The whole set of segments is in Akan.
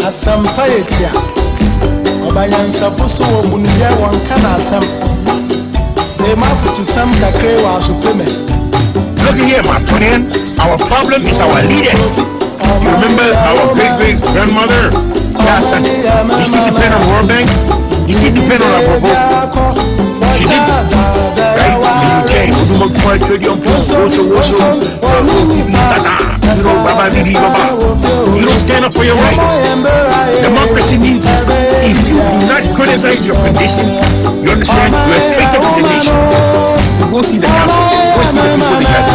Asampayetia Obanyansa Fuso Munuya Wankana Sam Zemafu to some Kakre was supreme. Look here, my friend. Our problem is our leaders. You remember our great-great-grandmother? You see the pen on World Bank? You see the pen on our provoke? She did, right? You change. You know, Baba Didi Baba. You don't stand up for your rights. Democracy means if you do not criticize your condition, you understand, you're a traitor to the nation. You go see the council, go see the people they got.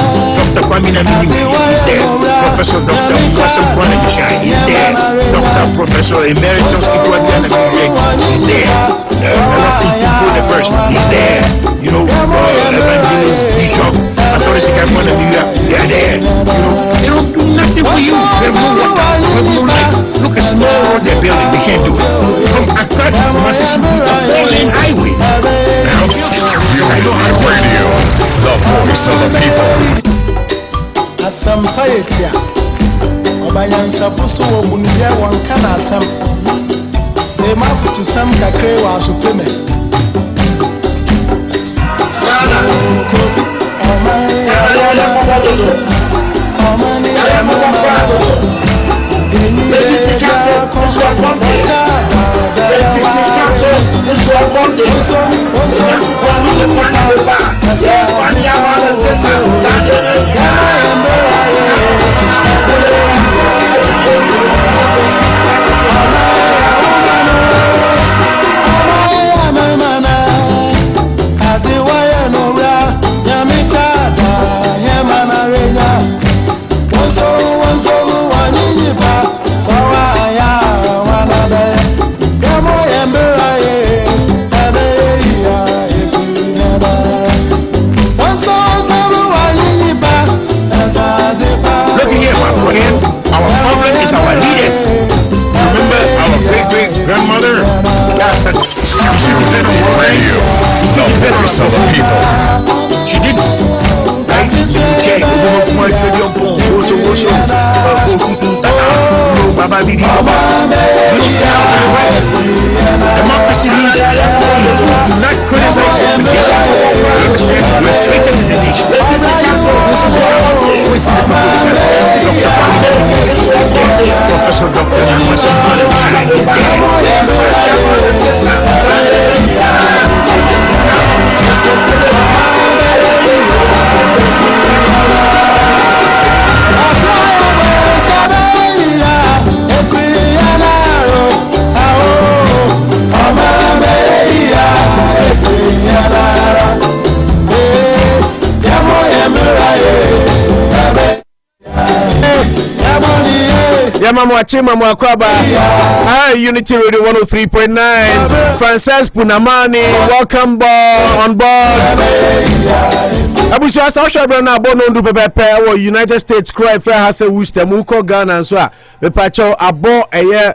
Dr. Kwamina Miniushi is there. Professor Dr. Mpraeso is there. Dr. Professor Emeritus Akufo-Addo is there. The first is there. You know, Evangelist Bishop, as far as they are there. You know, they don't do nothing for you. They have no water, they have no light. Look at small road they're building, they can't do it. From Accra to Mississippi, a 4-lane highway. Radio, the voice of the people. Asampayetia Obanyansa Fuso Munuya Wankana Sam Zemafu to some Kakre was supreme. Grandmother, Radio, the voice of the people. She did. Democracy means if you do not criticize your condition, you understand, you are traitor to the nation. Go see the people Dr. Famina is there. Professor Dr. Mpraeso is Yamama Chima Mwakwaba, Unity Radio 103.9. Frances Punamani, welcome on board. Abusu Asha Brana Bono Ndu Pepe or United States Cry Fair Hase Worcester Muko Ghana and so the pacho abo a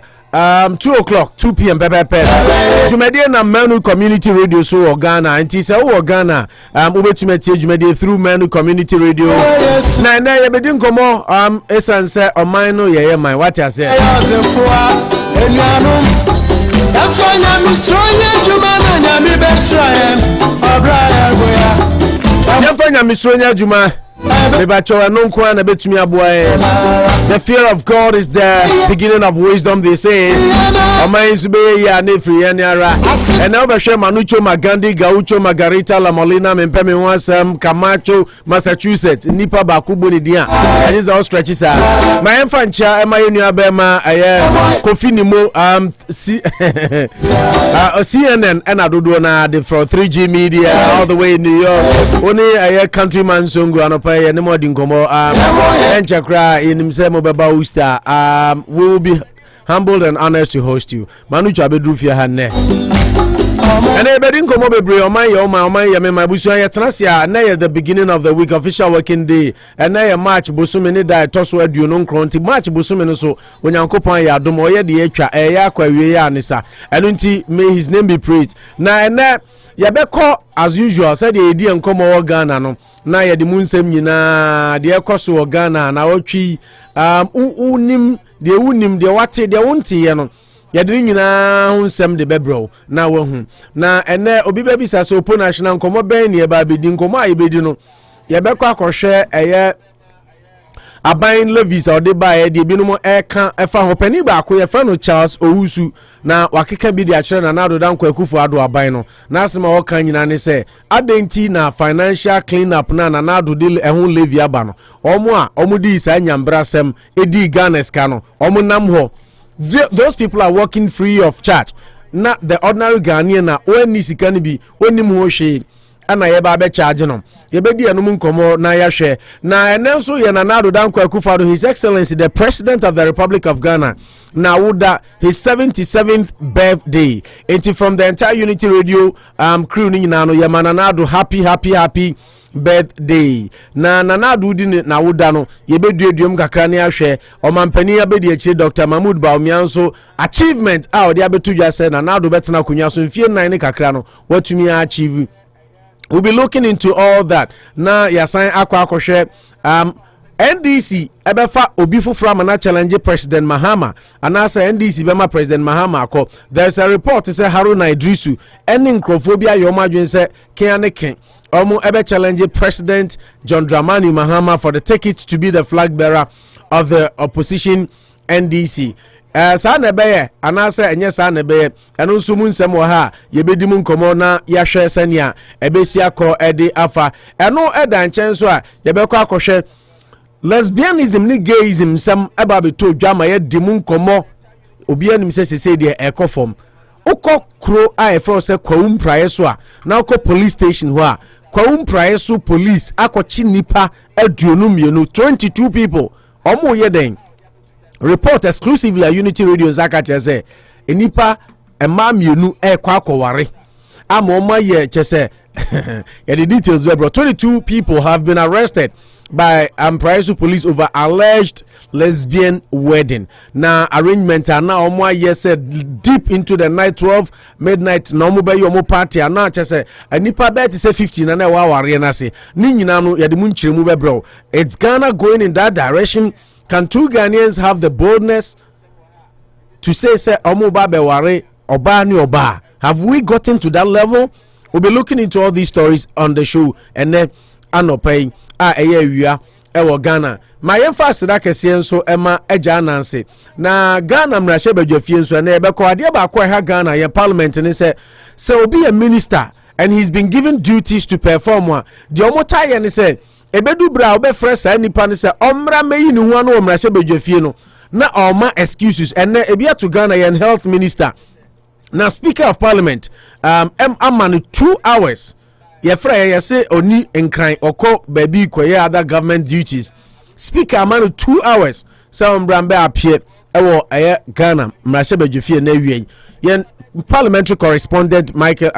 2 o'clock 2 p.m. Pepe. Jumedia na Menu Community Radio so Ghana and Tisa o Ghana ube tumeti Jumedia through Menu Community Radio. Na na ye bedin komo esanse o mine ye my what I say. Yafanya misronya juma the fear of God is the beginning of wisdom, they say. And now Manucho Magandi, Gaucho, Margarita, La Molina, Mpeme Wasam, Camacho, Massachusetts, Nipa Bakubu Dia. And these are all stretches. My infantia, Emma Bema, Kofi Nimo, CNN, and Adudona for 3G Media, all the way in New York. Only a countryman Sungu, Anopa, and more Dinkomo, and Chakra in Msemo Bawumia. We will be humbled and honored to host you. Manu Chabedrufia Hane. And I bet in Komo Bebre or my Busuya Trasia, and the beginning of the week, official working day, and now March Busumini died, Toswa Dunon Cronti, March Busumino, when Uncle Paya, Domoya, the Echa, Ayakwa, Yanisa, and may his name be praised. Now and that. Yabeko as usual said the idea and come over Ghana no na ya the moon sem nyina de ekoso Ghana na otwi unim de wate de wonte ye no ya de nyina hunsem de bebro na wahu na ene obi ba bisa so po national komo ben ne ba bedi komo ayebedi no yabeko akohwe eye abain levis or de ba de binom eka efa ho pani ba ko ye fa no Charles Owusu na wakeka bi de a kire na nado dan kwa Akufo-Addo abain no na asema o kan nyina ne se adenti na financial clean up na nado de ehun levy aba no omo di isa nyambrasem edi Ghana ska no omo nam ho those people are working free of charge na the ordinary Ghanaian na oni sika ni bi oni mu ho hwe ana ye ba be charge no ye be di anum nkomo na ya hwe na enenso ye na nado dan kwa Akufo-Addo His Excellency the President of the Republic of Ghana na woda his 77th birthday. And from the entire Unity Radio crew ni nyina no ye mananado happy birthday na nanado di na woda no ye be duedum kakra ne ahwe omampani ya be di akire Dr. Mahmoud Bawumia nso achievement a odi abetu dwa se nanado betena kunya so mfie 9 ne kakra no watumi achieve. We'll be looking into all that. Na yasan akwa NDC ebefa obifu from na challenge President Mahama and asa NDC bema President Mahama ako. There's a report to say Haruna Idrisu any nkrophobia yomadwen se ken omo ebe challenge President John Dramani Mahama for the ticket to be the flag bearer of the opposition NDC. Sa na beye anasa enye sa na beye eno nso mu nsem wo ha yebedi mu nkomo na yahwe sania ebesi akọ ede afa eno eda nchen so a yebekọ akohwe lesbianism ni gayism sam eba beto dwama ye di mu nkomo obi anim sese de ekofom ukọ kro a efro se kwawum Mpraeso a na ukọ police station ho a kwawum Mpraeso police akọchi nipa aduonu mienu 22 people omo ye den. Report exclusively at Unity Radio Zakache say enipa ema mienu kwa akoware amoma ye chese yeah, the details were brought. 22 people have been arrested by Mpraeso police over alleged lesbian wedding. Now arrangement are now said deep into the night 12 midnight no mo be yomo party and now chese enipa bet say 15 na wa ware na se ni nyina no ye de mu nchire mu be bro. It's Ghana going in that direction. Can two Ghanaians have the boldness to say omo ba be ware oba ni oba? Have we gotten to that level? We'll be looking into all these stories on the show and then Anopa Bosuo ewo Ghana. My emphasis that kese so Emma eja nanse. Na Ghana mrahye badwafie so na ebe ko ade ba ko ha Ghana ye parliament ni say be a minister and he's been given duties to perform. The omotaye ni say ebedu bra obefre sa nipa ni say omra meyi ni hu no mrahye badwafie no na oma excuses and ebia to Ghana ye health minister. Now, Speaker of Parliament, amman 2 hours. Ye say oni enkran oko baby koye other government duties. Speaker amman 2 hours. Some brambe appear ewo Ghana mrahye badwafie na wie. Yen parliamentary correspondent Michael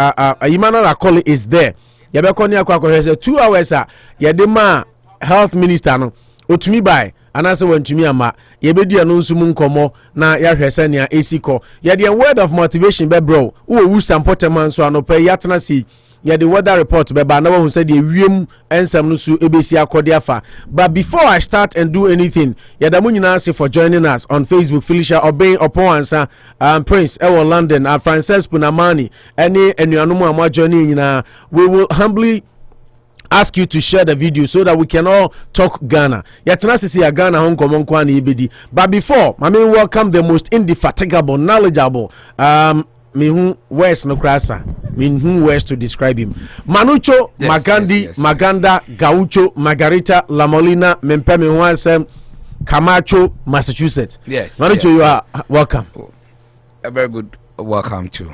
Emmanuel Akoli is there. Ye be koni akwa say 2 hours ye de ma health minister no otumi bai anase wantumi ama yebedi anu nsumu nkomo na yahwese ne esiko ye de word of motivation be bro wo sampoteman so Anopa yatena si ye the weather report be ba na wo say de wiem ensam no su ebesi akode afa. But before I start and do anything, ye da munyina say for joining us on Facebook. Felicia Obey Oponsa, Prince Ewo London, Frances Punamani, any enuanumu amwa joining nyina. We will humbly ask you to share the video so that we can all talk Ghana. Yatena sisi ya Ghana Hong Kong kwani ibedi. But before, I mean welcome the most indefatigable, knowledgeable Mihu West no krasa. Mihu West to describe him. Manucho, yes, Magandi, yes, Maganda, yes. Gaucho, Margarita, La Molina, Mempe Mihuasem, Camacho, Massachusetts. Yes. Manucho, yes, you are welcome. A very good welcome too.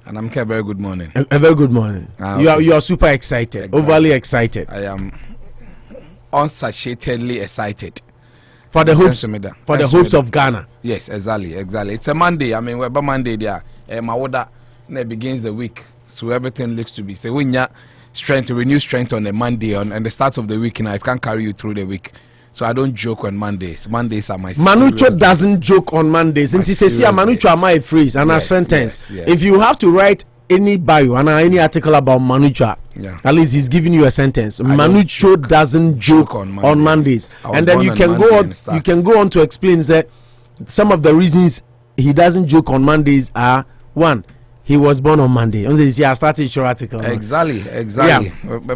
And I'm a very good morning. A very good morning. You are super excited, exactly. Overly excited. I am unsatiatedly excited. For the hopes of Ghana. Yes, exactly. It's a Monday. I mean, we're Monday there. My order and it begins the week. So everything looks to be. So when you strength, renew strength on a Monday and the start of the week, and it can carry you through the week. So I don't joke on Mondays. Mondays are my Manucho doesn't joke on Mondays. And he says, "Yeah, Manucho are my phrase and a sentence. Yes. If you have to write any bio and any article about Manucho, at least he's giving you a sentence. Manucho doesn't joke on Mondays. And then you can go on. You can go on to explain that some of the reasons he doesn't joke on Mondays are: one, he was born on Monday. I started your article. Exactly. Yeah.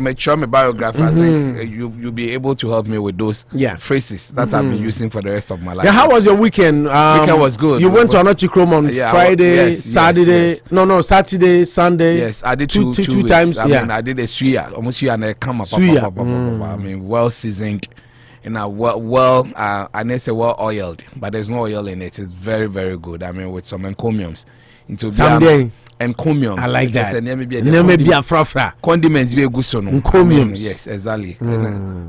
Make sure my biography. I think you'll be able to help me with those phrases that I've been using for the rest of my life. Yeah, how was your weekend? Weekend was good. You went to Anochikrom on Friday, Saturday. No, Saturday, Sunday. Yes, I did two times. I mean, I did a suya, almost suya, and I come up. I mean, well seasoned. And I need to say well oiled, but there's no oil in it. It's very, very good. I mean, with some encomiums. Someday. Encomiums. I like that. Condiments be a good son. Encomiums. Yes, exactly.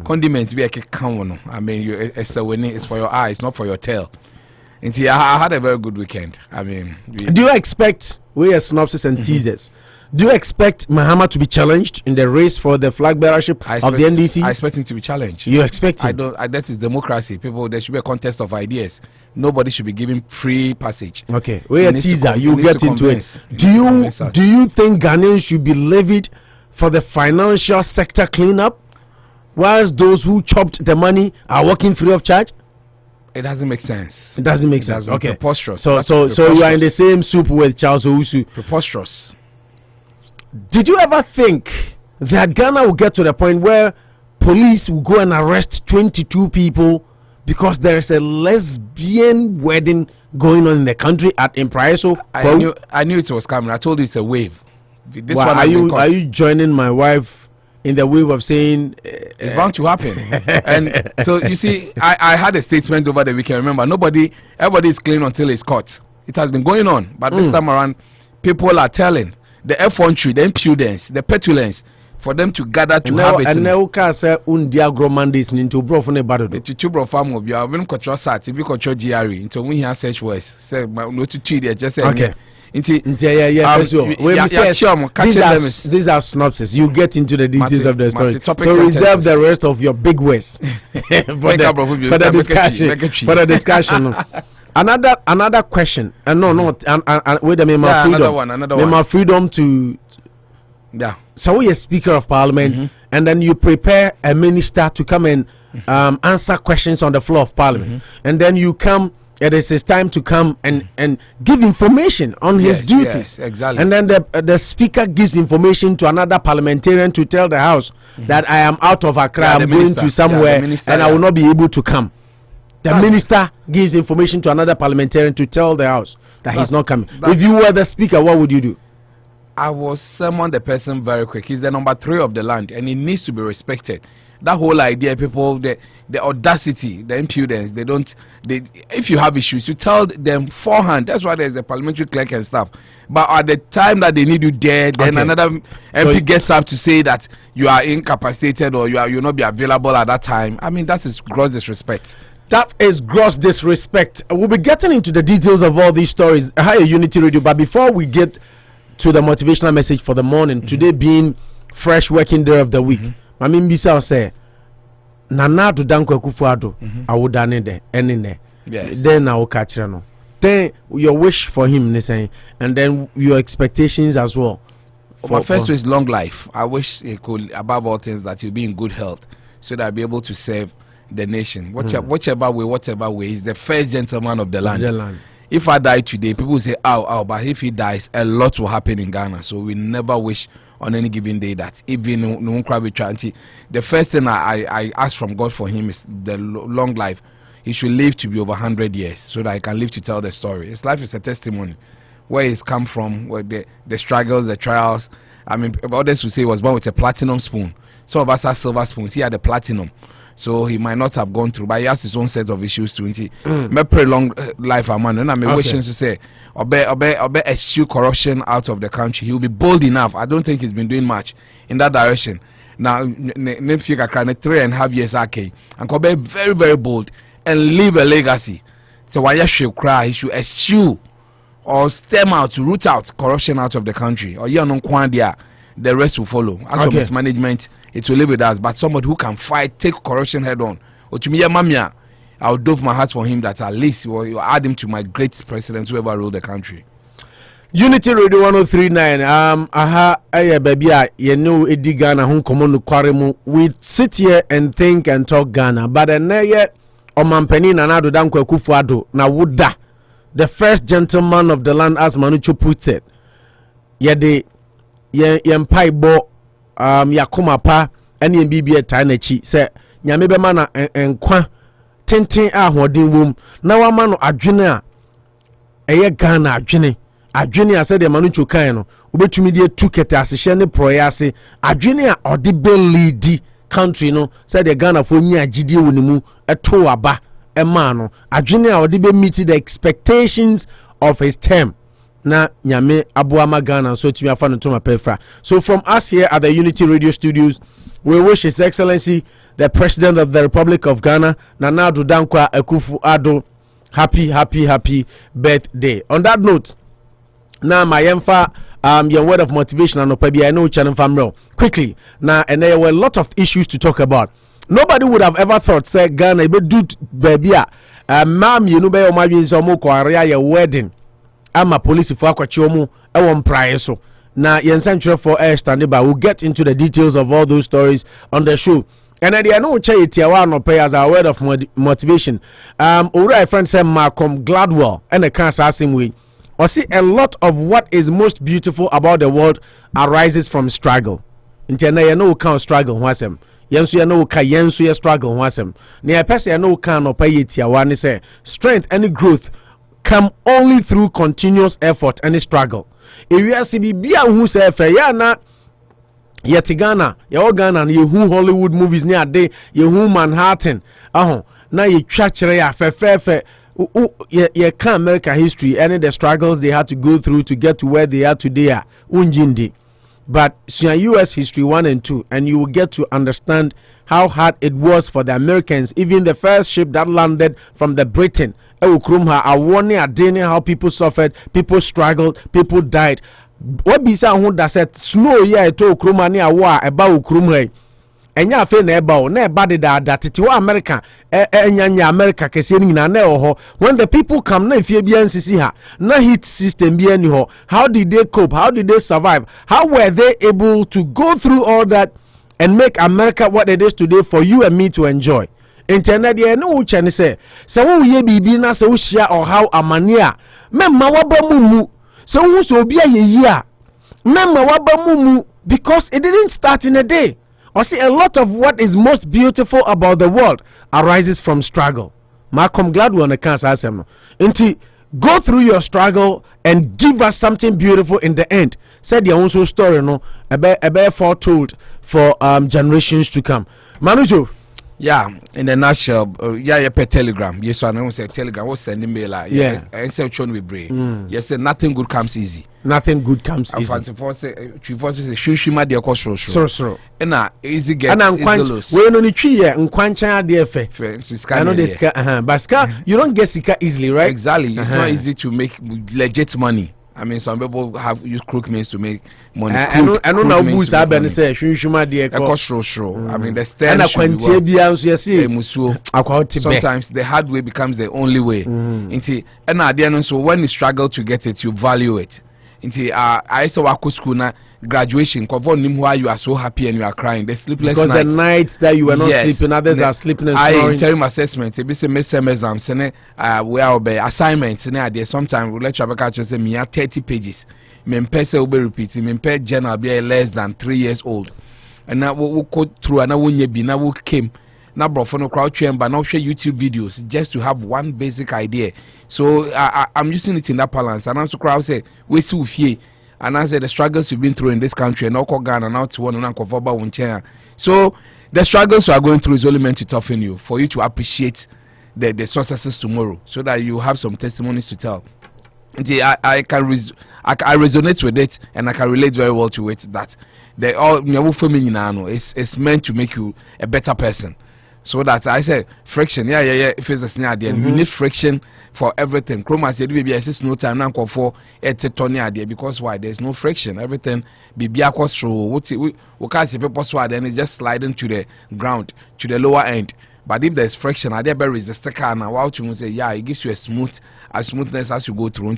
Condiments be a kikawono. I mean, it's a winning. It's for your eyes, not for your tail. And see, I had a very good weekend. I mean, do you expect? We are synopsis and teasers. Do you expect Mahama to be challenged in the race for the flag bearership of the NDC? I expect him to be challenged. You expect him? That is democracy. People, there should be a contest of ideas. Nobody should be given free passage. Okay, we're a teaser. You get into it. Do you think Ghanaians should be levied for the financial sector cleanup, whilst those who chopped the money are working free of charge? It doesn't make sense. It doesn't make sense. Okay, preposterous. So you are in the same soup with Charles Owusu. Preposterous. Did you ever think that Ghana will get to the point where police will go and arrest 22 people because there is a lesbian wedding going on in the country at Mpraeso? I knew it was coming. I told you it's a wave. This one are you joining my wife in the wave of saying it's bound to happen? And so you see, I had a statement over the weekend. Remember, everybody is clean until it's caught. It has been going on, but this time around, people are telling. The effrontery, the impudence, the petulance for them to gather to have it. And now, say undiagro Mondays into bro for nebado. The two bro farm of you have been control sat, if you control GRE. Into when you have such words, say no to cheat. Just say okay. These are synopses. You get into the details of the story. So reserve the rest of your big words for the discussion. For the discussion. Another question. Wait a minute. My freedom to. Yeah. So we are Speaker of Parliament, and then you prepare a minister to come and answer questions on the floor of Parliament, and then you come. It is his time to come and give information on his duties. Yes, exactly. And then the speaker gives information to another parliamentarian to tell the House that I am out of Accra, I'm going to somewhere, and I will not be able to come. The minister gives information to another parliamentarian to tell the House that he's not coming. If you were the speaker, what would you do? I will summon the person very quick. He's the number 3 of the land, and he needs to be respected. That whole idea, people, the audacity, the impudence, if you have issues, you tell them beforehand. That's why there's the parliamentary clerk and stuff. But at the time that they need you there, then another MP gets up to say that you are incapacitated or you'll not be available at that time. I mean, that is gross disrespect. That is gross disrespect. We'll be getting into the details of all these stories. Hi, Unity Radio. But before we get to the motivational message for the morning, today being fresh working day of the week, I mean, Bisa say, Nana to Danko Akufo-Addo, I would done it there. Yes. Then I will catch you. Then your wish for him, and then your expectations as well. My first wish is long life. I wish he could, above all things, that he'll be in good health so that I'll be able to serve the nation. Whichever way, he's the first gentleman of the land. If I die today, people will say, but if he dies, a lot will happen in Ghana. So we never wish on any given day that even the first thing I ask from God for him is the long life. He should live to be over 100 years so that I can live to tell the story. His life is a testimony. Where he's come from, where the struggles, the trials. I mean, others would say he was born with a platinum spoon. Some of us have silver spoons. He had a platinum. So he might not have gone through, but he has his own set of issues too. Me pray long life, man. And I'm wishing to say, eschew corruption out of the country. He will be bold enough. I don't think he's been doing much in that direction. Now, 3.5 years, okay, and could be very, very bold and leave a legacy. So why you should cry? He should eschew or stem out, root out corruption out of the country, or the rest will follow. As for mismanagement, it will live with us. But somebody who can fight, take corruption head on. Or to me, Mamia, I'll dove my heart for him that at least you add him to my great presidents who ever ruled the country. Unity Radio 1039. Baby, you know Edi Ghana who come on to Kwaremu. We sit here and think and talk Ghana, but then yet Omampeni Nanado Danko Akufo-Addo na Wuda, the first gentleman of the land, as Manucho puts it. Yede yempai bo yakoma pa ene mbibie tanechi se nyame be mana enkwa tenten ahoden wom na wa ma no adwene a eye Ghana adwene ase de Manucho kan no obetumi de tukete asehye ne proyase adwene a ode be lead country no say the Ghana fo nyi agidie wonimu eto aba ema no adwene a ode be meet the expectations of his term. Na nyame abuama Ghana so tumi afa no to mapefra. So from us here at the Unity Radio Studios, we wish His Excellency the President of the Republic of Ghana, Nana Addo Dankwa Akufo-Addo, happy birthday. On that note, now my your word of motivation and I know channel family quickly. Now and there were a lot of issues to talk about. Nobody would have ever thought say Ghana be do baby mam you know be o ma bi so mo ko area your wedding. Ama police for akwachomu Mpraeso na yensanchre for stand by. We'll get into the details of all those stories on the show. And I know no pay as a word of motivation. Alright, friend said Malcolm Gladwell and the cancer same way. Or see a lot of what is most beautiful about the world arises from struggle. Intena ya no can struggle wasem. Yensu ya no ka yensu ya struggle wasem. Ni person ya no can no pay etiawa ni say strength and growth come only through continuous effort and struggle. If you are bia who say fe ya na yeti Ghana, ya Ghana ye who Hollywood movies ni ade, ye who Manhattan. Na ye twachire ya fe ye can America history and the struggles they had to go through to get to where they are today. Unjindi. But US history 1 and 2 and you will get to understand how hard it was for the Americans, even the first ship that landed from the Britain. How people suffered, people struggled, people died. What be someone that said snow yeah to Krumani awa about Krumhe? And ya fe na body that America America when the people come na if na heat system be how did they cope? How did they survive? How were they able to go through all that and make America what it is today for you and me to enjoy? Internet ye no uchane say wo ye bibi na se wo hia or how amania memma waba mumu so wo so bia ye yi a memma waba mumu because it didn't start in a day. Or see a lot of what is most beautiful about the world arises from struggle. Malcolm Gladwell on the cancer asem no go through your struggle and give us something beautiful in the end. Said your own story no ebe foretold for generations to come. Manujo. Yeah, in a nutshell, yeah, per telegram. Yes, I know say telegram. What's sending mail? Yeah, and say show me brain. Yes, nothing good comes easy. Nothing good comes easy. And for say shishima de koso so. And easy get. And we no ni twi ye nkwanchan de fe. I know the ska. But ska you don't get sika easily, right? Exactly. It's not easy to make legit money. I mean, some people have used crook means to make money. I know now boost happen say shunshuma de ekosro. I mean, the stand sometimes the hard way becomes the only way. So when you struggle to get it, you value it. I saw wako school na graduation. Why you are so happy and you are crying? The sleepless because nights. The nights that you were not sleeping, others are sleeping and snoring. I tell assessment. If it's a midterm exams, we are be assignments. Sometimes we let you catch say me 30 pages. Me pese will be repeating. Me pe journal be less than 3 years old. And now we go through and now we be now we came. Now bro for no crowd chamber now share YouTube videos just to have one basic idea. So I'm using it in that balance. And also crowd say we see fear. And I said the struggles you've been through in this country and now Ghana now to one and uncle for about 1 chair. So the struggles you are going through is only meant to toughen you for you to appreciate the successes tomorrow so that you have some testimonies to tell. I resonate with it and I can relate very well to it that it's meant to make you a better person. So that I say friction, if it's a snare there, you need friction for everything. Chroma said, maybe I says no time now for it's a Tony idea because why? There's no friction. Everything be across through what we can't see people swat, then it's just sliding to the ground, to the lower end. But if there's friction, I dare resist the car now. Wow, you say, yeah, it gives you a smoothness as you go through.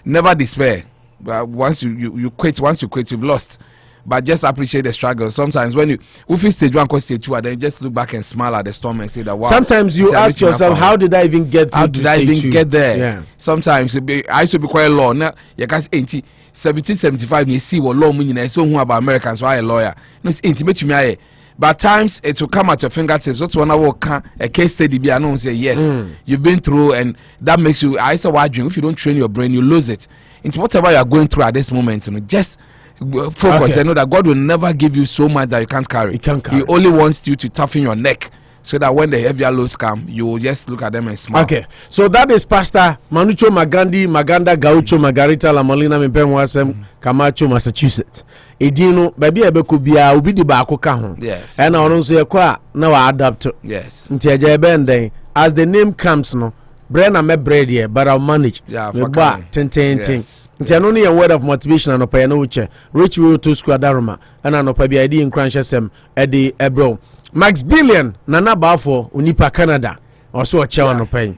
Never despair. But once you quit, you've lost. But just appreciate the struggle. Sometimes when you feel stage 1, stage 2, and then you just look back and smile at the storm and say that wow. Sometimes you ask yourself, how did I even get there? Yeah. Sometimes I used to be quite low. Now you can say 1775 you see what law meaning so who about Americans why a lawyer. No, it's intimate me. But times it will come at your fingertips. That's when I will a case study be and say yes, you've been through, and that makes you. I say why if you don't train your brain, you lose it. Into whatever you are going through at this moment, just focus. I know that God will never give you so much that you can't carry. He only wants you to toughen your neck so that when the heavier loads come, you will just look at them and smile. Okay, so that is Pastor Manucho Maganda Gaucho Margarita La Molina Mpenwasem Camacho, Massachusetts. Edino baby ebeko bia obi di ba ko ka ho. Yes. And ono nso ye kwa na wa adapt. Yes. Nti eje benden as the name comes no brain am bread here but I'll manage. Yeah, me ba ten. Yes. Nti ano ne word of motivation anopa ye no uche rich will to school daruma and anopa bia di nkranhye sem e di ebro Max Billion nana baafo unipa Canada also a chair anopa yi.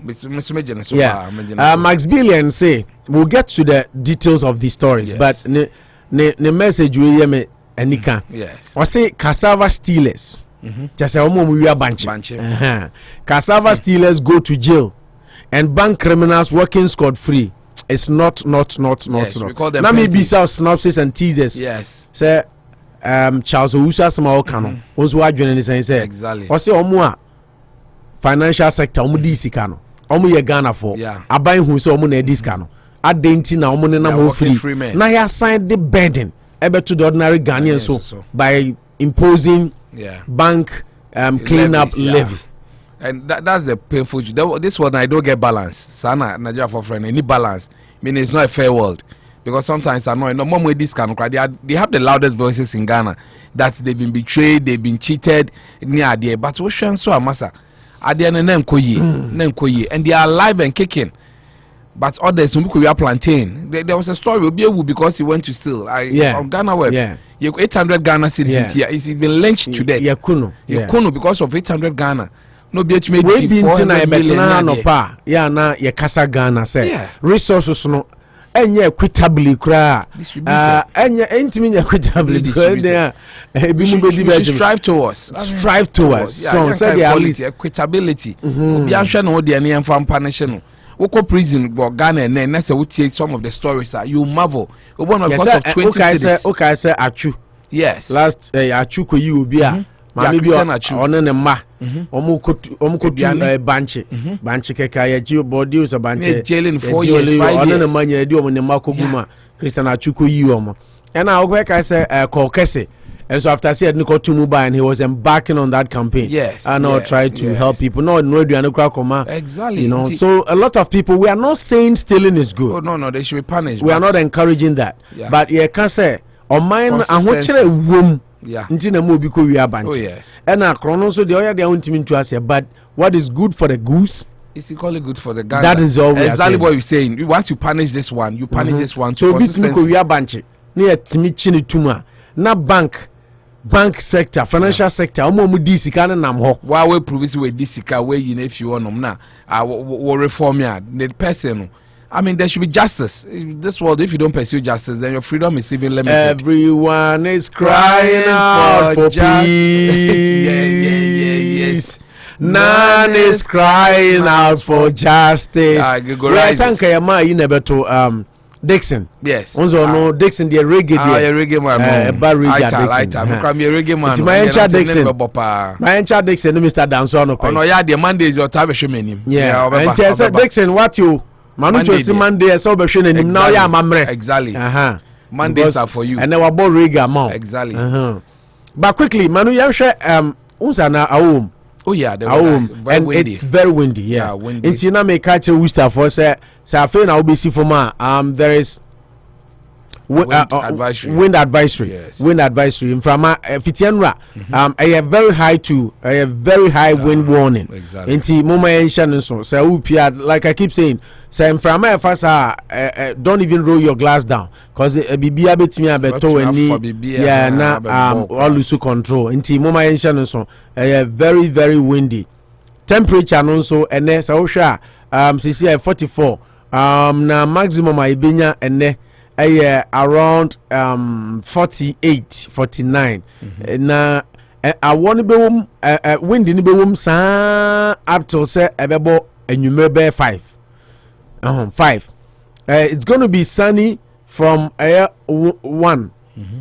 Yeah. Max Billion say we'll get to the details of the stories, yes. But the message we hear me anika. Yes. I say cassava stealers. Just say we are bunch. Cassava stealers go to jail, and bank criminals working scot free. It's not. Yes, we call them. Let me be some synopsis and teasers. Yes. Say Charles Owusu small canon. Also what joining this and say exactly. I say omo financial sector omo di sika no. Omo ye Ghana for. Yeah. Aban who say omo na di sika no. Adenti na omo na mo free. Now he assigned the burden ebe to the ordinary Ghanaian so by imposing bank cleanup levy. And that's the painful. This one I don't get balance. Sana Nigeria for friend any balance. Meaning it's not a fair world because sometimes I know no more with this kind of crowd. They have the loudest voices in Ghana that they've been betrayed, they've been cheated near there. But what so amasa at the end nenkoye and they are alive and kicking. But others we are plantain. There was a story because he went to steal. On Ghana web. Yeah. 800 Ghana citizens here. He's been lynched to death. Kuno because of 800 Ghana. No BH made we been to Anopa. Yeah, na ye kasa Ghana say. Resources no enye equitably kra. Enye intimi equitably because they strive towards. So say at least equitability. Obi anhwe no de ne enfam punish no. Woko prison go Ghana and then that's what take some of the stories you marvel. Because of 20 cities. Okay, I say Achu. Yes. Last Achu ko you obi a maybe on ne ma omo kotu banche keka ya ji body us banche jailing 4 years 5 years on ne ma nya di omo ne ma koguma Christian Achu ko yi omo and I go I say call Kese. And so after said Nico Tumuba and he was embarking on that campaign. Yes. And now try to help people. Exactly. You know, so a lot of people, we are not saying stealing is good. Oh no, they should be punished. We are not encouraging that. Yeah. But you can say on mine and what room. Yeah. Oh yes. And so the other own team to us here. But what is good for the goose? Is equally good for the Ghana. That is all we are exactly saying. What you're saying. Once you punish this one, you punish this one. So consistency. Na bank sector, financial sector, omo di sika na nam ho. Why we prove we di sika we if you want them na reform ya the person. I mean there should be justice. In this world, if you don't pursue justice, then your freedom is even limited. Everyone is crying out for peace. Yes. None is crying out for justice. Dixon. Yes. Also no Dixon the reggae. Reggae man. Reggae man. My Dixon, Mr. Danso no pay. No, yeah, the Monday is your time him. Yeah. And say Dixon what you Manu see Monday so be him now ya mamre. Exactly. Mondays are for you. And our ball reggae man. Exactly. But quickly, Manu ya share unsa na awom. Oh yeah, and windy. It's very windy. Yeah, windy. It's na me catch a Worcester for say afi na obesi for ma there is wind advisory. Yes. Wind advisory. Mframa fitianra a very high to a very high wind warning. Exactly. Inti moma ensha so upia, like I keep saying, say mframa fasa don't even roll your glass down cause bibia betimi abeto ani na Owusu control. Inti moma ensha so very very windy. Temperature no so ene sa wo hwa cc 44 na maximum ibenya ene around 48 49 na awon be wom wind ni be wom sa up till say ebebo enyume be 5 it's going to be sunny from 1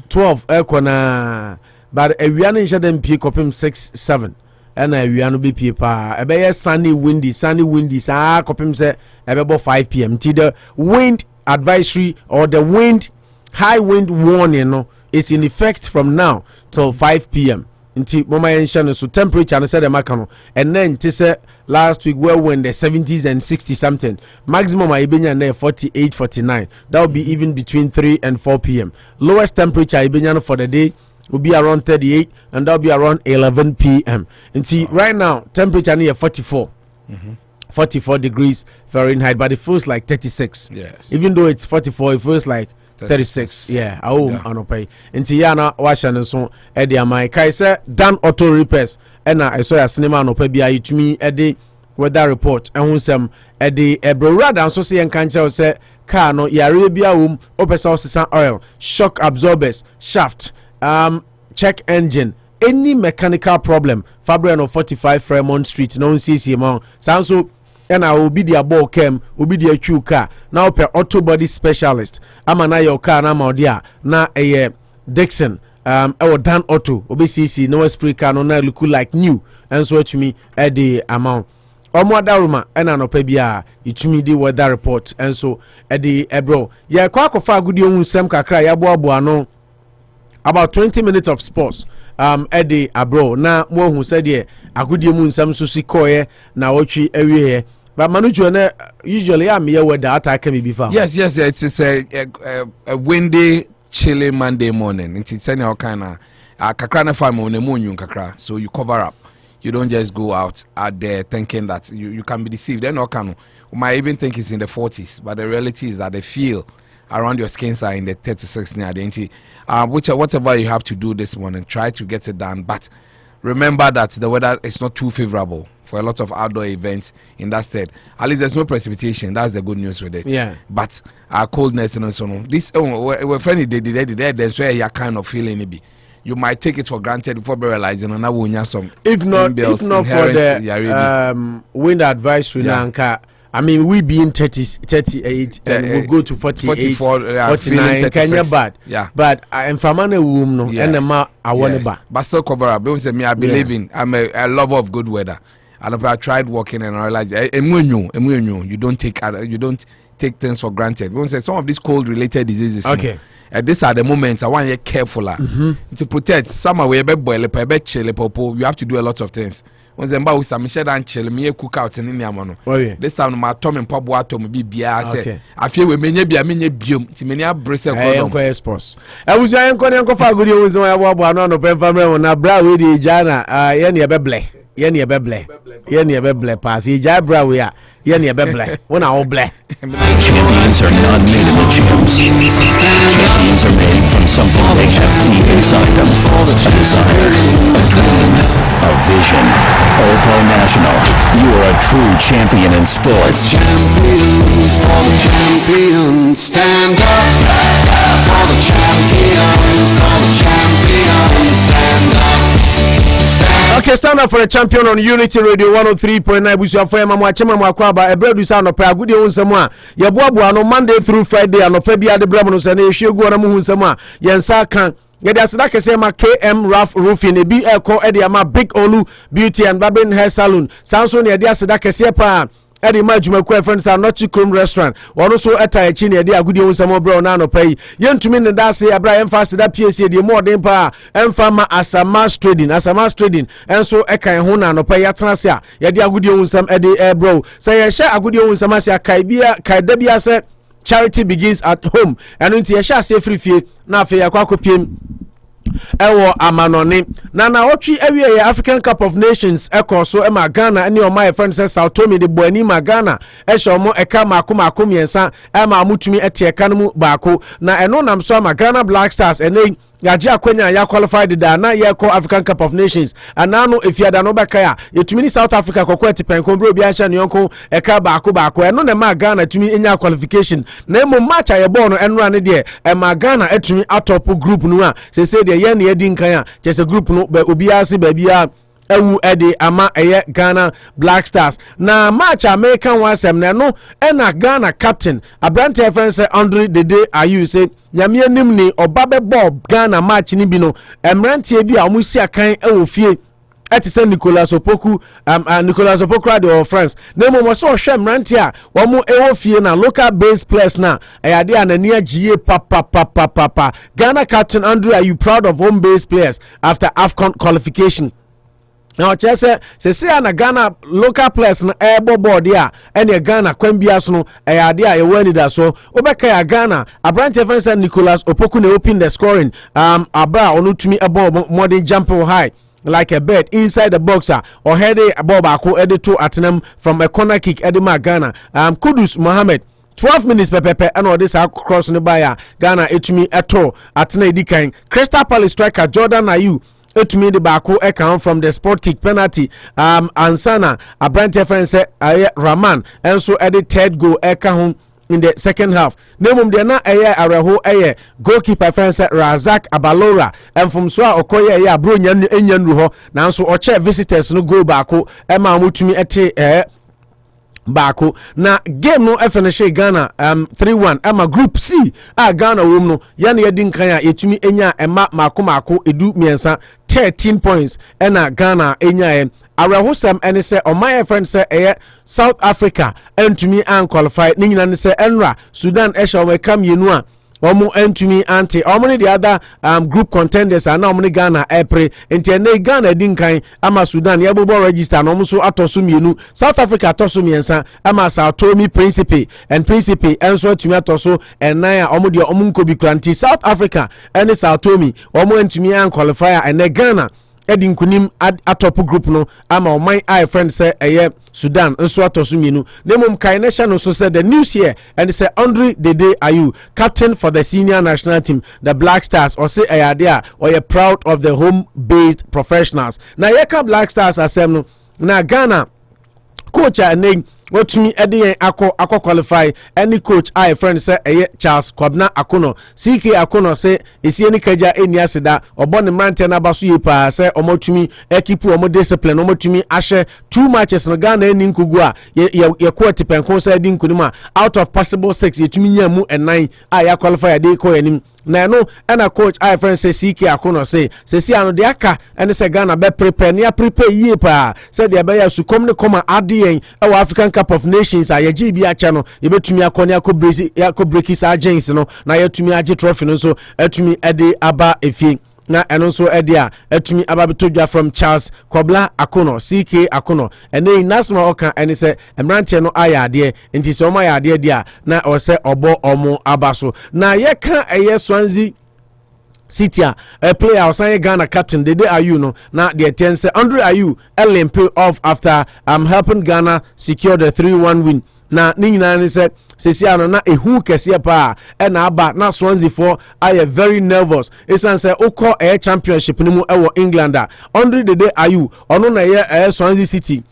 12 ekona but ewiane nsha dem pie kopim 6 7 and ewiane be pie pa ebe sunny windy sa kopim say ebebo 5 p.m. till the wind advisory or the high wind warning no is in effect from now till 5 p.m. Until mama ensha so temperature no say the makano and then to say last week where when the 70s and 60 something maximum ibenya na 48 49 that will be even between 3 and 4 p.m. lowest temperature ibenya for the day will be around 38 and that will be around 11 p.m. until right now temperature near 44 44 degrees Fahrenheit, but it feels like 36. Yes. Even though it's 44, it feels like 36. Yeah. Anopa. Inti yana washa so edi amai. Kai say Dan Auto Repairs. Ena I saw a cinema anopa bi ayi tumi edi weather report. Ehun sem edi ebrowra dan so se enkanche say car no yare bia opesa osisa oil, shock absorbers, shaft, check engine. Any mechanical problem, Fabriano 45 Fremont Street, no CC among. Sounds so. And I will be the ball cam, will be the true car. Now, per auto body specialist. I'm an your car, and I'm out there. Now, a Dixon, or Dan Auto, OBCC, no spray car, no, look like new. And so to me, at the amount. Omo Daruma, and an opebia, it to me the weather report. And so, at the ebro, yeah, quack of a good young Sam Kakra, Yabuano, about 20 minutes of sports. Eddie abro na mo hu said ye agudie mu nsam susi koye na wotwi awie but manuju na usually am here weather attack me before. Yes, it's a windy chilly Monday morning. It's any kind of kakra na farm on emunyu kakra, so you cover up. You don't just go out there thinking that you can be deceived. Then you might even think it's in the 40s, but the reality is that the feel around your skins are in the 36 near the whatever you have to do this morning, try to get it done. But remember that the weather is not too favorable for a lot of outdoor events in that state. At least there's no precipitation. That's the good news with it. Yeah. But coldness and so on. This we're friendly they so you kind of feeling it be. You might take it for granted before realizing and now some if not for the wind advisory Lanka. I mean, we being 38 and we'll go to 48, 49, Kenya bad. Yeah. But I'm from a womb, no, and I want to but still cover up. Because me, I believe in, I'm a lover of good weather. And I tried walking and I realized, you don't take things for granted. We say some of these cold related diseases. Okay. These are the moments I want you careful to protect. Some way boil, you have to do a lot of things. Once the mba usa Michelle and chill me cook out in Indiamano. This time my Tom and Pop water me be say I feel we menye biom ti many brace sports. I was uncle for good news I wa no pen family na bra we di jana ye ne beble pass ye ja bra we ye ne beble wona wo ble. Champions are not made of the champs. Champions are made from something they have deep inside them. A desire, a dream, a vision. Oppo National, you are a true champion in sports. Champions, for the champions, stand up. For the champions, stand up. Okay, stand up for a champion on Unity Radio 103.9. Busu for mama chema mwakwaba ebredu sa no pa agudi onsem a ye boaboa no Monday through Friday anopa bia de brem no se na ehwegu na mu nsem a ye nsa kan ye de aseda kese ma KM Raf Roofing e bi eko e de ama Big Olu Beauty and Barbing Hair Salon sanso ne de aseda kese pa Eddie Majumaku friends are not Chrome restaurant. One so eta echi ne de agudi onsem bro na no pai. Yentumi ne da se abra emfa da PSA de more den pa emfa ma Asamas Trading enso ekan ho na no pai yatena se a ye de agudi onsem ede bro. Say ye hye agudi onsem ase kai da bia se charity begins at home and unti yɛhyɛ ase free fie na afei yakɔ ewo amanone na otwi ewie African Cup of Nations ekɔ so ema Ghana ene o my friend say Sao Tome de boani ma Ghana ehye omo eka mako miensa ema amutumi ete eka no mu baako na eno nam so ama Ghana Black Stars ene yaje akwanya ya qualified da na ye ko African Cup of Nations anano efiada no beka ya yetumi ni South Africa kokɔ etipen bro bia hye ne yonko eka baako eno na ma Ghana tumi enya qualification na emo match aye ball no enra ne de ema Ghana etumi atop group no a se de ye ne edi nkan a chese group no ba obi ase ba bia ewu ede ama eye Ghana Black Stars na match American wasem na no ena Ghana captain abrante friend say Andre Dede Ayew say nyame anim ni obabe bob Ghana match ni bi no emrantie bi a omusi akan ewo fie eti say Nicolas Opoku de France na mo so hwe emrantie a wo mo ewo fie na local base players na ayade anani agie papa Ghana captain Andre Ayew proud of home base players after AFCON qualification. Now chese se na Ghana local players na ebo board ya ene Ghana kwambia so no ayade a yewani da so obeka ya Ghana abrante fensa Nicolas Opoku na open the scoring abra onutumi ebo modern jump high like a bird inside the boxer or head a ball back to atenam from a corner kick edema Ghana Kudus Mohammed 12 minutes pepepe and all this cross no by Ghana etumi eto atena edikan Crystal Palace striker Jordan Ayew etumi de baako account from the sport kick penalty ansana abrante friend say Rahman and so at the third goal eka in the second half nemum de na areho goalkeeper friend say Razak Abalora and from so okoye bro enyanru ho na so oche visitors no goal baako ema mutumi ete baako na game no finish Ghana 3-1 ama group C Ghana wom no ya na yedi nkan a etumi enya ema mako edu miensa 13 points ena Ghana enya awrehosam ene se my friend say South Africa entumi an qualify ni nyina ne se enra Sudan esha o kam yenu a omo entumi anti omo ne the other group contenders na omo ne Ghana epre enti Ghana dinkan ama Sudan ya bobo register na omo so atoso mienu South Africa atoso miensa ama Sao Tome Principe enso atumi atoso enan a omo de omo nkobi kranti South Africa ene Sao Tome omo entumi an qualifier ene Ghana edin kunim atop group no ama my eye friend say Sudan nso atoso mienu nemum kai nation so said the news here and say Andre Dede Ayew captain for the senior national team the Black Stars or say ayade or you proud of the home based professionals na yeka Black Stars asem no na Ghana coach name wotumi ede akọ qualify any coach friend say Charles Kwabna Akono CK Akono say esi eni kaja eni aseda obone mante na baso yepa say omotumi ekipu omo discipline omotumi ahye 2 matches no Ghana eni nkugu a ye ko tipenko say di nkunima out of possible 6 yetumi nyamu 9 ya qualify de ko yanim na no ena coach friend say CK Akono say si ano de aka ene say Ghana be prepare ye pa say de be ya sukom ne koma adien e African Cup of Nations a yeji bi acha no yebetumi akoni akobreaki sa agents no na yetumi age trophy no so etumi ede aba efie na eno so ede a etumi aba betodwa from Charles Kwabla Akono CK Akono ene nasma oka ene se emrante no ayade enti se omo ayade dia na o se obo omo abaso na yeka Swansea City a player outside Ghana captain Dede Ayew no na the 10 say Andre Ayew Olympic off after helping Ghana secure the 3-1 win na ninyina ne say sesiano na ehu kese pa na aba na Swansea for are very nervous esan say okọ championship ni mu ewo England Andre Dede Ayew ono na ye Swansea City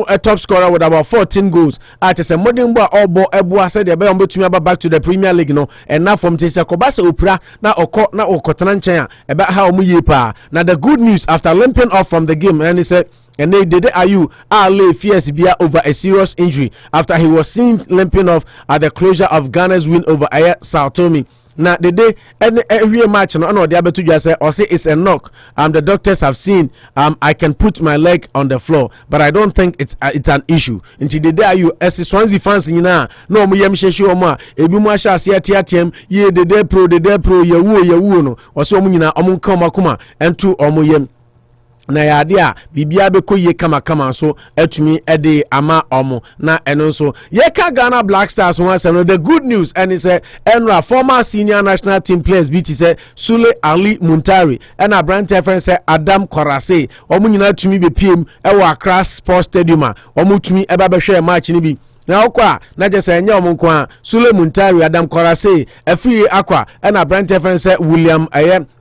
a top scorer with about 14 goals. At a modern boy or bo ebua said the bay on back to the Premier League no and now from Tessa Kobasa Upra na oko na okotanancha about how mu pa. Now the good news after limping off from the game and he said and they did Ayew lay fierce beer over a serious injury after he was seen limping off at the closure of Ghana's win over Sao Tome. Now the day every match no the able to just say or say it's a knock. The doctors have seen I can put my leg on the floor, but I don't think it's an issue. Until the day you as Swansea fans no mo yem sheshe o mo ebi mo asha ase atiatem ye the day pro ye wu no o so mo nyina o mo nka makoma entu o mo yem na yade a bibia be koye kama so atumi ede ama omo na eno so ye ka Ghana Black Stars one say no the good news and is enra former senior national team players BT say Sule Ali Muntari and a brand friend say Adam Korase omo nyina tumi be piem e wo Accra Sports Stadium a omo tumi eba be hwe match ni bi na okwa na je say nya omo nko a Sule Muntari Adam Korase afiri akwa and a brand friend say William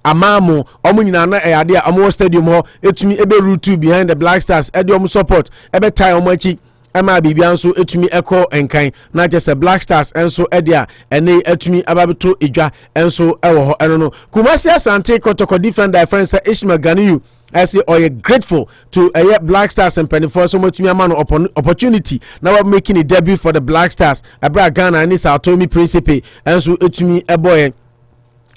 Amamo omo nyina na eyade a omo stadium ho etumi ebe route behind the Black Stars ede omo support ebe tie omo achi ama bibia nso etumi ekọ enkan na just Black Stars enso ede a ene etumi ababeto edwa enso ewo ho eno no Kumasi Asante Kotoko defender friend say Ishmael Ganiyu I say are grateful to Black Stars and Pennyfor so much man opportunity now we're making a debut for the Black Stars abra Ghana and Sao-Tome Principe enso etumi eboye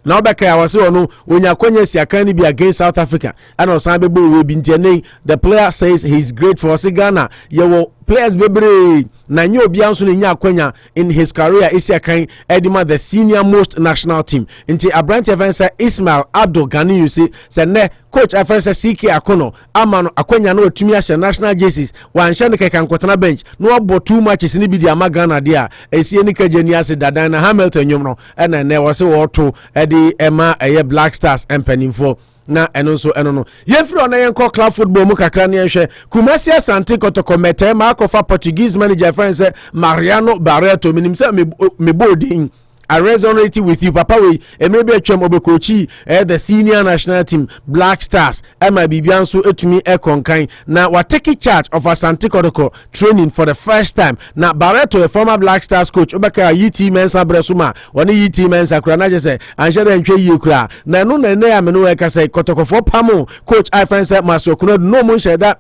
now back I was no when you can be against South Africa and also the player says he's grateful for Ghana you players bebre na nyo bianso ne nya kwanya in his career Isiakan Edima the senior most national team into Abrante Evansa Ismail Abdul Gani you see say ne coach Evansa CK Akono amano akwanya no otumi ase national jerseys wan hye ne kan kwotena bench no abo too matches ni bi di ama Ghana dia esie ni kageni ase dadan na Hamilton nyom no na ne wo se wo to edi ema Black Stars empanimfo na eno so eno no yefri ona yenko club football mu kakra ne hwe Kumasi Asante Kotoko mete ma akofa Portuguese manager friend Mariano Barreto minim se me boarding I resonate with you papa we maybe atwam obekochi the senior national team Black Stars ema bibian so etumi ekonkan na wa take charge of Asante Kotoko training for the first time na Barreto a former Black Stars coach obeka UT Mensa Bresuma woni UT Mensa kura na je say anhye de ntwe yi kura na no na ya me no e ka say Kotoko for pamo coach I friend say Masokuno no mo sheda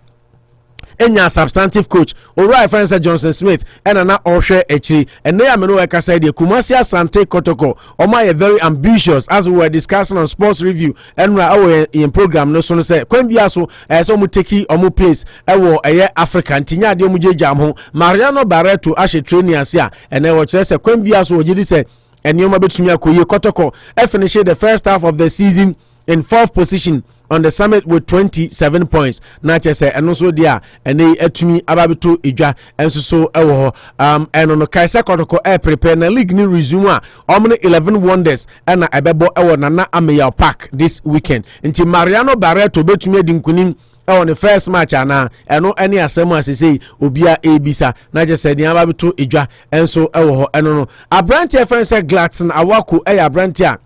enya substantive coach Ori friend Johnson Smith and na ohwe echi and na me no we ka say the Kumasi Asante Kotoko omo very ambitious as we were discussing on sports review and our in program no so say kwan bia so so mu take omo place e wo Africa ntinya de omo jam ho Mariano Barreto ashe training asia and e wo kire say kwan bia so ogidi say enioma betumi akoye Kotoko finish the first half of the season in 4th position on the summit with 27 points na chese eno so dia ene atumi ababeto edwa enso so ewo ho eno no Kaisa Kotoko prepare na league ni resume a omne 11 wonders na ebebo ewo Nana Ameya Park this weekend nti Mariano Barreto betumi adinkunim on the first match ana eno any asem asese obia ebisa na je se dia ababeto edwa enso ewo ho eno no Abrante friend say Gladson Awako Abrante a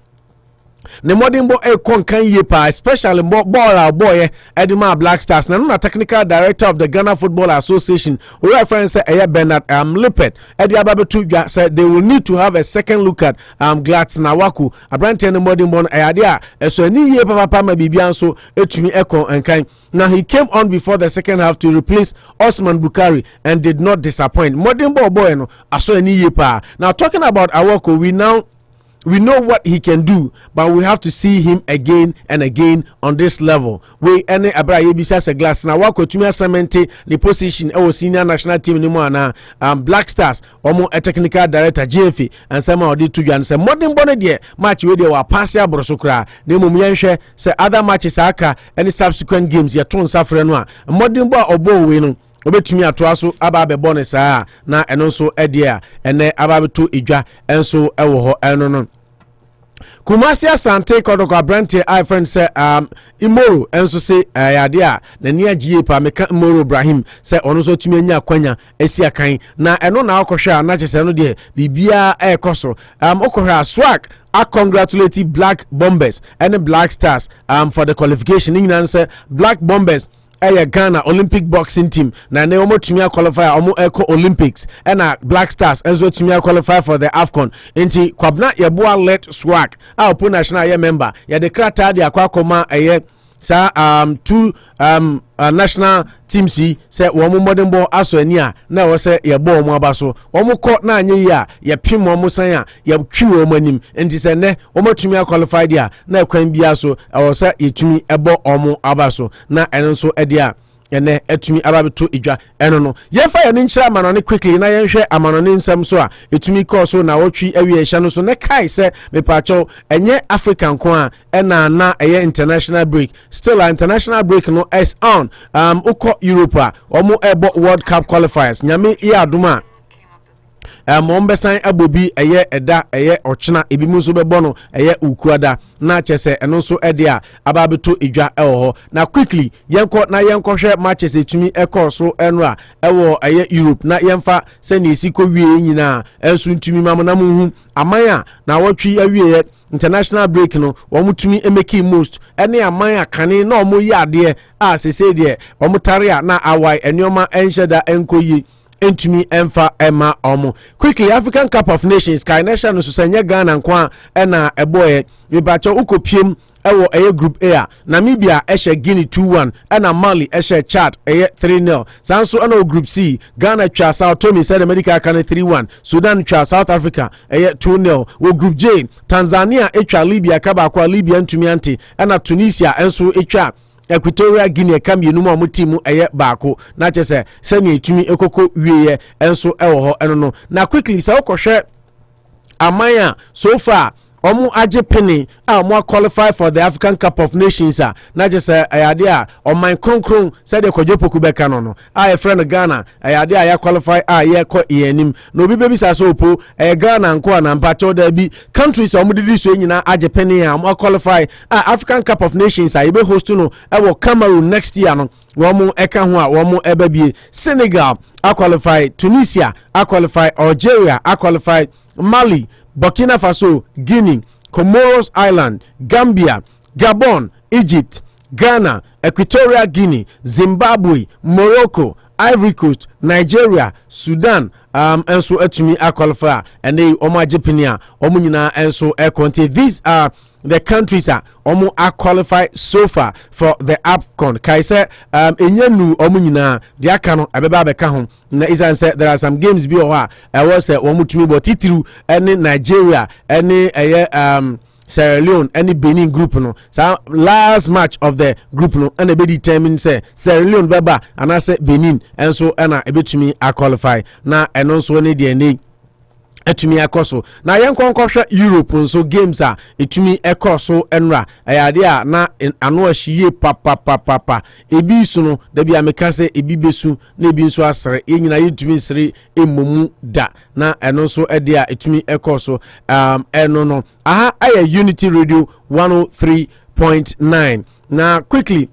ne modern boy konkan yepa especially ball boy Edima Black Stars na technical director of the Ghana Football Association who reference Bernard Lippert Eddie Ababetu said they will need to have a second look at Gladson Awaku Abrante ne modern born idea so ni yepa papa ma bibia so etumi ekon enkan now he came on before the second half to replace Osman Bukari and did not disappoint modern boy no aso ni yepa. Now talking about Awako we know what he can do, but we have to see him again and again on this level. We any abra yebisa se glass na wako tumia cement the position our senior national team ni mo na Black Stars omo a technical director JFA and some odi to and say modern bone there match we dey wa pass ya brosokra na mum yenhwe say other matches aka any subsequent games ya ton safre no a modern bo obo we no obetumi atoa so aba be bonus na eno so edea ene aba beto edwa enso ewo ho eno no Kumasi Asante Kotoko Abrante I friend say Imoro enso say yade a na ni agie pa meka Imoro Ibrahim say ono so tumi anya kwanya esiakan na eno na akohwe na chese no de bibia ekoso okohwe swag I congratulate Black Bombers and Black Stars for the qualification in say Black Bombers Ghana Olympic boxing team na ne omo tumi qualify omo eco Olympics and Black Stars enzo tumi qualify for the AFCON inti kwabna yeboa let swag opo national member ya de krata de akwa two national teams say womo modern ball aso ani a na wo say ye ball mo abaso womo ko na anye yi a ye pim womo san a ye twi womo anim enti say ne womo tumi qualify dia na kwan bia so wo say ye tumi ebo womo abaso na eno so e dia ene etumi ababeto idwa eno no yefa ye nchira amanone quickly na yenhwe amanone nsam so a etumi course na wotwi awie hya no so ne kai se mepacho enye African ko a na eye international break still a international break no is on uko Europe a omo ebo World Cup qualifiers nyame ya adoma Mombesan abobi eye eda eye ochina ebi mu so bebo no eye ukuada na chese eno so ede a ababeto idwa ewo na quickly yenko hwe matches etumi ekọ so enra ewo eye Europe na yemfa se na esi ko wie nyina enso ntumi mamna mu hu amanya na wotwi awie international break no womutumi emeki most ene amanya kane na omoyi ade a sese de omutare a na awai enioma enhyeda enkoyi entumi emfa ema omo quickly African Cup of Nations kai nation no so senya Ghana nkwa ena eboye mebacho ukopiem ewo eye group A Namibia eshe Guinea 2-1 ena Mali eshe Chad eye 3-0 sanso ena group C Ghana twa Sao Tome said America kan 3-1 Sudan twa South Africa eye 2-0 wo group J Tanzania etwa Libya kaba kwa Libya ntumi ante ena Tunisia enso etwa Equatorial Guinea kam yenum a motimu eye baako na chese semi etumi ekoko wieye enso ewo ho eno no na quickly se okohwe amanya so far omu age penny omu qualify for the African Cup of Nations na chese ayade a oman konkron said de kojepoku beka no a friend Ghana ayade a ya qualify ye ko yenim no obi bebi sa so opo Ghana nko na mpacho da bi countries omu didi so nyina age penny omu qualify African Cup of Nations be host no ewo Cameroon next year no womu eka ho a womu ebabie Senegal qualify Tunisia qualify Algeria qualify Mali Burkina Faso, Guinea, Comoros Island, Gambia, Gabon, Egypt, Ghana, Equatorial Guinea, Zimbabwe, Morocco, Ivory Coast, Nigeria, Sudan, enso etumi qualify and they omajepenia omunyina enso contain. These are the countries omu qualify so far for the AFCON. Kaise enyenu omunyina de aka no abeba beka ho na isan say there are some games bi o ha was omutumi bo titiru ene Nigeria ene Sierra Leone any Benin group no so last match of the group no and be determined say Sierra Leone beba and I say Benin and so na ebetumi qualify na eno so ne de ne etumi ekoso na yenkonkwohwe Europe nso games etumi ekoso enra ayade a na ano ahie papa ebi su no da bia meka se ebi besu na ebi nso asere enyina yetumi sere emomu da na eno nso ede a etumi ekoso eno no aha aya Unity Radio 103.9 na quickly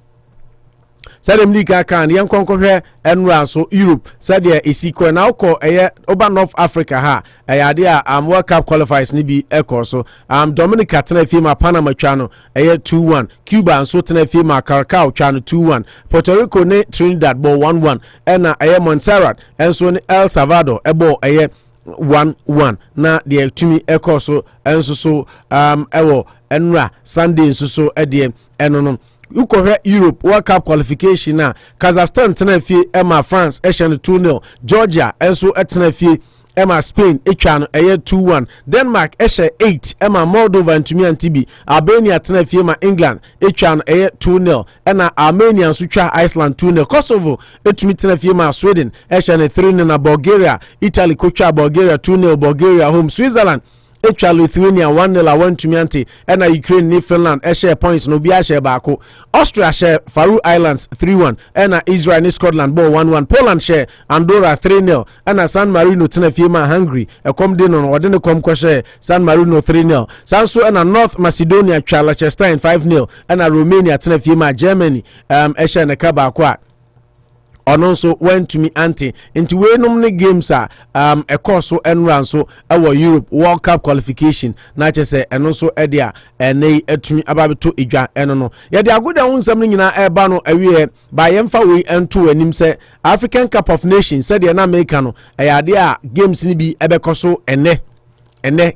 Sadem Lika kan yenkonkwohwe enra so Europe sadia esiko na uko eye oba North Africa ha ayade a World Cup qualifiers ni bi ekoso Dominica tena fima Panama chano eye 2-1 Cuba so tena fima Caracas chano 2-1 Puerto Rico ne Trinidad bo 1-1 ena eye Montserrat enso ne El Salvador ebo eye 1-1 na de tumi ekoso enso so ewo enra Sunday enso so ede enono ukohwe Europe World Cup qualification na Kazakhstan tenafie ema France eshen 2-0 Georgia enso etenafie ema Spain echano eye 2-1 Denmark eshe 8 ema Moldova ntumi antibi Albania tenafie ema England echano eye 2-0 ena Armenia nso twa Iceland 2-0 Kosovo etumi tenafie ema Sweden eshen 3-0 na Bulgaria Italy kocha Bulgaria 2-0 Bulgaria home Switzerland Lithuania 1-0 awantumi ante ena Ukraine ni Finland share points no bia share baako Austria share Faroe Islands 3-1 ena Israel ni Scotland ball 1-1 Poland share Andorra 3-0 ena San Marino tenafie ma Hungary ekom de no wode ne kom ko share San Marino 3-0 sanso ena North Macedonia twa Liechtenstein 5-0 ena Romania tenafie ma Germany share ne ka baako a ononso went to me anti into we nomne games ekoso enran so ewo Europe World Cup qualification na chese enonso edia enei etumi ababeto edwa eno no ye de agoda hunsam no nyina eba no awie ba yemfa we ento anim se African Cup of Nations said na America no eyade a games ni bi ebekoso ene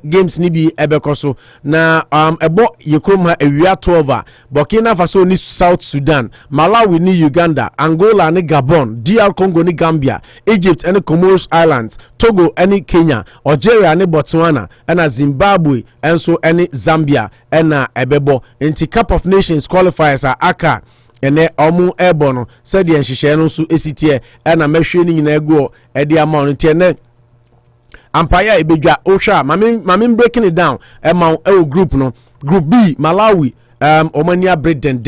games ni bi ebekoso na ebo yekrom ha awia 12 Burkina Faso ni South Sudan Malawi ni Uganda Angola ni Gabon DR Congo ni Gambia Egypt and Comoros Islands Togo and Kenya Algeria ni Botswana and Zimbabwe and so any Zambia and ebebo inti Cup of Nations qualifiers aka ene omu ebono said the nhihye no so esitie na mehwe ni nyina egu e de ama no tie ne Empire ebedwa ohwa mame breaking it down ma group no group B Malawi omania break den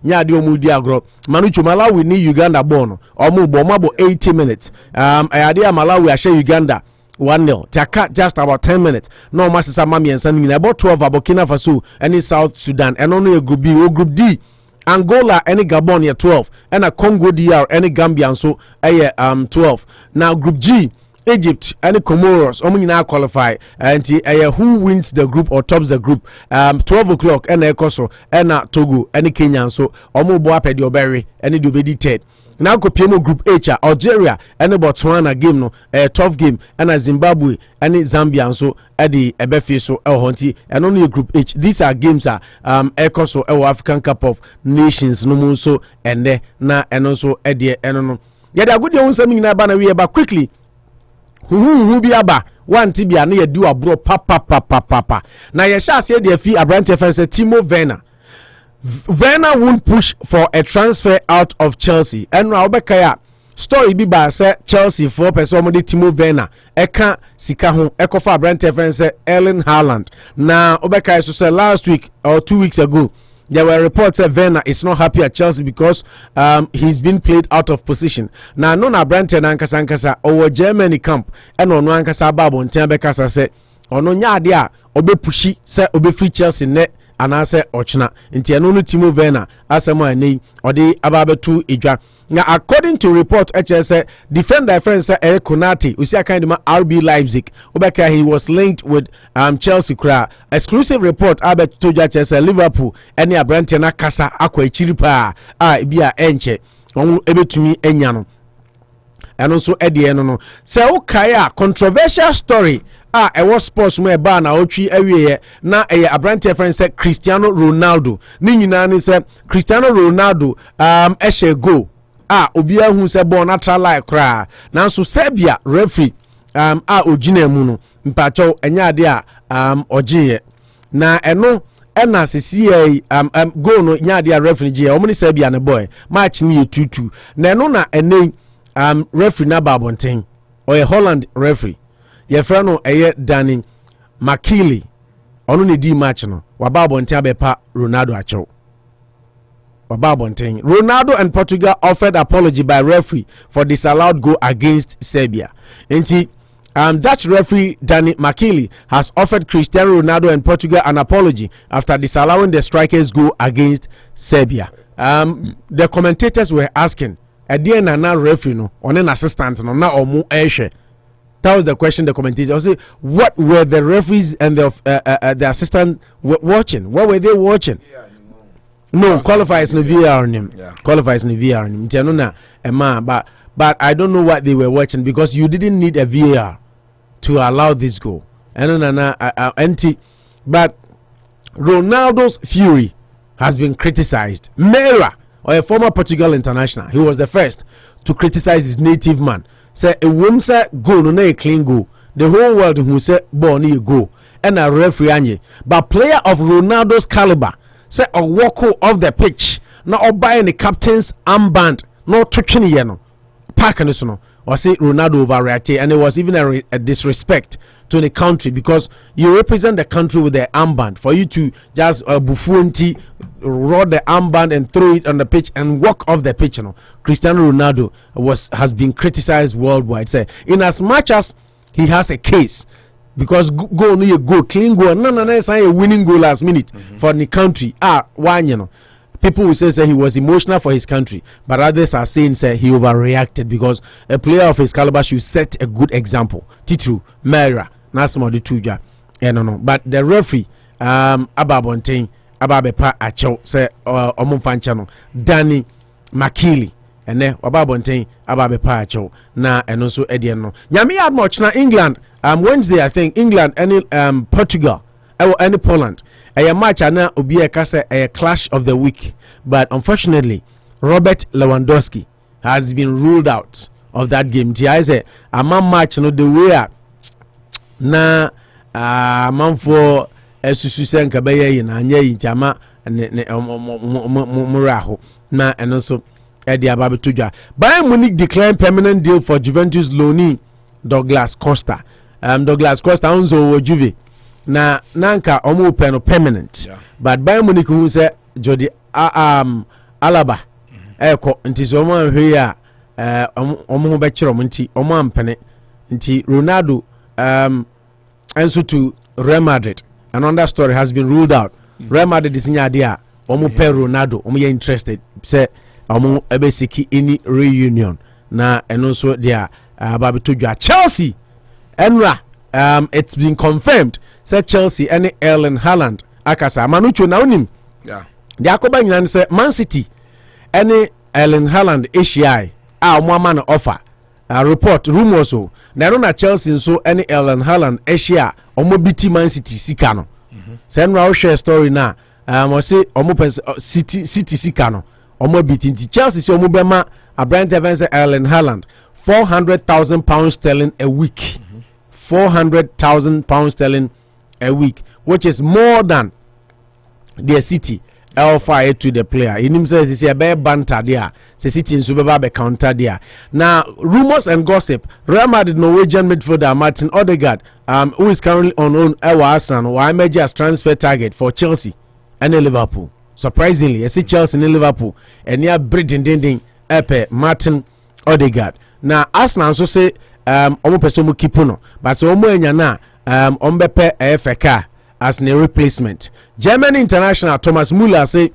nya de omudi agro manucho Malawi ni Uganda born omu bo mabo 80 minutes ayade Malawi ashe Uganda 1-0 taka just about 10 minutes no masisa mamiensa ni about 12 Burkina Faso and South Sudan and only a group B or group D Angola any Gabon ya 12 and a Congo DR any Gambia so 12 now group G Egypt and Comoros now qualify and who wins the group or tops the group 12 o'clock and Ekoso and Togo and Kenya so omo boapedi oberi and do be third. Now go PMO group H Algeria and Botswana game no tough game and Zimbabwe and Zambia so Eddie Ebefi so Honti and only group H. These are games Ekoso African Cup of Nations no more so and na and also Eddie and no. Yeah, they are good young something na bana we but quickly. Who be aba one tibia na do a bro papa. Na ye sha say the fee Abrante fans Timo Werner won't push for a transfer out of Chelsea. And now Bekaya story be by say Chelsea for person Timo Werner. Eka sika ho ekofa Abrante fans Erling Haaland. Now Obekaya so say last week or 2 weeks ago there were reports that Werner is not happy at Chelsea because he's been played out of position. Now, no na Brandon Ankasa over Germany camp and on Ankasa Babu and Tiambekasa said, "Ono nya obe pushi se obe free Chelsea net and I say Ochna into no Timo Werner as a man or the Ababetu Ija." Now, according to report, HS defender friend Eric Konate, we see a kind of RB Leipzig. Obeka he was linked with Chelsea. Exclusive report Albert told HS Liverpool any Abrantena Kasa Akwa Chiripa Bia Enche on Ebetumi Enyano. And also Eddie Enono. So Kaya controversial story. I was sports me ba na otwi awie na Abrante friend said Cristiano Ronaldo. Ni nyina ni say Cristiano Ronaldo ehye go. Obia hu se born natural like cry now so Serbia referee ogina mu no mpacho enya ade ogiye na eno ena sisi go no nya ade referee je omni Serbia ne boy match ni 2-2 na eno na ene referee na babonten or Holland referee ye fra no Danny Makili ono ne di match no wa babonten abepa Ronaldo acho. Ronaldo and Portugal offered apology by referee for disallowed goal against Serbia. Dutch referee Danny Makili has offered Cristiano Ronaldo and Portugal an apology after disallowing the strikers' goal against Serbia. The commentators were asking, "Adiana na referee no, on an assistant no na omu eshe." That was the question the commentators say. What were the referees and the assistant watching? What were they watching? Yeah. No, qualifies no VAR name. Yeah. Qualifies no VAR name. But I don't know what they were watching because you didn't need a VAR to allow this goal. But Ronaldo's fury has been criticized. Meira, or a former Portugal international, he was the first to criticize his native man. Say a woman say goal no a clean goal. The whole world who say ball no go and a referee. But player of Ronaldo's caliber say a walk off the pitch, not buying the captain's armband, no touching yeno. Park and no, or say Ronaldo overreacted, and it was even a disrespect to the country because you represent the country with the armband. For you to just buffoonty, roll the armband and throw it on the pitch and walk off the pitch. Cristiano Ronaldo has been criticized worldwide. Say in as much as he has a case. Because go no go clean goal no say a winning goal last minute for the country one people will say he was emotional for his country, but others are saying say he overreacted because a player of his caliber should set a good example. Titru Mera Nasmo de Tuja no but the referee Ababontain Ababepa Acho say Omonfanchano Danny Makili ene wababonten ababepa acho na eno so edieno nyame ad much na England Wednesday I think England any Portugal any Poland a match na obi e ka say a clash of the week, but unfortunately Robert Lewandowski has been ruled out of that game. I say a man match no the way na man for esusu senka beye na anya yintama ne muraho na eno so edi ababe todwa. Bayern Munich declined permanent deal for Juventus loanee Douglas Costa. Douglas Costa onzo wo Juve na nanka omo pen permanent, but Bayern Munich who say Jody Alaba eko nti so omo ahwe a omo be kire omo nti omo ampene nti Ronaldo enso to Real Madrid. Another story has been ruled out. Real Madrid is nya dia omo pe Ronaldo omo interested say omo ebe siki any reunion na eno so dia ababe todwa. Chelsea enra it's been confirmed say Chelsea any Erling Haaland akasa manucho na onim the akoba nyina say Man City any Erling Haaland ACI omo ama no offer report rumors so na na Chelsea so any Erling Haaland ACI omo biti Man City sika no say enra o share story na o say omo City sika no omo biti nti Chelsea say omo bema Abraham Evans Erling Haaland £400,000 sterling a week. £400,000 sterling a week, which is more than the City L5 to the player. He says it's a bear banter there. The City in Super be counter there. Now, rumors and gossip. Real Madrid Norwegian midfielder Martin Odegaard, who is currently on Arsenal, were emerged as transfer target for Chelsea and Liverpool. Surprisingly, I see Chelsea and Liverpool and near Britain ding Epe Martin Odegaard. Now Arsenal also say omo person keep no, but so omo enya na ombepe FK as a replacement. German international Thomas Müller say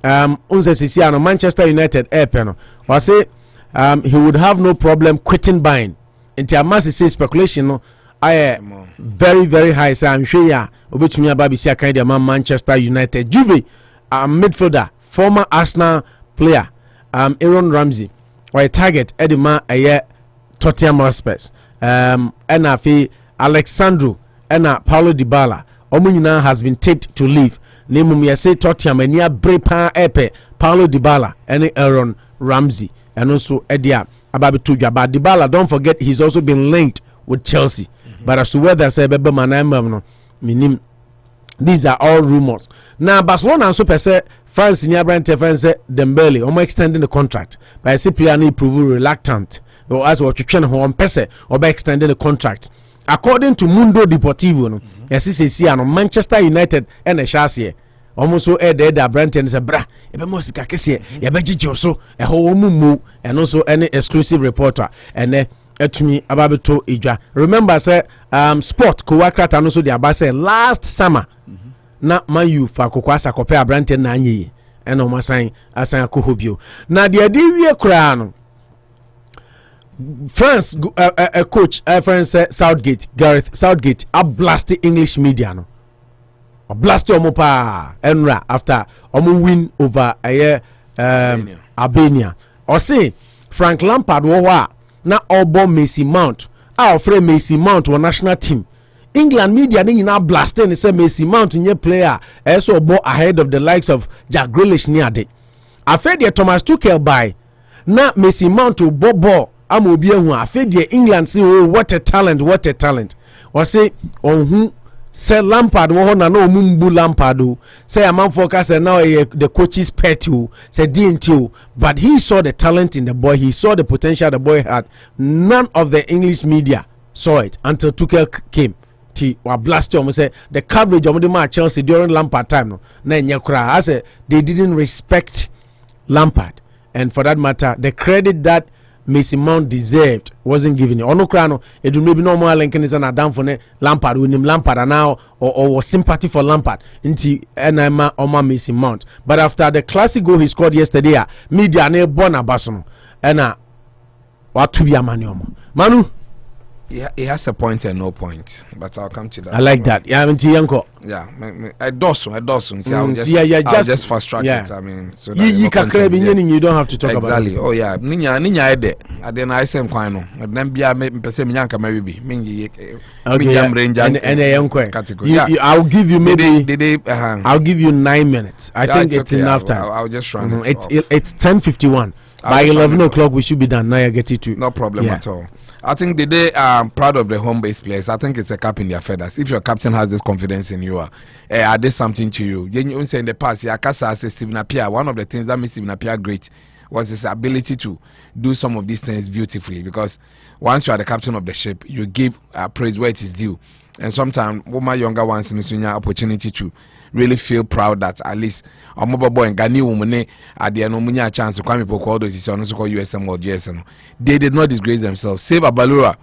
unse sisi ano Manchester United no or say he would have no problem quitting Bayern. Into a massive say speculation no I very very high, say I'm sure ya obetumi ababi si akan de Manchester United. Juve midfielder former Arsenal player Aaron Ramsey or a target Edima a Tottenham Hotspur and afi Alexandro and Paulo Dybala omunyina has been taped to leave. Name me say Tottenham and near Brepa Epe Paulo Dybala and Aaron Ramsey and also Edia Ababi but Dybala, don't forget he's also been linked with Chelsea. But as to whether say bebe manamba no minim, these are all rumors. Now Barcelona also per se France near Brand France Dembele almost extending the contract, but I see player need prove reluctant or as what you can home pese or by extending the contract. According to Mundo Deportivo, no, yes, see Manchester United and a chassis almost so there Brand and say bra ebe mo sika kese e be gigi so e ho mu and also any exclusive reporter and etumi ababeto ijwa. Remember say sport ko wakata no so the aba say last summer na mayu fa kokwasa kope abrante na anyi e no masan asan akohobio na de wie kura no France coach France Southgate Gareth Southgate a blast English media no a blast omo pa enra after omo win over Albania or say Frank Lampard wo wa na obo Mason Mount a ofre Mason Mount wa national team. England media ni na blasting and say Mason Mount nye player also bo ahead of the likes of Jack Grealish ni ade. Afede Thomas Tuchel by na Mason Mount to bobo amobi ehu afede England say oh what a talent. Or say on say Lampard wo na no mumbu Lampard say a man focus now the coach's pet say DNT, but he saw the talent in the boy, he saw the potential the boy had. None of the English media saw it until Tuchel came. Wa blast you say the coverage of the match Chelsea during Lampard time no na nyakura. I say they didn't respect Lampard, and for that matter the credit that Mason Mount deserved wasn't given. Ono krano edu maybe no more linking is an down for Lampard with him Lampard now or sympathy for Lampard inti enema oma Mason Mount. But after the classic goal he scored yesterday, media ne bona basono ena watu bi amani Manu. Yeah, he has a point and no point, but I'll come to that. I like that. Yeah, I mean, yeah, I does. I'll just fast track it. I mean, so you don't have to talk about it. Exactly. Oh yeah, ninya ede. Then I say kwano. Then bia me pese minyanka maybe. Mingi. Okay. I'll give you maybe. I'll give you 9 minutes. I think it's enough time. I'll just run it. It's 10:51. By 11 o'clock we should be done. Now I get it to. No problem at all. I think the day I'm proud of the home-based players. I think it's a cap in their feathers. If your captain has this confidence in you, I did something to you. You say in the past, Yakasa says Stephen Appiah. One of the things that made Stephen Appiah great was his ability to do some of these things beautifully. Because once you are the captain of the ship, you give praise where it is due. And sometimes, what my younger ones in the opportunity to really feel proud that at least a mobile boy and Ghanaian woman at the end chance to come all those is also called USM or GSM. They did not disgrace themselves. Save Abalura,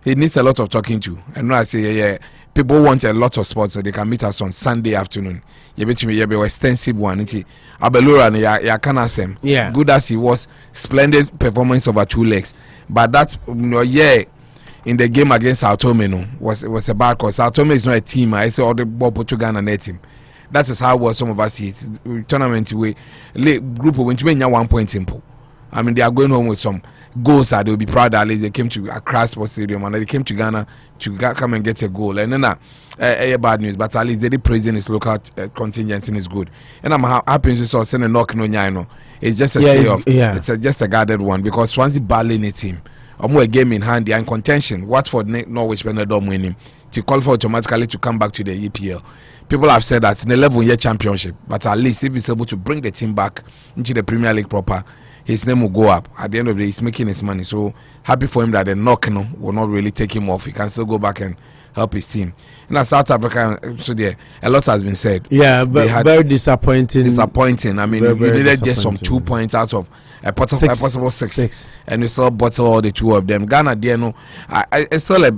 he needs a lot of talking to. And I say, yeah, people want a lot of sports, so they can meet us on Sunday afternoon. You bet me, you extensive one. Abalura, ya canasem. Yeah, good as he was, splendid performance over 2 legs. But that, in the game against Sao Tome, was a bad cause. Sao Tome is not a team. I say all the ball Portugal and a team. That is how some of us see it. Tournament way, group when you mean 1 point simple. I mean, they are going home with some goals that they will be proud that at least they came to Accra Sports Stadium and they came to Ghana to come and get a goal. And then bad news, but at least they did praising his local contingent and it's good. And I'm happy to see sending knock no nyano. It's just a stay off. Yeah. It's just a guarded one because Swansea badly in a team. A game in hand, they are in contention. Watford, Norwich, Benidorm winning to qualify automatically to come back to the EPL. People have said that in the 11-year championship, but at least if he's able to bring the team back into the Premier League proper, his name will go up. At the end of the day, he's making his money. So happy for him that the knock will not really take him off. He can still go back and help his team. Now South Africa, so there a lot has been said. Yeah, but very disappointing. Disappointing. I mean, you needed just some 2 points out of a possible six, and you still bottle all the 2 of them. Ghana, it's still a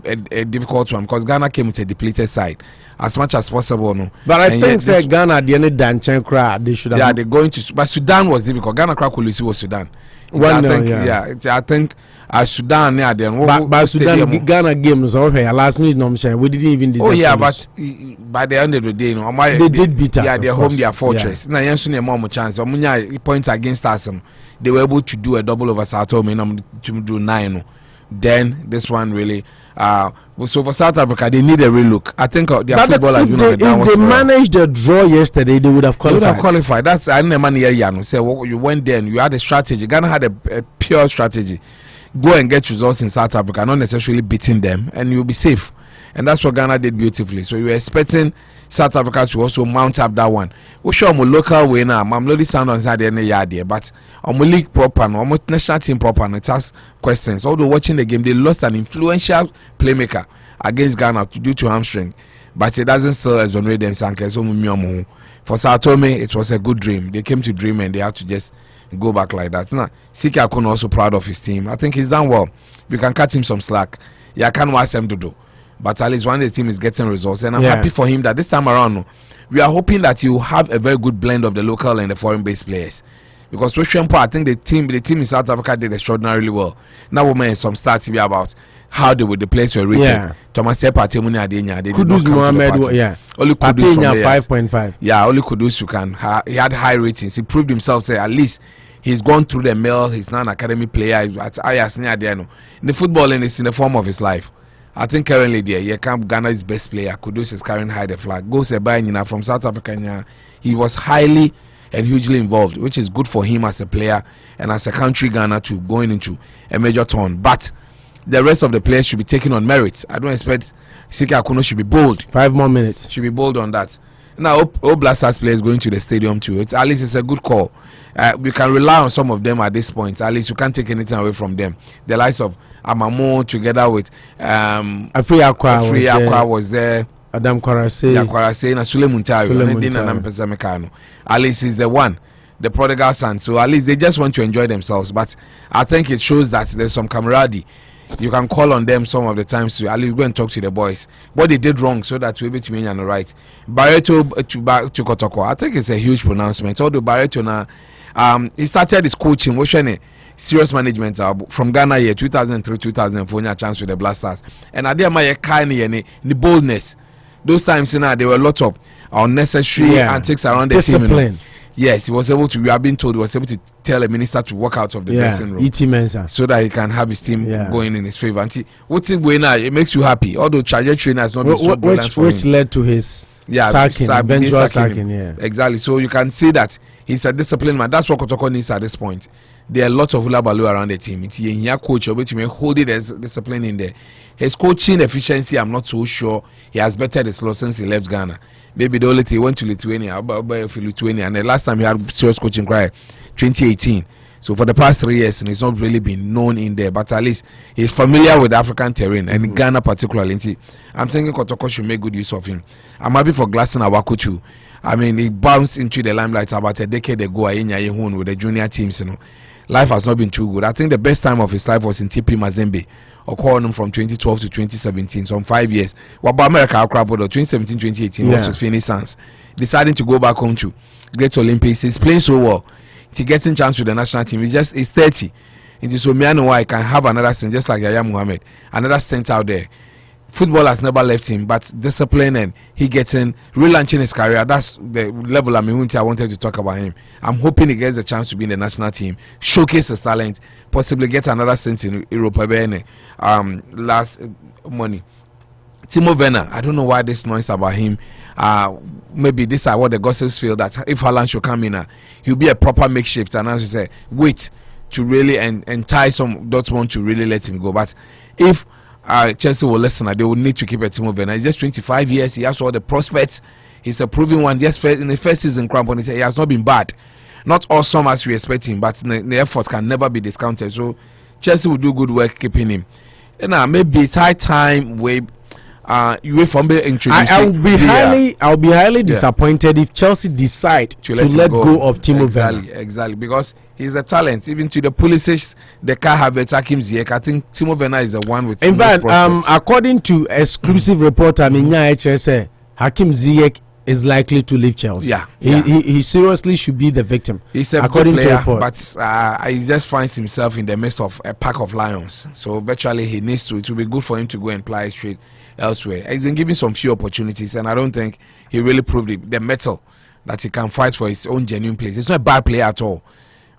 difficult one because Ghana came with a depleted side as much as possible. No, but I think that Ghana at the end of Danchan crowd, they should have. Yeah, they're going to. But Sudan was difficult. Ghana crowd could was Sudan. I think Sudan near them. But Sudan Ghana games okay. Last minute no we didn't even deserve. Oh yeah, but by the end of the day, they did beat us. Yeah, they're home, their fortress. Now you see more chance. Points against us. They were able to do a double over Sao Tome to do 9. Then this one really so for South Africa they need a relook. I think their football has been on the downward spiral. If they managed the draw yesterday, they would have qualified. That's I didn't man here. Say you went there and you had a strategy. Ghana had a pure strategy. Go and get results in South Africa, not necessarily beating them, and you'll be safe. And that's what Ghana did beautifully. So you were expecting South Africa to also mount up that one. We show my local way now. I'm not sound on side any yard there, but I'm league proper, I'm national team proper, and it has questions. Although watching the game, they lost an influential playmaker against Ghana due to hamstring, but it doesn't still exonerate them. So for Sao Tome, it was a good dream. They came to dream and they had to just go back like that. Now, Siki Akun also proud of his team. I think he's done well. We can cut him some slack. Yeah, I can't watch him to do. But at least one of the team is getting results, and I'm happy for him that this time around we are hoping that you have a very good blend of the local and the foreign-based players. Because I think the team in South Africa did extraordinarily well. Now we made some stats to be about how the players were rated. Yeah. Thomas Partey Adenya, they did not come to the party. Yeah. Only Kudus from 5.5. Yeah, only Kudus he had high ratings. He proved himself. Say at least he's gone through the mill. He's now an academy player at Ayas Niadiano. In the footballing is in the form of his life. I think currently there, Ghana's best player, Kudus, is carrying high the flag. Goes a from South Africa. He was highly and hugely involved, which is good for him as a player and as a country, Ghana, to going into a major turn. But the rest of the players should be taken on merit. I don't expect Siki Akuno should be bold. 5 more minutes. Should be bold on that. Now, all Blasters players going to the stadium too. At least it's a good call. We can rely on some of them at this point. At least you can't take anything away from them. The likes of Amamo together with Afri Akwa was there. Adam Kwarase and Sule Muntayo. At least he's the one, the prodigal son. So at least they just want to enjoy themselves. But I think it shows that there's some camaraderie. You can call on them some of the times to at least go and talk to the boys what they did wrong, so that we're able to be on the right. Barreto to Kotoko, I think it's a huge pronouncement. Although Barreto now he started his coaching, which serious management from Ghana year 2003-2004, a chance with the Blasters, and I did my kind of the boldness. Those times they were a lot of unnecessary antics around the discipline. Team. Yes, he was able to. We have been told he was able to tell a minister to walk out of the dressing room, so that he can have his team going in his favor. And what's it going now? It makes you happy. Although trajectory has not been so brilliant for him, which led to his sacking, eventual sacking. Exactly. So you can see that He's a disciplined man. That's what Kotoko needs at this point. There are lots of hula baloo around the team. It's a coach, but holding the discipline in there. His coaching efficiency, I'm not so sure. He has bettered his loss since he left Ghana. Maybe the only thing he went to Lithuania, and the last time he had serious coaching cry, 2018. So for the past 3 years, and he's not really been known in there, but at least he's familiar with African terrain and Ghana particularly. I'm thinking Kotoko should make good use of him. I'm happy for Glasson Awako too. I mean, he bounced into the limelight about a decade ago with the junior teams. Life has not been too good. I think the best time of his life was in TP Mazembe, or calling him from 2012 to 2017, so 5 years. What about America? 2017, 2018 was with Phoenix Suns, deciding to go back home to Great Olympics. He's playing so well. He gets in chance with the national team. He's 30. It is so me and why I can have another stint, just like Yaya Muhammad, another stint out there. Football has never left him, but discipline and he getting relaunching his career. That's the level I wanted to talk about him. I'm hoping he gets a chance to be in the national team, showcase his talent, possibly get another stint in Europa. Last money. Timo Werner, I don't know why this noise about him. Maybe this is what the gossips feel, that if Haaland should come in, he'll be a proper makeshift. And as you say, wait to really entice some Dortmund to really let him go. But if Chelsea will listen, they will need to keep a Timo Werner. He's just 25 years. He has all the prospects. He's a proven one. Just in the first season, he has not been bad. Not awesome as we expect him, but the effort can never be discounted. So Chelsea will do good work keeping him. And maybe it's high time I'll be highly disappointed if Chelsea decide to let go of Timo Werner. Exactly, because he's a talent. Even to the Pulisic, the car have Hakim Ziyech. I think Timo Werner is the one with. In fact, according to exclusive report, Hakim Ziyech is likely to leave Chelsea. Yeah. He seriously should be the victim. He's a according good player, to report. But he just finds himself in the midst of a pack of lions. So virtually he needs to. It will be good for him to go and play straight elsewhere. He's been given some few opportunities, and I don't think he really proved the mettle that he can fight for his own genuine place. He's not a bad player at all.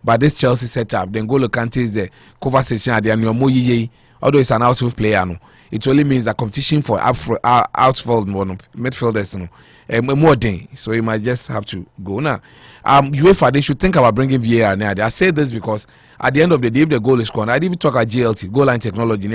But this Chelsea setup, then N'Golo Kante is the conversation at the end. Although it's an outfield player, it only means that competition for outfield midfielders, more day. So he might just have to go now. UEFA, they should think about bringing VAR now. I say this because at the end of the day, if the goal is scored, I didn't even talk about GLT, goal line technology.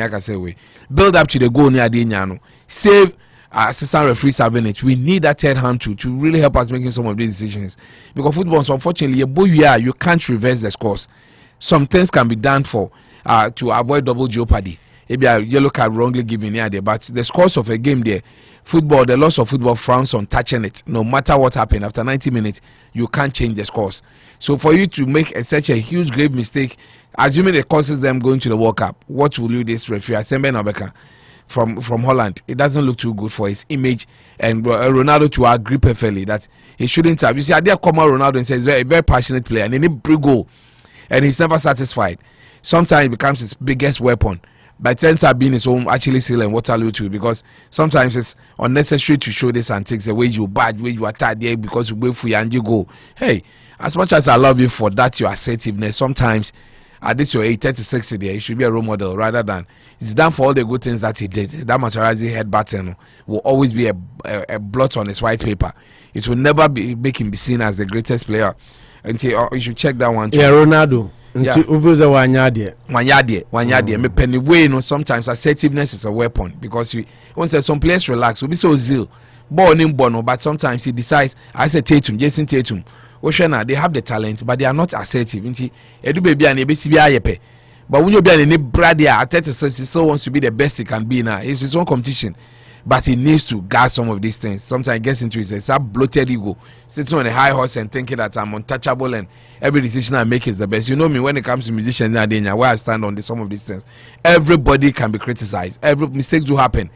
Build up to the goal near the end. Save assistant referee serving it. We need that third hand to really help us making some of these decisions. Because football, so unfortunately, you can't reverse the scores. Some things can be done for to avoid double jeopardy. Maybe a yellow card wrongly given here there, but the scores of a game there, football, the loss of football frowns on touching it. No matter what happened after 90 minutes, you can't change the scores. So for you to make such a huge grave mistake, assuming it causes them going to the World Cup, what will you this referee Asembe Nabeka from Holland? It doesn't look too good for his image, and Ronaldo to agree perfectly that he shouldn't have. You see, I dare come out Ronaldo and say he's a very passionate player and he need big goal, and he's never satisfied. Sometimes it becomes his biggest weapon. But it ends up being his own actually seal and Waterloo too, because sometimes it's unnecessary to show this antics, the way you bad, way you attack there because you wait for you and you go. Hey, as much as I love you for that, your assertiveness, sometimes at this your age, 36 there, you should be a role model rather than it's done for all the good things that he did. That Materazzi head button will always be a blot on his white paper. It will never make him be seen as the greatest player. Until you should check that one too. Yeah, Ronaldo. Wanyadie. Me penny way, sometimes assertiveness is a weapon, because once some players relax, will be so zeal. Born in Bono, but sometimes he decides, I say Tatum, Jason Tatum. Oshana, they have the talent, but they are not assertive. Edu baby and ABCB. But when you be an Bradia at 36, he still wants to be the best he can be now. It's his own competition. But he needs to guard some of these things. Sometimes he gets into his bloated ego, sitting on a high horse and thinking that I'm untouchable and every decision I make is the best. You know me, when it comes to musicians nowadays, where I stand on some of these things, everybody can be criticized. Every mistakes do happen.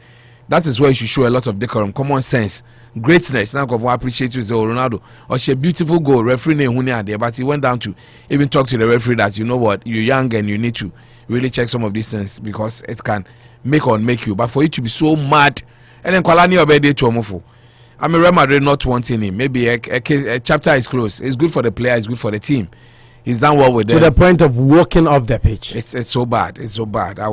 That is where you should show a lot of decorum, common sense, greatness. Now, I appreciate you, say, Ronaldo, or she a beautiful goal. Referee there, but he went down to even talk to the referee that, you know what, you're young and you need to really check some of these things, because it can make or make you. But for you to be so mad, and then Kwalani Obede to Omofo, I mean, Real Madrid not wanting him. Maybe a chapter is closed. It's good for the player. It's good for the team. He's done well with them. To the point of walking off the pitch. It's so bad. It's so bad. I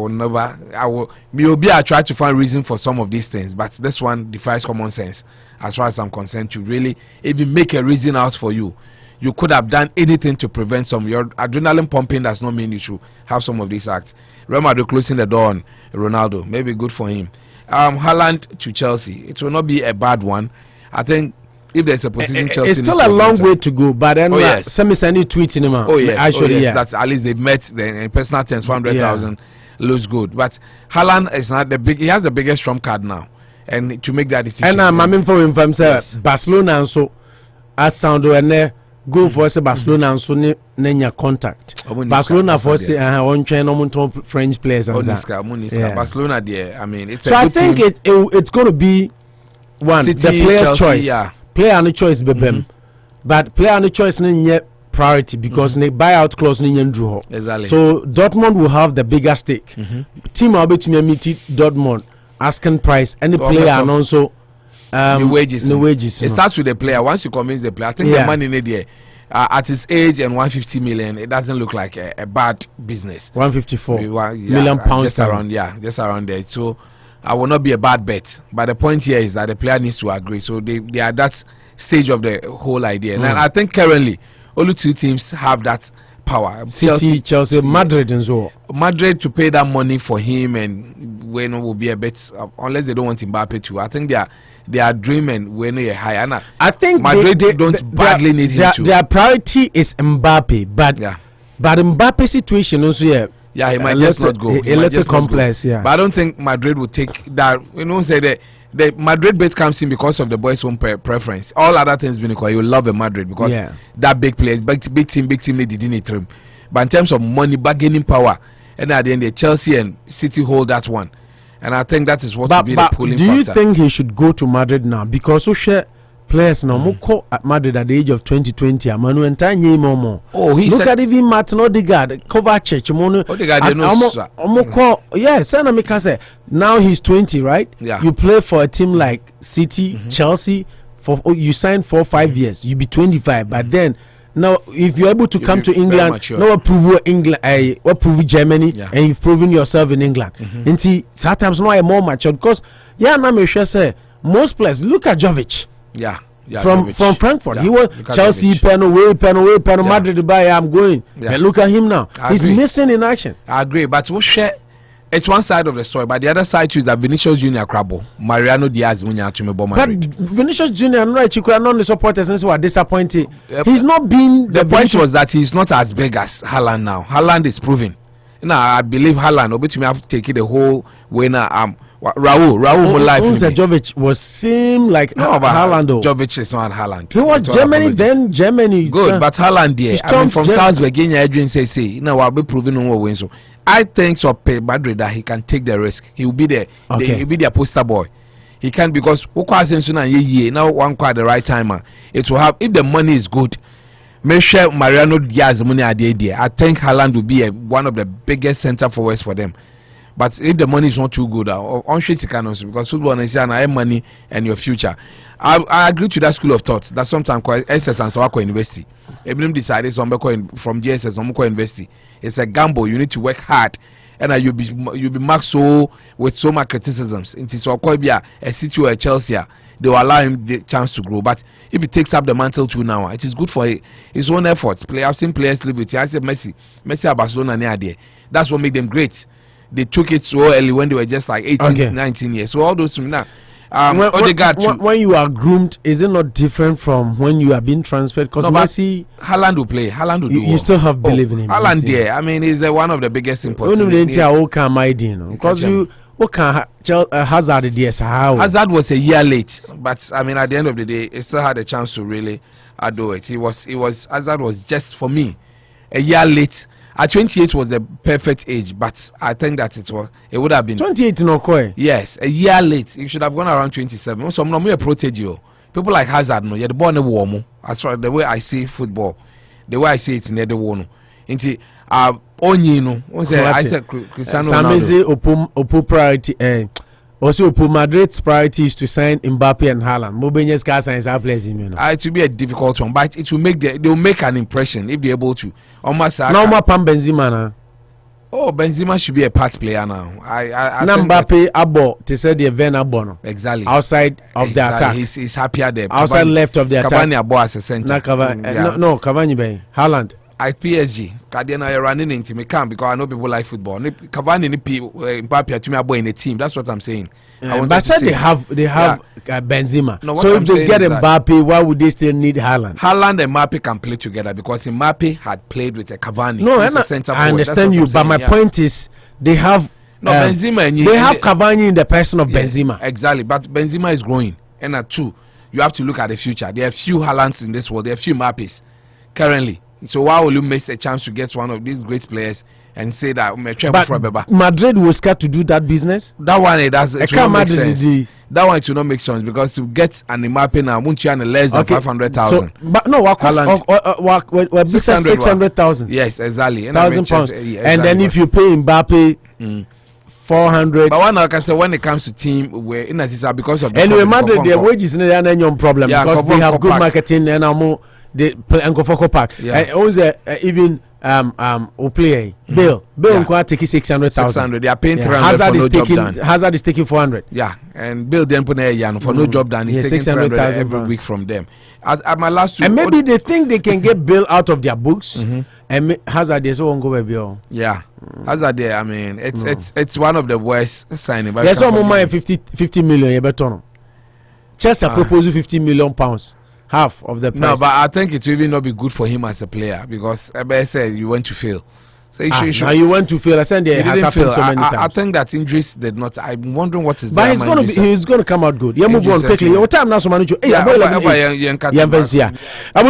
try to find reason for some of these things, but this one defies common sense as far as I'm concerned, to really even make a reason out for you. you could have done anything to prevent some. Your adrenaline pumping does not mean you should have some of these acts. Real Madrid closing the door on Ronaldo, maybe good for him. Haaland to Chelsea, it will not be a bad one. I think if there's a position Chelsea, it's still a long way to go. But then, some is any tweeting him. That at least they met the personal terms 400,000 looks good. But Haaland is not the big. He has the biggest trump card now, and to make that decision. And I'm for him from Barcelona and so as sound and go for say Barcelona and so nenya contact. Barcelona for say on train on French players and Barcelona there. I mean, it's so I think it's going to be one City, the player's Chelsea, choice. Player and choice be but player and choice no priority because the buyout clause no draw. Exactly. So Dortmund will have the bigger stake. Team will be to meet Dortmund asking price any player and also the wages. It starts with the player. Once you convince the player, I think the money in there at his age and 150 million, it doesn't look like a bad business. 154 million pounds just around there. So I will not be a bad bet. But the point here is that the player needs to agree. So they are that stage of the whole idea. And I think currently only two teams have that power. City, Chelsea, Madrid and so. Madrid to pay that money for him, and when will be a bit unless they don't want Mbappe to. I think they are dreaming when they are high. And I think Madrid don't badly need him to. Their priority is Mbappe, but Mbappe situation also he might just not go. A little complex, But I don't think Madrid would take that. Say that the Madrid bit comes in because of the boys' own preference. All other things being equal, you love a Madrid because that big player, big team, they didn't need him. But in terms of money, bargaining power, and at the end, Chelsea and City hold that one. And I think that is what will be the pulling factor. Do you think he should go to Madrid now? Because so share players now Moko at Madrid at the age of 2020. Manu and Tanya Momo. Look at even Martin Odegaard, Kovacic, Odegaard. Now he's 20, right? Yeah. You play for a team like City, Chelsea. You sign for 5 years. You be 25, but then. Now, if you're able to come to England, now prove England, prove Germany, and you've proven yourself in England. And see, sometimes now I'm more mature because say most players look at Gov't. From Frankfurt, he was Chelsea, Peno, Madrid, Dubai. I'm going. And look at him now; he's missing in action. I agree, but we'll share. It's one side of the story, but the other side too is that Vinicius Junior crabble, Mariano Diaz But Vinicius Junior, not the supporters were disappointed. He's not been. The point was that he's not as big as Haaland now. Haaland is proving. Now I believe Haaland. Obviously, have to take it the whole way now. Raul life. Jovic was seem like Haaland. Jovic is not Haaland. He was Germany, then Germany. Good, but Haaland there. I mean, from Salzburg, Adrian say, I'll be proving no more wins. So I think so. Madrid that he can take the risk. He will be there. He'll be their poster boy. He can because now one quite the right timer. It will have if the money is good. Make sure Mariano Diaz money at the idea. I think Haaland will be one of the biggest center forwards for them. But if the money is not too good, on street you can also because football is money and your future. I agree to that school of thought that sometimes SS and Sawako University. Everyone decided from GSS Omoko University. It's a gamble. You need to work hard, and you'll be marked so with so much criticisms. It is a City or a Chelsea. They will allow him the chance to grow. But if he takes up the mantle too now, it is good for his own efforts. I've seen players live with it. I said Messi at Barcelona near there. That's what made them great. They took it so early when they were just like 18, 19 years. So all those now. When you are groomed, is it not different from when you are being transferred? Because Messi, Haaland will play. Haaland will do. You still have belief in him. Haaland, yeah. I mean, he's one of the biggest important. Because Hazard Hazard was a year late, but I mean, at the end of the day, he still had a chance to really do it. Hazard was just for me a year late. At 28 was the perfect age, but I think that it would have been 28 no koi. Yes, a year late. You should have gone around 27. So I'm not a protege. People like Hazard, no, you're the born a warm. As far the way I see football, the way I see it in the one. Into only no. I said Cristiano Ronaldo. Opo priority. Also, Madrid's priority is to sign Mbappe and Haaland. Mobenya's car signs are placing. It will be a difficult one, but it will make they will make an impression if they're able to. No more Pam Benzema. Oh, Benzema should be a part player now. I Mbappe abo to say the Ven Abono. Exactly. Outside of the attack. He's happier there. Outside left of the attack. Cavani abo as a center. No, Cavani be Haaland. At PSG, Cardena are running into me camp because I know people like football. Cavani and Mbappe to me abo in a team. That's what I'm saying. But I said they have Benzema. No, so if they get Mbappe, why would they still need Haaland? Haaland and Mbappe can play together because Mbappe had played with a Cavani. No, I understand you, but my point is they have Benzema. And they have Cavani in the person of Benzema. Exactly, but Benzema is growing. And at two, you have to look at the future. There are few Haalands in this world. There are few Mbappes currently. So why will you miss a chance to get one of these great players and say that but Madrid will start to do that business? That one it will not make sense. That one it will not make sense because to get an Mbappe now, won't you earn less than 500,000? So, but no, what 600,000? Yes, exactly. £1,000. And then if you pay Mbappe 400. But one like I said, when it comes to team, where in that because of the anyway, Madrid their wages is not any problem because they have good marketing and more. They play and go for Park. And also even play Bill take 600,000. They are paying 300 for no job done. Hazard is taking 400. Yeah, and Bill then put for no job done. He's taking 600,000 every week from them. At my last week, and maybe they think they can get Bill out of their books. And Hazard is won't go baby. Yeah, Hazard there. I mean, it's one of the worst signing. There's one more 50 million. You better. Chelsea proposed 50 million pounds. Half of the price. No, but I think it will even not be good for him as a player because I said you went to fail. So now you went to fail. I said it has happened so many times. I think that injuries did not. I'm wondering what is. But he's going to come out good. Yeah, move on quickly. Your time now, so manager. Hey, I was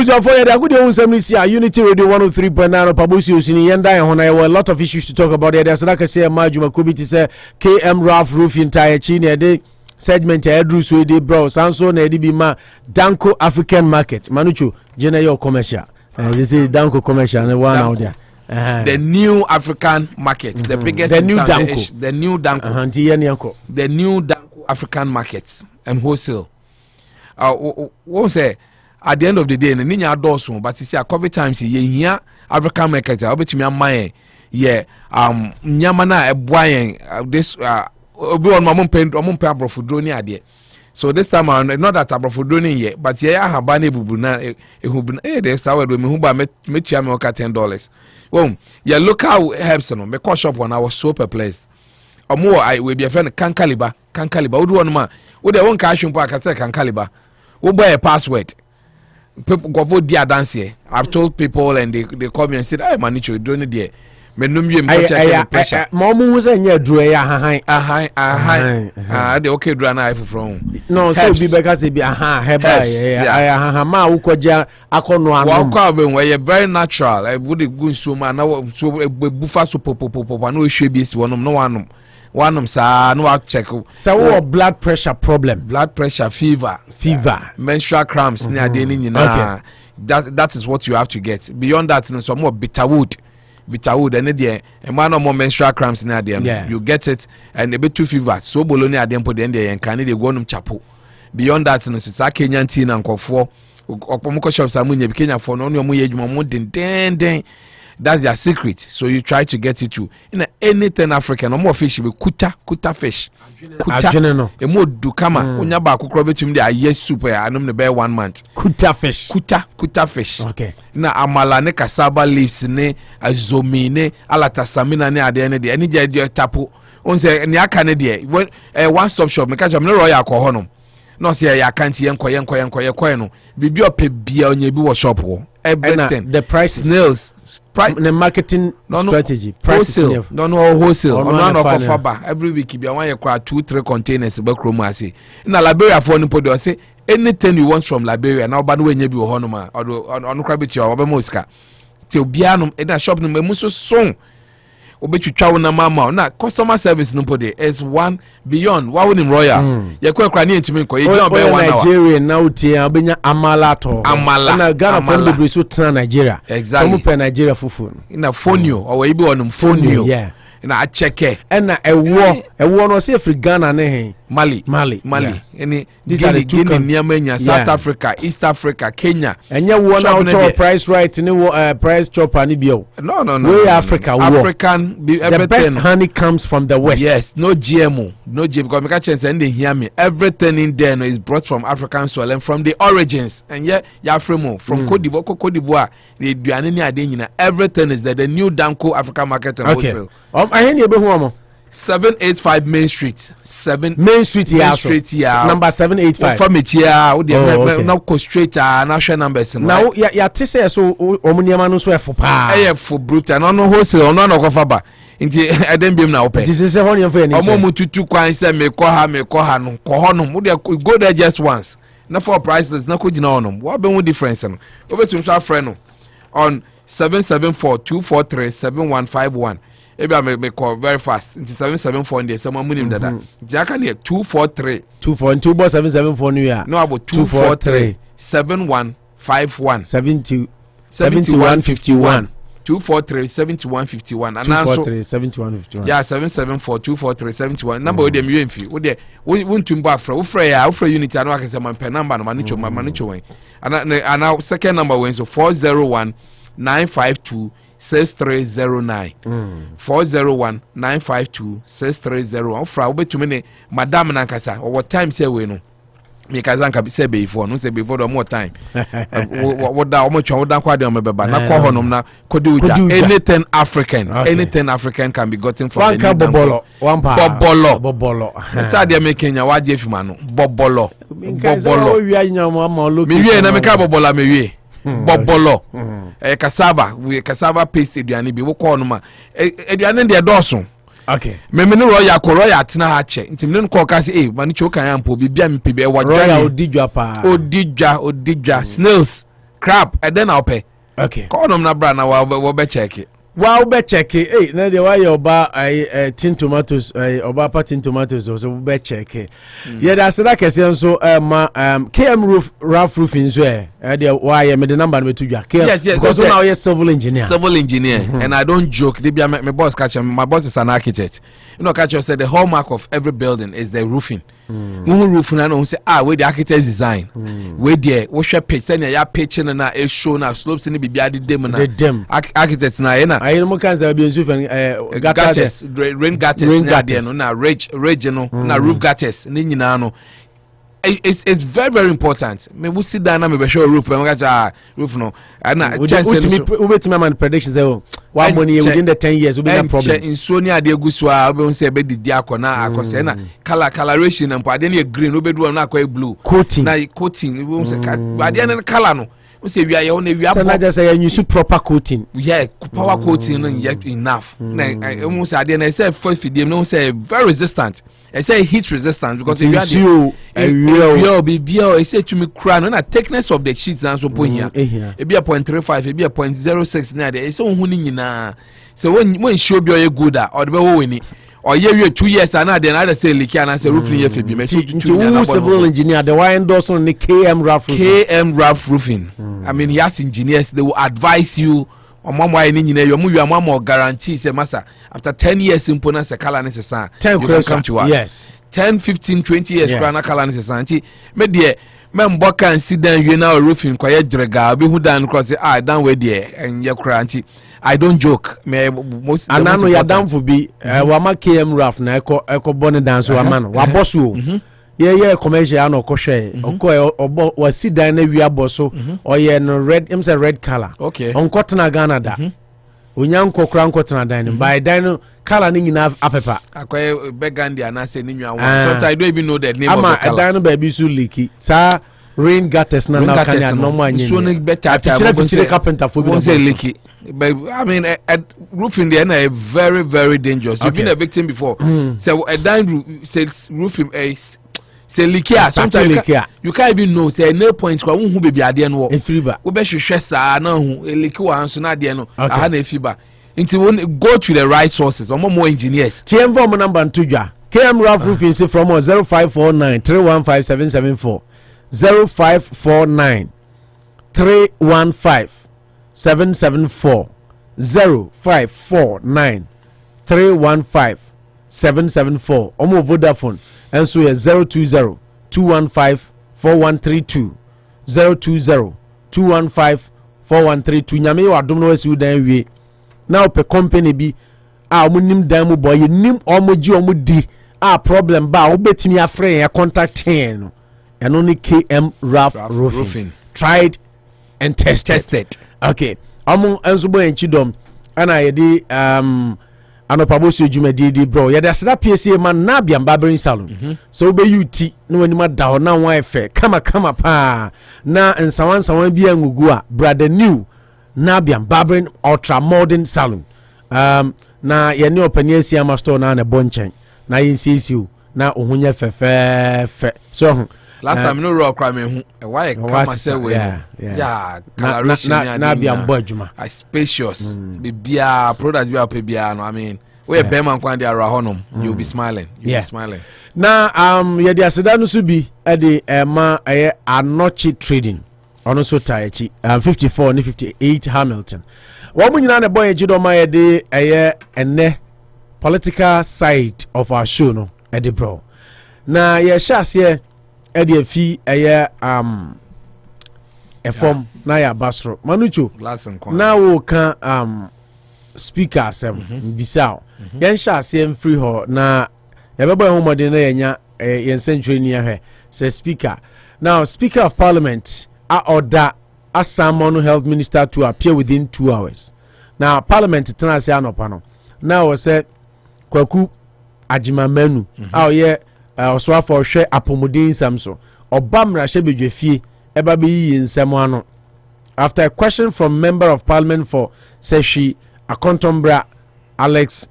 for you. Good news. Unity Radio 103.9. Anopa Bosuo. A lot of issues to talk about. There's like I say, Majuma Kubiti say KM Ralph Roofing Tire Chini. Segment Edru Swede bro Sanso na edibi ma Danko African Market Manucho jena your commercial this is Danko commercial and one out there the new African market the biggest the new Danko the new Danko the new Danko African markets and wholesale won't say at the end of the day ninya adoso but you see a COVID times here African market obetumi amaye nyama na eboyen this obi on mom pay abrofodroni ade so this time around not that abrofodroni yet but yeah haba na bubu na ehubu na dey say we me hu ba metua me oka $10 well yeah local herbs no me call shop when I was so perplexed I we be a friend kankaliba wo do one ma wo dey won ka ahwempo aka say kankaliba wo buy a password people go vote dia dance here I've told people and they call me and said hey manicho you doing there menum yem ko check pressure momu wo say nya duro ya hahan they okay duro na ife from no so bi be ka say bi heba hahan ma wo koja akono anu wo kwa be we very natural I would go so ma na so bufa so popopopo na o hwe bi esi wonom no wanom sa no check so blood pressure problem fever menstrual cramps ni ade ni nyina that is what you have to get beyond that no some more bitterwood and there and man no more menstrual cramps in there you get it and a bit too fever so boloni adem po den there and can dey go num chapo beyond that no so Kenyan tea na nkofo okpomoko shops amunye bi Kenya for no mu ye djuma mu den that's their secret so you try to get it to in anything African no more fish be kuta fish kuta no e mo du kama onya ba akokro betum dey aye soup ya anum ne be 1 month kuta fish okay na amala ne cassava leaves ne azomi ne alatasamina ne ade ne de ani je tapo on say ne aka ne de one stop shop me catch am no royal alcohol no no say ya kanti yenkoye no bibi ope bia onya bi wo shop ho everything the price snails the marketing strategy wholesale wholesale every week be one 2-3 containers be krom ase na Liberia for nipo do say anything you want from Liberia na oba no we nya bi wo ho no ma ono kra beti oba moska ti obia no e da shop no mu so son obetwitwa wona mama na customer service no pode is one beyond wa wonim royal ye kwa na entimi nko ye gina be 1 hour Nigeria na utie obenya amala na Ghana from the so tran Nigeria exactly some pe Nigeria fufu na fonio o we bi onum fonio na acheke na ewo no say free Ghana na hen Mali. Any these are the two countries. South Africa, East Africa, Kenya. And you want out price right in price chop and bio. No. We Africa. African. The best honey comes from the West. Yes, no GMO. Because my chance and they hear me. Everything in there is brought from African soil and from the origins. And yeah, from Cote d'Ivoire, the Duanini everything is there. The new Danko African market and wholesale. I hear you. 785 Main Street. Main Street, yeah. Number 785. From it, yeah. Now go straight. National numbers. Now, yeah. Tise so omuniama no so for pa. For brute. No wholesale. No faba. Inti eden bim na ope. Tise se hon for any. Omo mututu kwan se me ko ha no. Ko hono. Go there just once. Na for priceless. Na ko gina hono. What be one difference no? Obetum so afre no on 774-243-7151. Maybe I may call very fast. Into 774 in there. Someone winning that. Jacka near 243. 242 774 New Year. No, about 243 7151 7151 243 7151 and 243 7151. Yeah, 774 243 71. Number with them you in fee. Would they won't to buy for unit and I can say my pen number manicho my manicho. And now second number wins so 401 952 6309 401-952-6301. Fra ube tumene madam nankasa or what time say we no because anka say before no say before more time what da omo twa odan kwade omo beba na ko honom na kodi uja anything African can be gotten from the bobolo that's how they make Kenya waje fima no bobolo we na me ka bobola me wie bobolo cassava paste aduane bi wo ko no ma aduane de doso okay me no royal atena ha che ntim ne ko ka se mani cho kan ampo bibia me pebe wa royal odidwa pa odidwa snails crab and then ope okay ko no na bra na wo be check wow be check na de why oba tin tomatoes oba patin tomatoes so be check yeah that's that kese so KM roof roofing so de why me the number me to dwa yes because now you're civil engineer and I don't joke they be my boss catch my boss is an architect you know catch said the hallmark of every building is the roofing roof na no say where the architect design where there wo hwe pitch say ya pitch na e show na slopes ni bibia de dem na architect na na ayi no kan say bi nsu fen gutters rain gutters na there no na ridge no na roof gutters ni nyina no it's very very important me we sit down na me be show roof me ga roof no na chance we man predictions say one money within the 10 years will be no problem in so ni ade gusu a we say be didi akona akose na coloration and ade na green we be do na akwa blue coating we say ade na color no we say we are on we are so just say you use proper coating power coating no enough na we say ade na say for fidiem no say very resistant I say heat resistant because if you are I say to me crown na thickness of the sheets and so point here e be a 0.35 e be a 0.06 na there say ohun nyina so when show be good or the be wo ni or ye 2 years and na there say leak and say roof ni ye febi me so to civil engineer the why endorse on the KM roof roofing I mean yes engineers they will advise you omamwa ni nyina yo mu wiamama guarantee say massa after 10 years impona se kala ne sesa you can come to us yes 10 15 20 years na kala ne sesa nti me de me mboka incident we na roofing kwaye drega be hu dan cross dan we de enye kra nti I don't joke me most anano ya dan fu bi wa ma KM roof na eko bone dan so amano wa boso yeah commercial no ko hwe oko wasi dan na wi aboso oye no red say red color okay onkotena Ghana da onyanko kra nkotena dan no by dan no color ni nyina apepa akoy begandi anase ni nwa sometimes I don't even know the name of the color dan no baby so leaky sa rain gutters na now can ya normal anyi so no better time carpenter for be say leaky but I mean roofing there na very very dangerous you've been a victim before so a dan roofing say likia sometimes you can't even know say no point kwa hu baby ade no wo efiba wo be hwehwe saa na hu liki wa hanso na ade no aha na efiba nti go to the right sources or more engineers tm form number ntudwa KM Roof Roofing say from 0549 315 774 0549 315 774 0549 315 774 omo Vodafone and so 020-215-4132 020-215-4132 nyame wa dom no asi udan wie na ope company bi a omunim dan mu boy nim omoji omudi a problem ba obetimi afre ya contact hen no eno ni KM Roofing tried and tested. Okay amu enso bo enchidom ana yedi Anopa Bosuo jumadi bro yedi asida PSA man na bia barbering salon so be UT no anima da ho na wan efe kama pa na nsawan bia ngugu a brother new na bia barbering ultra modern salon na yeni opani asiama store na bonchen na yinsisiu na ohunya fefe so last time no rock crime hu why come say we yeah coloration na bia mbo adwuma spacious bia product bia pe bia no I mean we be man kwan dia rahonom you'll be smiling be smiling na ye dia seda no so bi e de ma anochi trading ono so taichi 54 ni 58 Hamilton wo mu nyina na boy ejido ma ye de ene political side of our show no e de bro na ye shase e de fi efom na ya basro manucho na wo kan speaker asem bisao yen shase free ho na ye bebo e homode na yenya yen century ni ahwe say speaker now speaker of parliament order Asamono health minister to appear within 2 hours. Now parliament tana say Anopa no now say kwaku ajimamenu ye oswa for hwe apomodin samso obamra hye bedwefie eba be yi nsem ano after a question from member of parliament for Seshi Akontombra Alex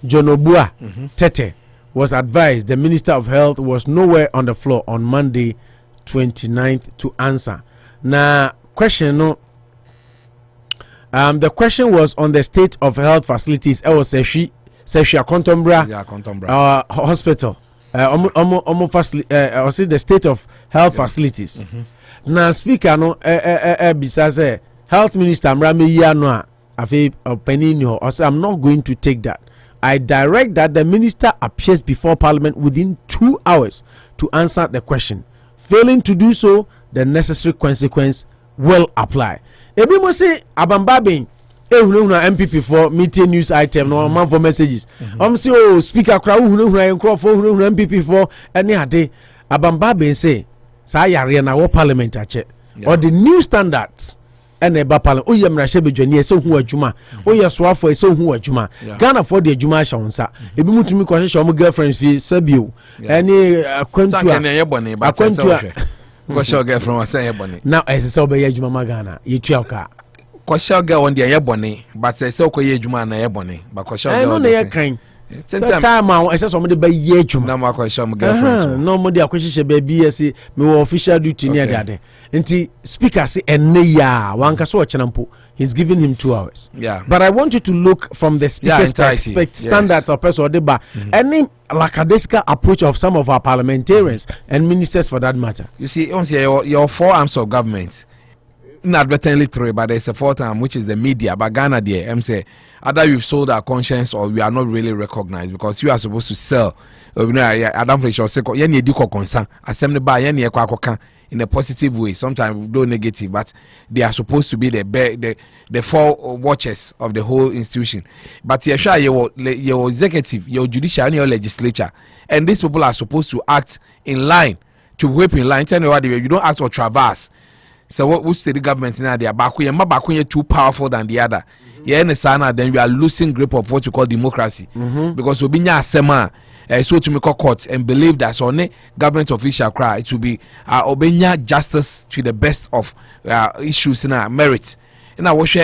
Jonobua Tete was advised the minister of health was nowhere on the floor on Monday 29th to answer. Now question no the question was on the state of health facilities. I was Seshi Akontombra hospital the state of health facilities. Now speaker no bisa say health minister Mrame Yano afi opinion or say I'm not going to take that. I direct that the minister appears before parliament within 2 hours to answer the question. Failing to do so, the necessary consequence will apply. Ebi mo say abambabin ehunehuna MPP for meeting news item no man for messages. Say oh speaker kra ehunehuna enkro for ehunehuna MPP for any ade abambabin say sa yare na wo parliament ache or the new standards and eba parliament o yemra hye bedwani ese hu adwuma o ye so afo ese hu adwuma Ghana for the adwuma hye wonsa ebi mutumi ko hye mo girlfriends fi sabio any akwantu go show girlfriend say ye bone now ese se obey adwuma ma Ghana yetua ka ko show girl on the ye bone but say ko ye adwuma na ye bone but ko show girl no na ye kan time I say somebody by ye adwuma na ma ko show my girlfriends no mo dey akwhihye ba bi ese me official duty near the ade nti speaker say enne ya wanka so ochenampo he's giving him 2 hours but I want you to look from the speaker's standards of person deba any lackadaisical approach of some of our parliamentarians and ministers for that matter. You see once your four arms of government inadvertently through but there's a fourth arm which is the media but Ghana there say either we've sold our conscience or we are not really recognized because you are supposed to sell Adam Fletcher say yen di concern assembly by yen in a positive way, sometimes though negative, but they are supposed to be the four watchers of the whole institution. But your executive, your judicial, and your legislature, and these people are supposed to act in line, to whip in line. Tell me what you don't act for traverse. So what the government now they are back too powerful than the other. Then we are losing grip of what you call democracy because Obinya Sema. So to make a court and believe that on a government official cry it will be obeying justice to the best of issues in our merit. And I wish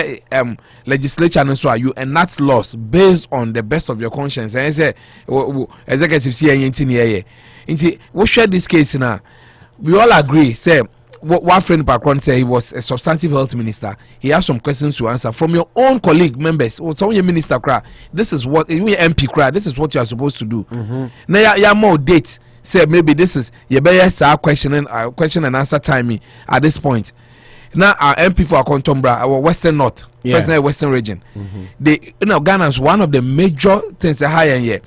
legislature and so are you enact laws based on the best of your conscience. And I say executive see we share this case now. We all agree. Say one friend background say he was a substantive health minister. He has some questions to answer from your own colleague members. Or some your minister cry. This is what your MP cry. This is what you are supposed to do. Now you more date. Say maybe this is you better question and answer timing at this point. Now our MP for Akontombra, our Western North, Western region. They Ghana is one of the major things higher here.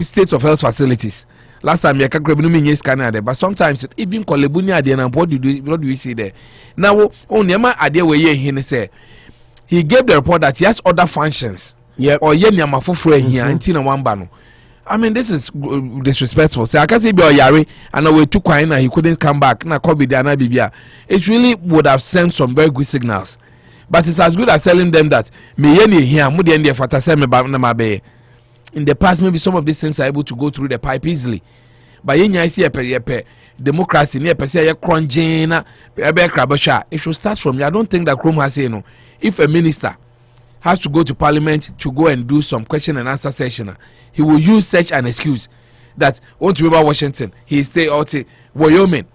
States of health facilities. last time you can't grab me scanner there, but sometimes even Kolebunia and what do we see there? Now only my idea where he say he gave the report that he has other functions. Yep. Or Yenya for here and Tina Wambano. I mean, this is disrespectful. So I can say be Yari and away too quiet and he couldn't come back. Na COVID and Bibia. It really would have sent some very good signals. But it's as good as telling them that me here, Mudi and the Fataseme Bamabe. In the past, maybe some of these things are able to go through the pipe easily. But Yenya see a democracy near Pesia Cronjina, Ebe Krabasha. It should start from here. I don't think that Chrome has say no. If a minister has to go to parliament to go and do some question and answer session, he will use such an excuse that want to remember Washington, he stay out Wyoming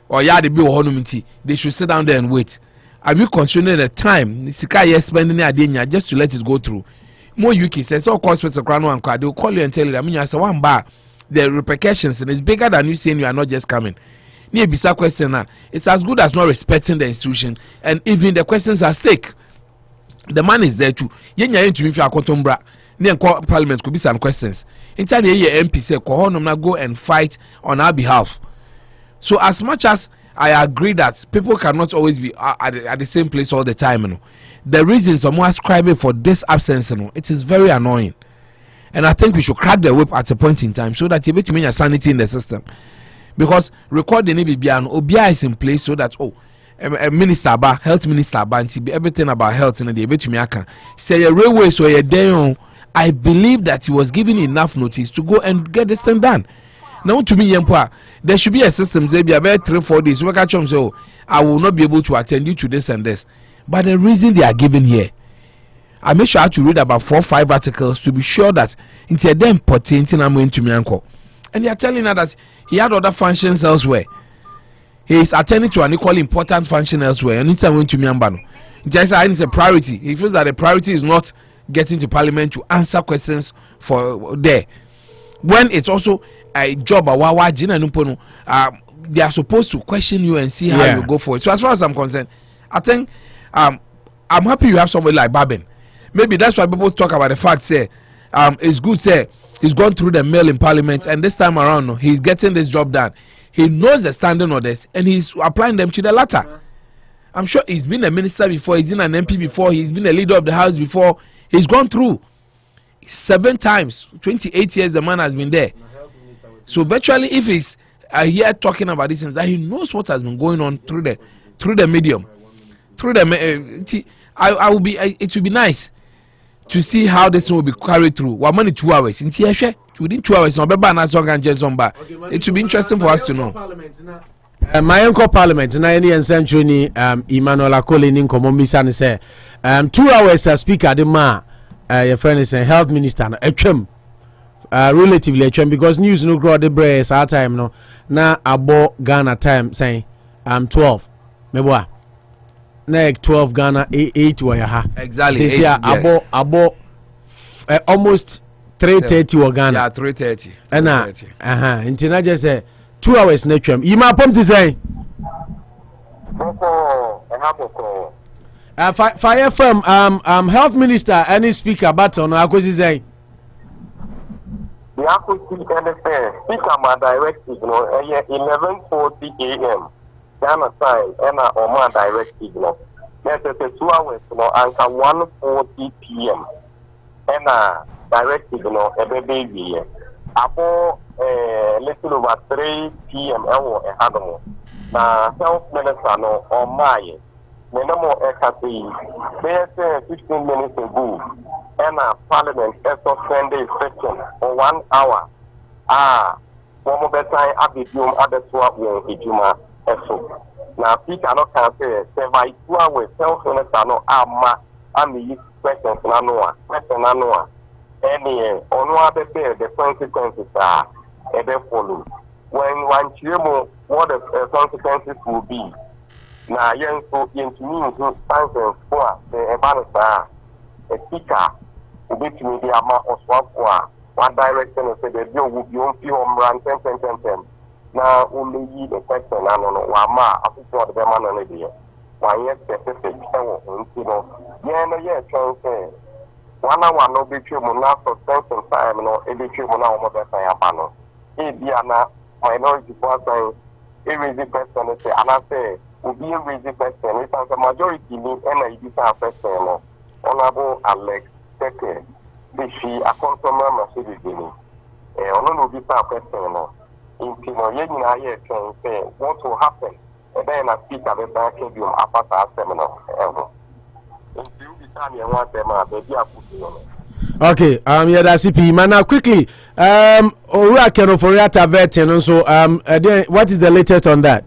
or Yadi, they should sit down there and wait. Have you considered the time Sika spending there just to let it go through? More UK says all hospital crown and card, they'll call you and tell you, I mean, I say one bar, the repercussions and it's bigger than you saying you are not just coming. Near Bisa question now, it's as good as not respecting the institution, and even the questions are at stake. The man is there too. Yenya into me for Akontombra. Near Parliament could be some questions. In time, MP say, go and fight on our behalf. So, as much as I agree that people cannot always be at the same place all the time, you know, the reasons I'm ascribing for this absence, you know, it is very annoying. And I think we should crack the whip at a point in time so that you bet me sanity in the system. Because recording Obia is in place so that, a minister about health minister about everything about health in the bit me aka say a railway so a day I believe that he was given enough notice to go and get this thing done. Now to me there should be a system say be about 3-4 days so catch them say I will not be able to attend you to this and this, but the reason they are given here, I make sure I have to read about 4-5 articles to be sure that into them potential I'm going to me uncle, and they are telling us that he had other functions elsewhere. He is attending to an equally important function elsewhere. And anytime went to Miambano, it's a priority. He feels that the priority is not getting to parliament to answer questions for there. When it's also a job, they are supposed to question you and see how you go for it. So as far as I'm concerned, I think I'm happy you have somebody like Babin. Maybe that's why people talk about the fact say it's good say he's gone through the mill in parliament and this time around he's getting this job done. He knows the standing orders and he's applying them to the latter. I'm sure he's been a minister before, he's been an MP before, he's been a leader of the house before. He's gone through 7 times, 28 years the man has been there. So virtually if he's here talking about these things, that he knows what has been going on through the medium. Through the I will be it will be nice to see how this will be carried through. One money 2 hours. Within 2 hours, it will be interesting for us to know. My uncle Parliament, na any century Emmanuel Akole in Komomisa say 2 hours as speaker the ma your friend is a health minister relatively because news no grow the brace our time no na abo Ghana time saying 12 meboa na 12 Ghana 8 wa exactly say abo almost 3:30 wa Ghana. Yeah, 3:30. And until I just say 2 hours next time. You might to say fire firm health minister any speaker but on Akosi say the Akosi speaker my direct signal 11:40 a.m. Ghana time and my direct signal. Yes, 2 hours and 1:40 p.m. and direct signal baby about little over 3 p.m. na health minister no on my minimum ekati there's 15 minutes ago and parliament suspended session for 1 hour one more time abidum adeswa won ejuma eso na speaker no can say by 2 hours health minister no ama ami questions na noa any on the consequences are follow. When one chemo, what the consequences will be. Now, young so into me who stands for the Ebanasa, a speaker, which may be a mark of one direction and say the bill will be on few run 10. Now, only the question, I don't know, Wama, I think what the man on the one year specific, chance. 1 hour no be true, no suspension time, no, every true, no, almost a panel. Biana minority person, a raising person, say, and I say, will be a raising person. It's a majority mean and a person. Honorable Alex Teke, she a consumer Mercedes Guinea. Honorable Visa person. In Pino, Yena, can say what will happen, and then I speak at the back of your upper seminar. If you be time, you want them, baby, I put you on it. Okay, yeah, that's it. Man, now quickly, Owura Keno for Yata Vet, and also, what is the latest on that?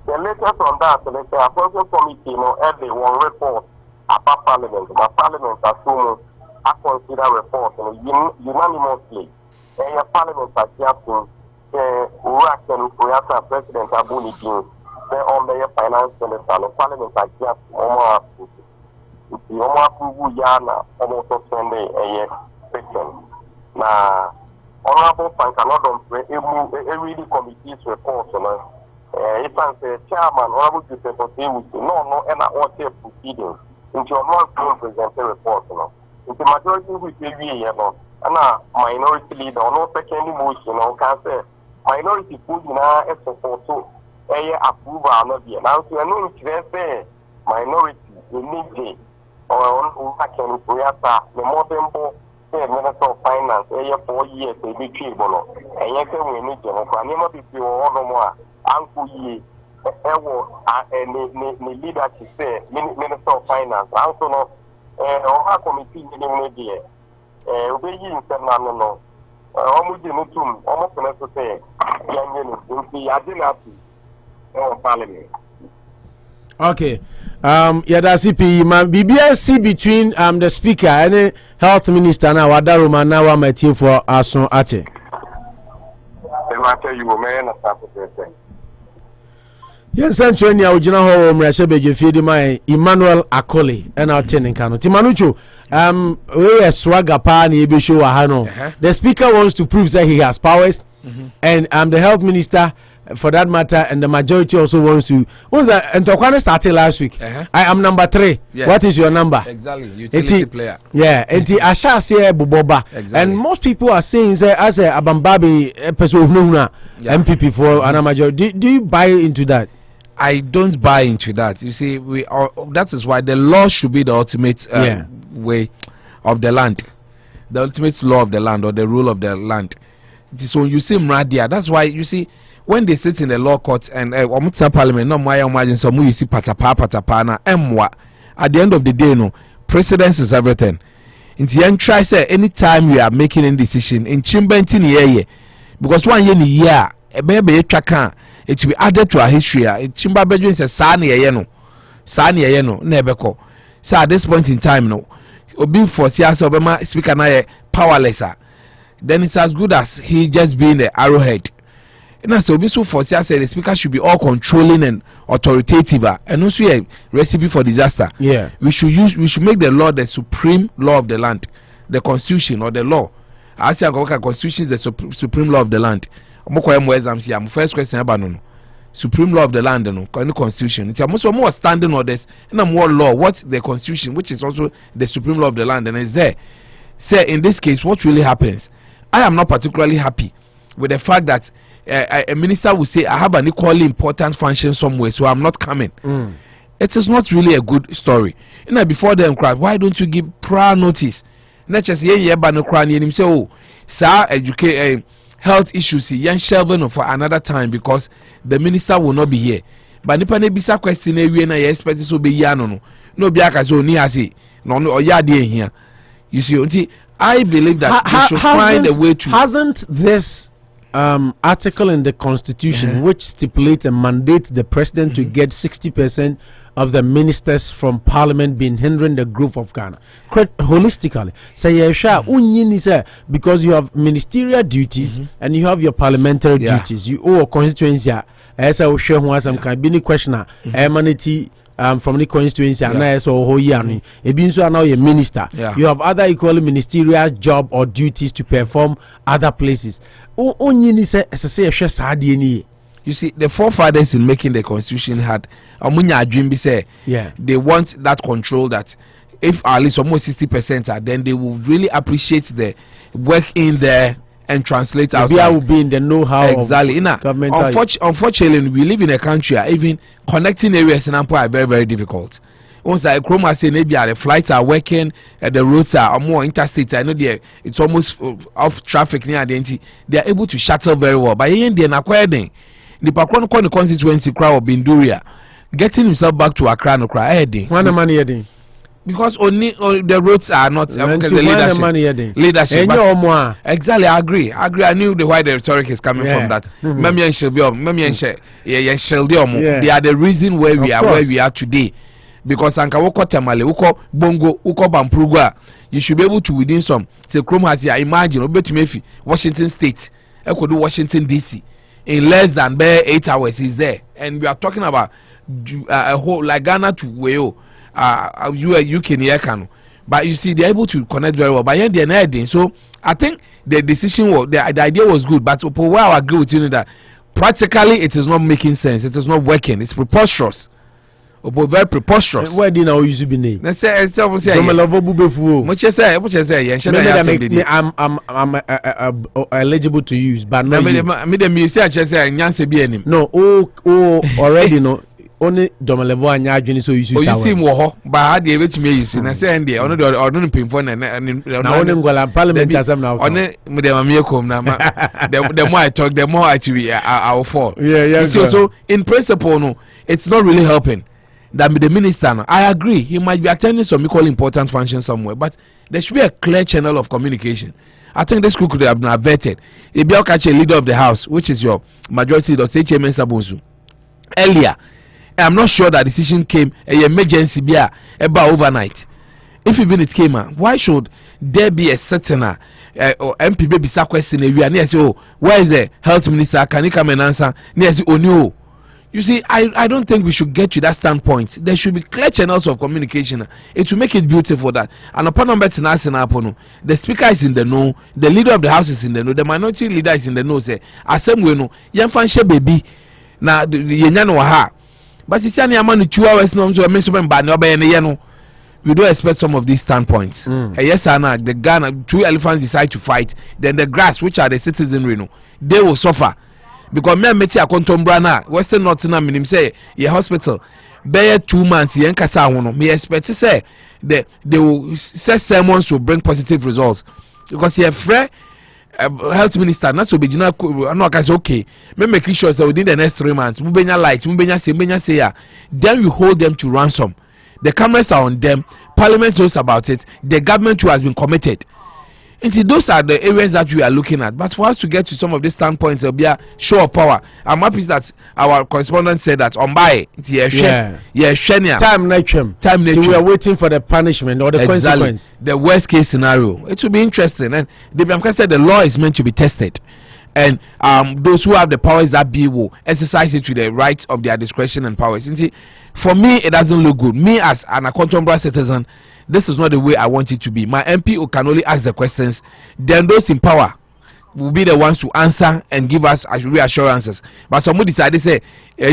The latest on that, the appointment committee, every one report about Parliament. My Parliament assumes I consider report unanimously. And Parliament has just Owura Keno for Yata President Abuni King, on the finance minister, the Parliament has just more. The Omapu Yana almost Sunday a section. Now, Honorable Pankanodon, a really committee's report. If I say chairman, Honorable Secretary, no, and I want to proceeding into a non present report. If the majority will be here, and a minority leader, no second emotion, can say minority food in our support, so a approval, not the announcement. I know it's minority, you need or can Kuyata, the modern Minister of Finance, 4 years, they be cable, and yet we need them. I never be few or no more. Uncle Ye, and leader to say, Minister of Finance, also no, or committee in the media. Obeying some no, almost in the tomb, almost necessary, young in the Parliament. Okay. Yeah, that's it. BBSC between the speaker and the health minister now. Wadaruma now my team for Asun Ate. Yes, Antonia Ujina Ho Mrasebe Jefidi my Emmanuel Akole and our ten in Kano. Timanucho, we are swagger pan Ebisho Ahano. The speaker wants to prove that he has powers, and the health minister, for that matter, and the majority also wants to. Once and Tokwane started last week. I am number 3. Yes. What is your number? Exactly, utility player. Yeah, and the Asha say Buboba. And most people are saying that as a Abambabi person MPP for an majority. Do you buy into that? I don't buy into that. You see, that is why the law should be the ultimate way of the land, the ultimate law of the land or the rule of the land. So you see Mradia. That's why you see when they sit in the law court and Parliament, no more imagine some you see patapa na emwa. At the end of the day, no precedence is everything. In the end, try say anytime you are making any decision in Chimbenti ye because 1 year a baby tracker. It will be added to our history. Chimba Bedouin says, Sani Yeno, Nebeko. So at this point in time, no, Obi for Siasa Obama speaker na powerless. Then it's as good as he just being the arrowhead. And as Obi so for Siasa, the speaker should be all controlling and authoritative, and also a recipe for disaster. Yeah, we should make the law the supreme law of the land, the constitution or the law. I say constitution is the supreme law of the land. First question about no supreme law of the land, no constitution. It's almost more standing orders and more law. What's the constitution, which is also the supreme law of the land, and is there. Say in this case, what really happens? I am not particularly happy with the fact that a minister will say, "I have an equally important function somewhere, so I'm not coming." It is not really a good story. Before them cry, why don't you give prior notice? Not just say, "Oh, sir, educate." Health issues yan shelving for another time because the minister will not be here. But nipa ne bisa question we na expect so be here no be aka so ni ase no oya dey here. You see, I believe that we should find a way to. Hasn't this article in the constitution which stipulates and mandates the president to get 60% of the ministers from parliament been hindering the growth of Ghana holistically? Say because you have ministerial duties and you have your parliamentary duties. You owe a constituency as I share who some kind be questioner emanity from the constituency and I so whole year now a minister. You have other equally ministerial job or duties to perform other places. You see, the forefathers in making the constitution had a dream. Say, they want that control. That if at least almost 60% are, then they will really appreciate the work in there and translate outside. Maybe I will be in the know-how. Exactly. Unfortunately, we live in a country even connecting areas in Ampo are very, very difficult. Once I Chroma say maybe the flights are working, the roads are more interstate. I know it's almost off traffic near the they are able to shuttle very well. But in the acquiring the Pakron constituency crowd of Binduria getting himself back to Accra no cry heading. One money heading. Because only the roads are not because the leadership. Exactly, I agree. I knew why the rhetoric is coming from that. They are the reason where we are today. Because Anka Woko Tamale, Woko Bongo, Woko Bampruga, you should be able to within some. Say Chrome has here, imagine, Obetumefi, Washington State, I could do Washington DC in less than 8 hours. He's there, and we are talking about a whole like Ghana to Weo, UK near Kano. But you see, they're able to connect very well. But yeah, they're not. So I think the decision was the idea was good. But where I agree with you that practically it is not making sense. It is not working. It's preposterous. Very preposterous. Where do you use be name? Let's say it's almost say I'm eligible to use, but no. No, already no. Only Domelevo and Yajin so you see more, but I had the which may use in a send there on the pin phone and parliament as I'm now on it. The more I talk, the more actually I'll fall. Yeah. So in principle, no, it's not really helping. That the minister, no, I agree, he might be attending some equally important function somewhere, but there should be a clear channel of communication. I think this could have been averted. If you catch a leader of the house, which is your majority leader, say Chairman Sabonsu, earlier, I'm not sure that decision came an emergency about overnight. If even it came, why should there be a certain or MP baby question? We are near say, oh, where is the health minister? Can he come and answer? Near say, oh no. You see, I don't think we should get to that standpoint. There should be clear channels of communication. It will make it beautiful that. And upon number the speaker is in the know, the leader of the house is in the know, the minority leader is in the know. Say, asem we know, yan fanshe baby na yenyan waha. But it's only a man 2 hours now, so I miss them bad. We don't expect some of these standpoints. Yes, Anna, the Ghana, 2 elephants decide to fight, then the grass, which are the citizenry, they will suffer. Because me meti akontombra na Western Nottingham minim say your hospital be 2 months yen kasa ho me expect say they will say sermons will bring positive results because your free health minister na so be gina no ka say okay me making sure that within the next 3 months mu benya light mu benya say ya then we hold them to ransom. The cameras are on them, parliament knows about it, the government who has been committed. And see, those are the areas that we are looking at. But for us to get to some of these standpoints, it'll be a show of power. I'm happy that our correspondent said that on by time so we are waiting for the punishment or the consequence. The worst case scenario. It will be interesting. And the BMK said the law is meant to be tested. And those who have the powers that be will exercise it to the right of their discretion and powers. And see, for me, it doesn't look good. Me as an contemporary citizen, this is not the way I want it to be. My MP can only ask the questions. Then those in power will be the ones to answer and give us reassurances. But somebody decided to say, I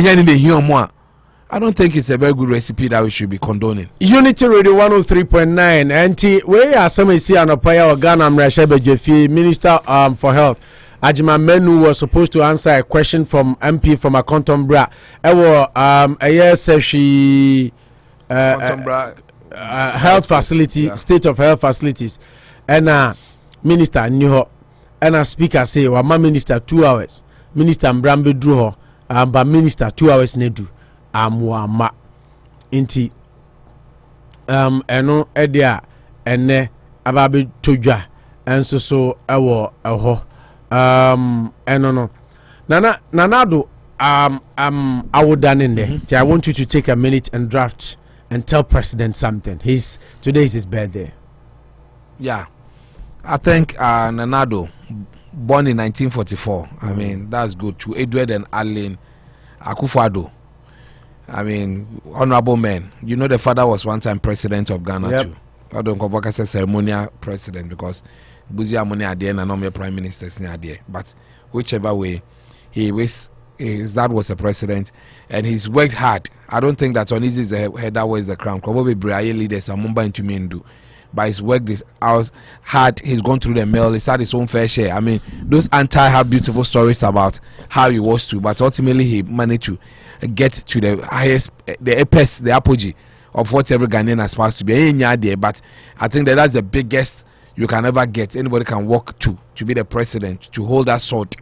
don't think it's a very good recipe that we should be condoning. Unity Radio 103.9. And we are some see Anopa Bosuo Ghana Mreshebe Minister for Health. Ajima Menu was supposed to answer a question from MP from a contemporary. She health facility, state of health facilities, and minister knew her, and speaker say, "Well, my minister 2 hours, minister Mbrambe drew her, but minister 2 hours nedu, wama inti, eno edia, ene ababe toja, and so ewo no, Nanado, I would done in there. I want you to take a minute and draft and tell President something. Today is his birthday. Yeah, I think Nanado, born in 1944. I mean, that's good. To Edward and Aline Akufo-Addo. I mean, honorable men. You know, the father was one time president of Ghana too. I don't convoke as a ceremonial president because Buzi Amoni Adie and Anome prime ministers near there. But whichever way, his dad was a president and he's worked hard. I don't think that on his head that was the crown. Probably Brian leaders are Mumbai into Mendu. but he's worked this out hard. He's gone through the mill. He's had his own fair share. I mean, those anti have beautiful stories about how he was to, but ultimately he managed to get to the highest, the apex, the apogee of what every Ghanaian aspires to be. But I think that's the biggest you can ever get. Anybody can walk to be the president, to hold that sword,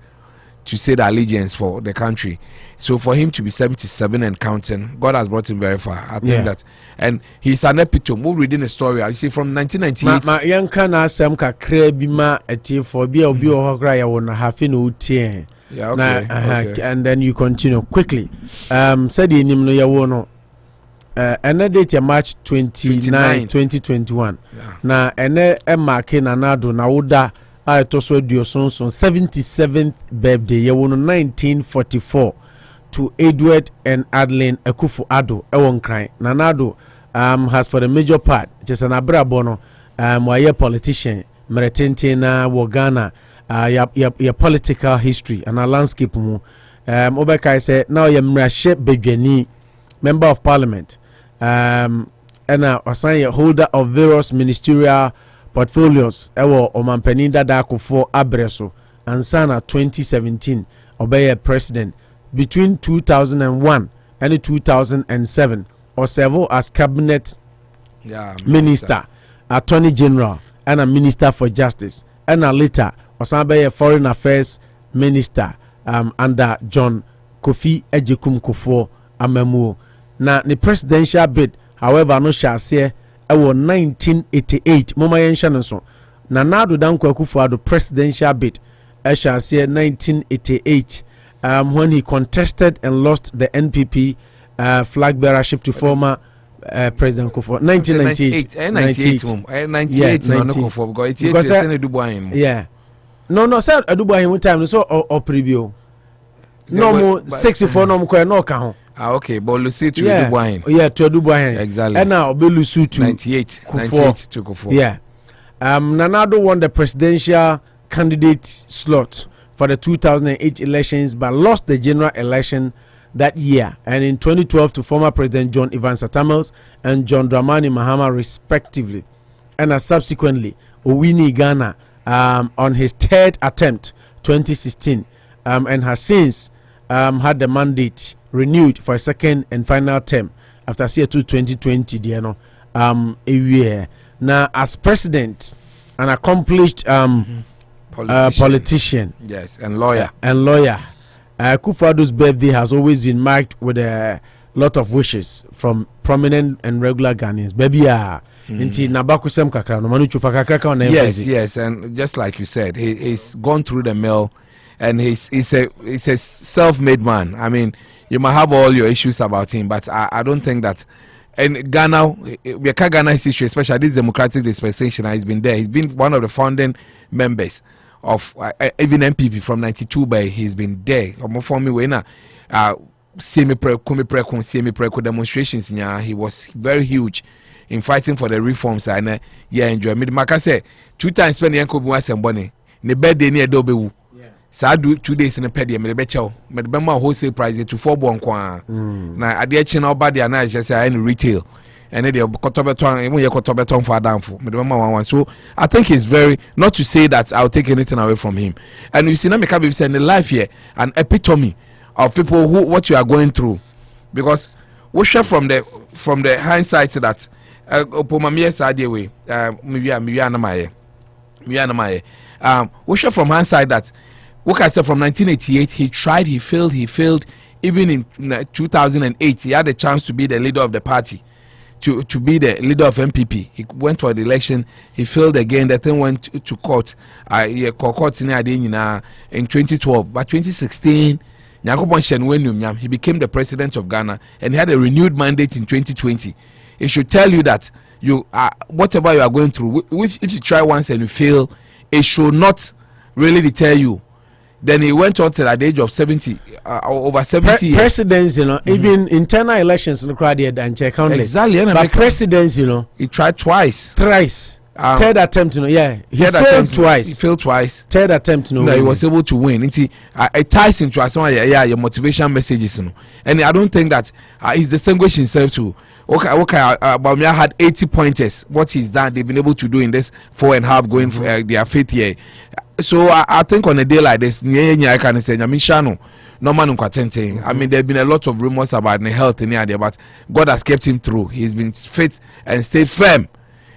to say the allegiance for the country. So for him to be 77 and counting, God has brought him very far. I think that, and he's an epitome. We're reading a story. You see, from 1998. Ma young can ask some bima eti for be obi ohokra ya wona hafi no tie. Yeah, okay. And then you continue quickly. Said the name no ya wono. Ene date March 29, 2021. Yeah. Na ene marke na nado na woda a to so dioson 77th birthday ye wono 1944 to Edward and Adeline Akufo-Addo ewon kran. Na nado has for the major part just an abrabono why politician meretente na wo Ghana your political history and a landscape mu Obeka say now you mrashe bedwani member of parliament and assign a holder of various ministerial portfolios ewo omampani dada Akufo-Addo and sana 2017 obey president between 2001 and 2007 or serve as cabinet minister, attorney general and a minister for justice and a later Osambe foreign affairs minister under John Kofi Ejekum Kufuor Amemu. Na the presidential bid, however, no shall say 1988. Moma Yenshanso. Na nado danko Akufo-Addo presidential bid, shall say 1988. When he contested and lost the NPP flag bearership to former President Kufuor. 1998. 98. Yeah. No, sir, Adubu time so or preview. No more 64 no more no can. Okay, but Lucy to Adubu. Yeah, to Adubu. Exactly. And now be Lucy to 98 to Kufuor. Yeah. Nanado won the presidential candidate slot for the 2008 elections but lost the general election that year, and in 2012 to former President John Evans Atamils and John Dramani Mahama respectively, and subsequently Owini Ghana on his third attempt 2016 and has since had the mandate renewed for a second and final term after year 2020 a year. Now as president, an accomplished politician, yes, and lawyer. Akufo-Addo's birthday has always been marked with a lot of wishes from prominent and regular Ghanaians. Baby, yes, and just like you said, he's gone through the mill, and he's a self-made man. I mean, you might have all your issues about him, but I don't think that. And Ghana, Ghana's history, especially this democratic dispensation, he's been there. He's been one of the founding members of even MPP from 92, but he's been there. Semi-preco demonstrations. He was very huge in fighting for the reforms. And enjoy me. Maka say 2 times spend yanko bu asembone. Ne birthday ni edobewu. Sa do 2 days in a pedia me be chew. Me be ma wholesale price to 4 bon kwa. Na ade echi na oba dia na just say in retail. And the kotobeton for Adamfo. So I think he's very, not to say that I'll take anything away from him. And you see, now Mekabi saying the life here, an epitome of people who what you are going through. Because we share from the hindsight that Opomamia Sadia way, we share from hindsight that what I said from 1988, he tried, he failed. Even in 2008, he had a chance to be the leader of the party. To be the leader of MPP. He went for the election, he failed again. The thing went to court. In 2012, but 2016, he became the president of Ghana, and he had a renewed mandate in 2020. It should tell you that you whatever you are going through, if you try once and you fail, it should not really deter you. Then he went on till at the age of 70, over 70 years. Presidents, even internal elections in the crowd and check countless. Exactly. But presidents, he tried twice. Thrice. Third attempt, he failed twice. He failed twice. Third attempt, he was able to win. It ties into your motivation messages, and I don't think that he's distinguished himself to Okay, Bawumia had 80 pointers. What he's done, they've been able to do in this 4.5 going for their 5th year. So I think on a day like this, I can say, I mean, Shano, no man Kwatente. I mean, there have been a lot of rumors about the health in the idea, but God has kept him through. He's been fit and stayed firm.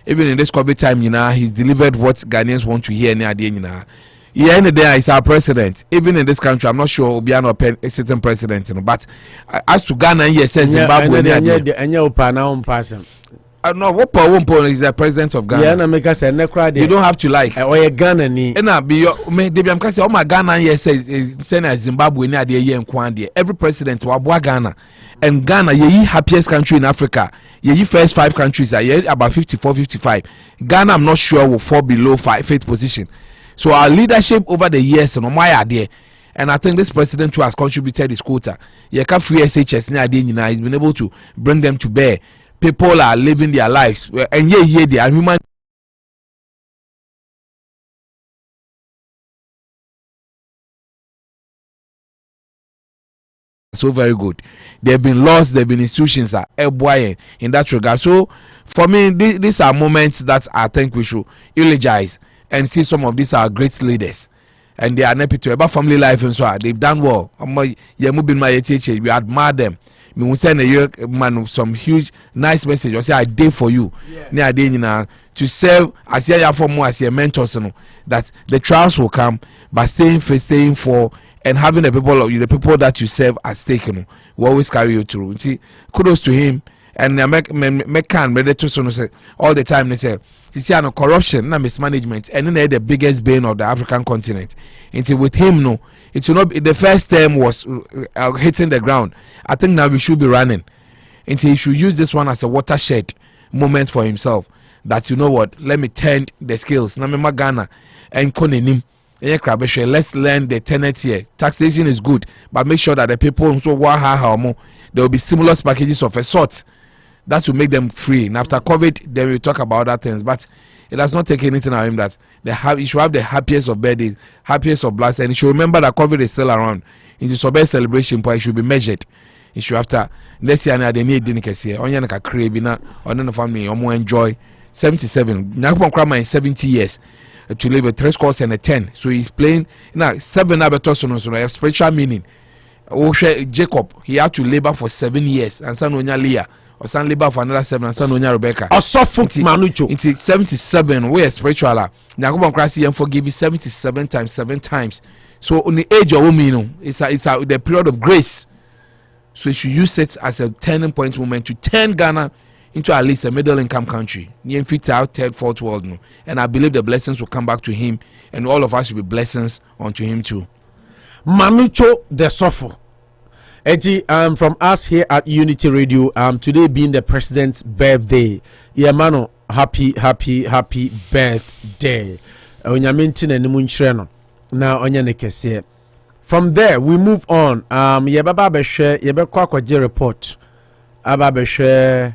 Even in this COVID time, he's delivered what Ghanaians want to hear in the idea, Yeah, in the day, he's our president. Even in this country, I'm not sure Obiano a certain president, but as to Ghana, yes, Zimbabwe, no, what is the president of Ghana? You don't have to like. Or Ghana, and be your maybe I'm saying, oh my Ghana, yes, send Zimbabwe near the year and every president wa Ghana, and Ghana, ye happiest country in Africa. Ye first 5 countries are about 54, 55. Ghana, I'm not sure will fall below 5th position. So our leadership over the years, and my idea. And I think this president who has contributed his quota, Yeka free SHS he's been able to bring them to bear. People are living their lives, and they are human. So very good. There have been laws, there have been institutions in that regard. So for me, these are moments that I think we should eulogize and see some of these are great leaders. And they are happy to about family life and so on. They've done well. We admire them. We send a man some huge nice message. I say I did for you. To serve as your form as your mentors, that the trials will come, but staying for and having the people that you serve at stake, will always carry you through. See, kudos to him. And can ready to say all the time they say you see corruption and mismanagement and then the biggest bane of the African continent. Until with him it will not be the first term was hitting the ground. I think now we should be running. Until he should use this one as a watershed moment for himself. That let me turn the skills. Namema Ghana and Konenim. Let's learn the tenet here. Taxation is good, but make sure that the people also there will be stimulus packages of a sort that will make them free. And after COVID, then we'll talk about other things. But it does not take anything out of him that you should have the happiest of birthdays, happiest of blast, and you should remember that COVID is still around. In the best celebration point, it should be measured. It should after next year they need dinner on yanaka crabina on the family enjoy 77. Nyakupon Krama in 70 years. To live a 3 scores and a 10. So he's playing now 7 abetosonos have spiritual meaning. Jacob, he had to labor for 7 years and son Onya Leah or son labor for another 7 and son Onya Rebecca. Or soft Manucho. Into 77 where spiritual Nyakubon Krasi and forgive you 77 times 7 times. So on the age of women, it's the period of grace. So you should use it as a turning point moment to turn Ghana into at least a middle income country, near fit out 3rd, 4th world. And I believe the blessings will come back to him, and all of us will be blessings unto him too. Manucho de Sofo. Eddie, from us here at Unity Radio, today being the president's birthday. Yeah, mano, happy birthday. From there, we move on. Yebaba beshe, yebekwa report. Aba beshe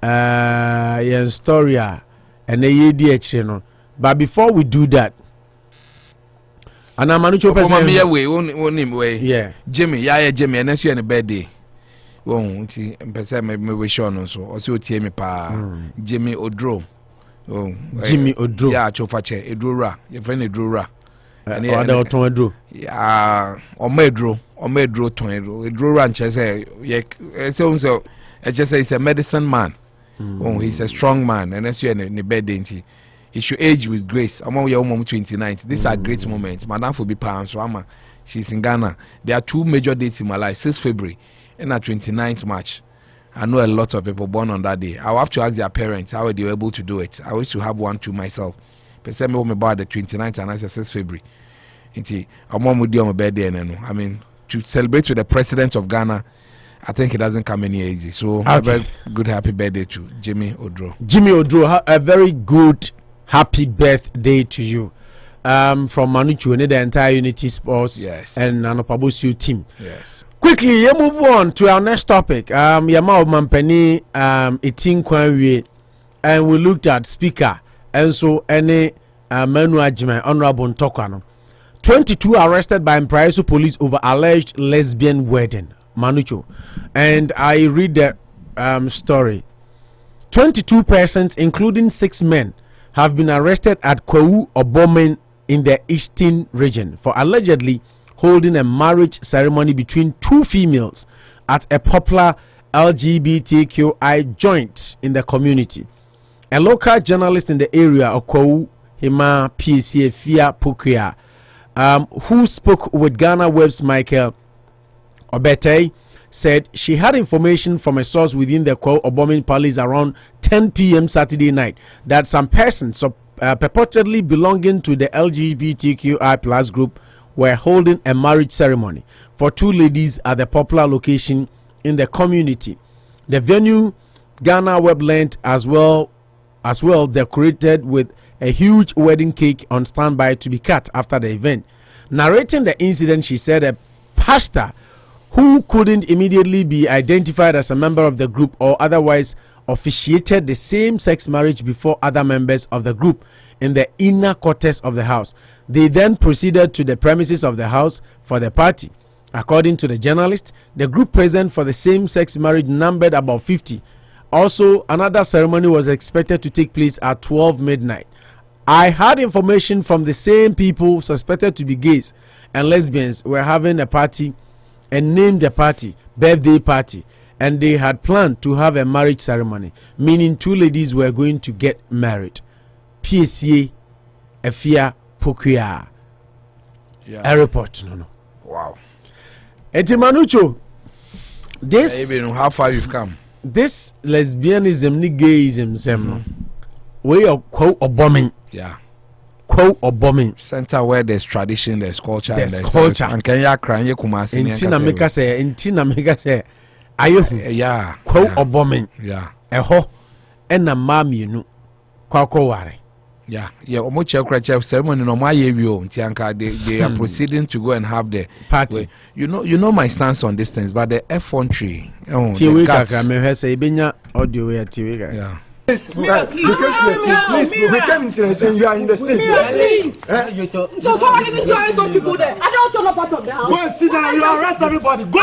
yen storia and a but before we do that, and I'm Manucho yeah, Jimmy, Jimmy, and that's you on a birthday. Won't he? Me wish on so also me pa Jimmy Odro. Oh, Jimmy Odro. Yeah, Chofache, Edrora, your friend Edrora. And other Edro. Yeah, or Medro Tonedro. Edrora and Chese, so I just say he's a medicine man. Oh, he's a strong man, and that's you in the bed, ain't he? He should age with grace. Among your mom 29. These are great moments. Madame for be pounds, so she's in Ghana. There are 2 major dates in my life: 6th February and 29th March. I know a lot of people born on that day. I'll have to ask their parents how they were able to do it. I wish to have one to myself. But send me about the 29th and I said 6th February. I'm on with you on my birthday, and I mean to celebrate with the president of Ghana. I think it doesn't come any easy. So a very good happy birthday to Jimmy Odro. Jimmy Odro, a very good happy birthday to you. From Manuchu and the entire Unity Sports and Anopa Bosuo team. Yes. Quickly, you move on to our next topic. Yama Mampeni 18 Kwanwe, and we looked at speaker and so any Manu Ajime Honorable Ntokano. 22 arrested by Mpraeso police over alleged lesbian wedding. Manucho, and I read the story. 22 persons, including 6 men, have been arrested at Kwau-Oboming in the Eastern region for allegedly holding a marriage ceremony between 2 females at a popular LGBTQI joint in the community. A local journalist in the area of Kwau Hima PCA Fia Pokria, who spoke with Ghana Web's Michael Obete, said she had information from a source within the Kwau-Oboming police around 10 p.m. Saturday night that some persons purportedly belonging to the LGBTQI plus group were holding a marriage ceremony for 2 ladies at the popular location in the community. The venue, Ghana Web learned as well decorated with a huge wedding cake on standby to be cut after the event. Narrating the incident, she said a pastor who couldn't immediately be identified as a member of the group or otherwise officiated the same-sex marriage before other members of the group in the inner quarters of the house. They then proceeded to the premises of the house for the party. According to the journalist, the group present for the same-sex marriage numbered about 50. Also, another ceremony was expected to take place at 12 midnight. I had information from the same people suspected to be gays and lesbians were having a party and named the party birthday party, and they had planned to have a marriage ceremony, meaning 2 ladies were going to get married. PCA Efia Pokria. A report. No. Wow. Etimanucho, this how far you've come. This lesbianism ni gayism way of Kwau-Oboming. Yeah. Kwau-Oboming. Center where there's tradition, there's culture, there's culture. And Kenya Kranye Kumasi. Intina meka say ayehu. Yeah. Kwau-Oboming. Yeah. Eho ena mami nu kwako ware. Yeah. Omo chef ceremony no ma yewi ntianka they are proceeding to go and have the party. You know my stance on these things, but the effrontery. Tiwe kaka me hwe say benya audio we tiwe kaka. Yeah. Please, we came into the scene. You are in the scene. So somebody didn't join those people there. I don't also know part of the house. Go and sit down. You arrest everybody. Go.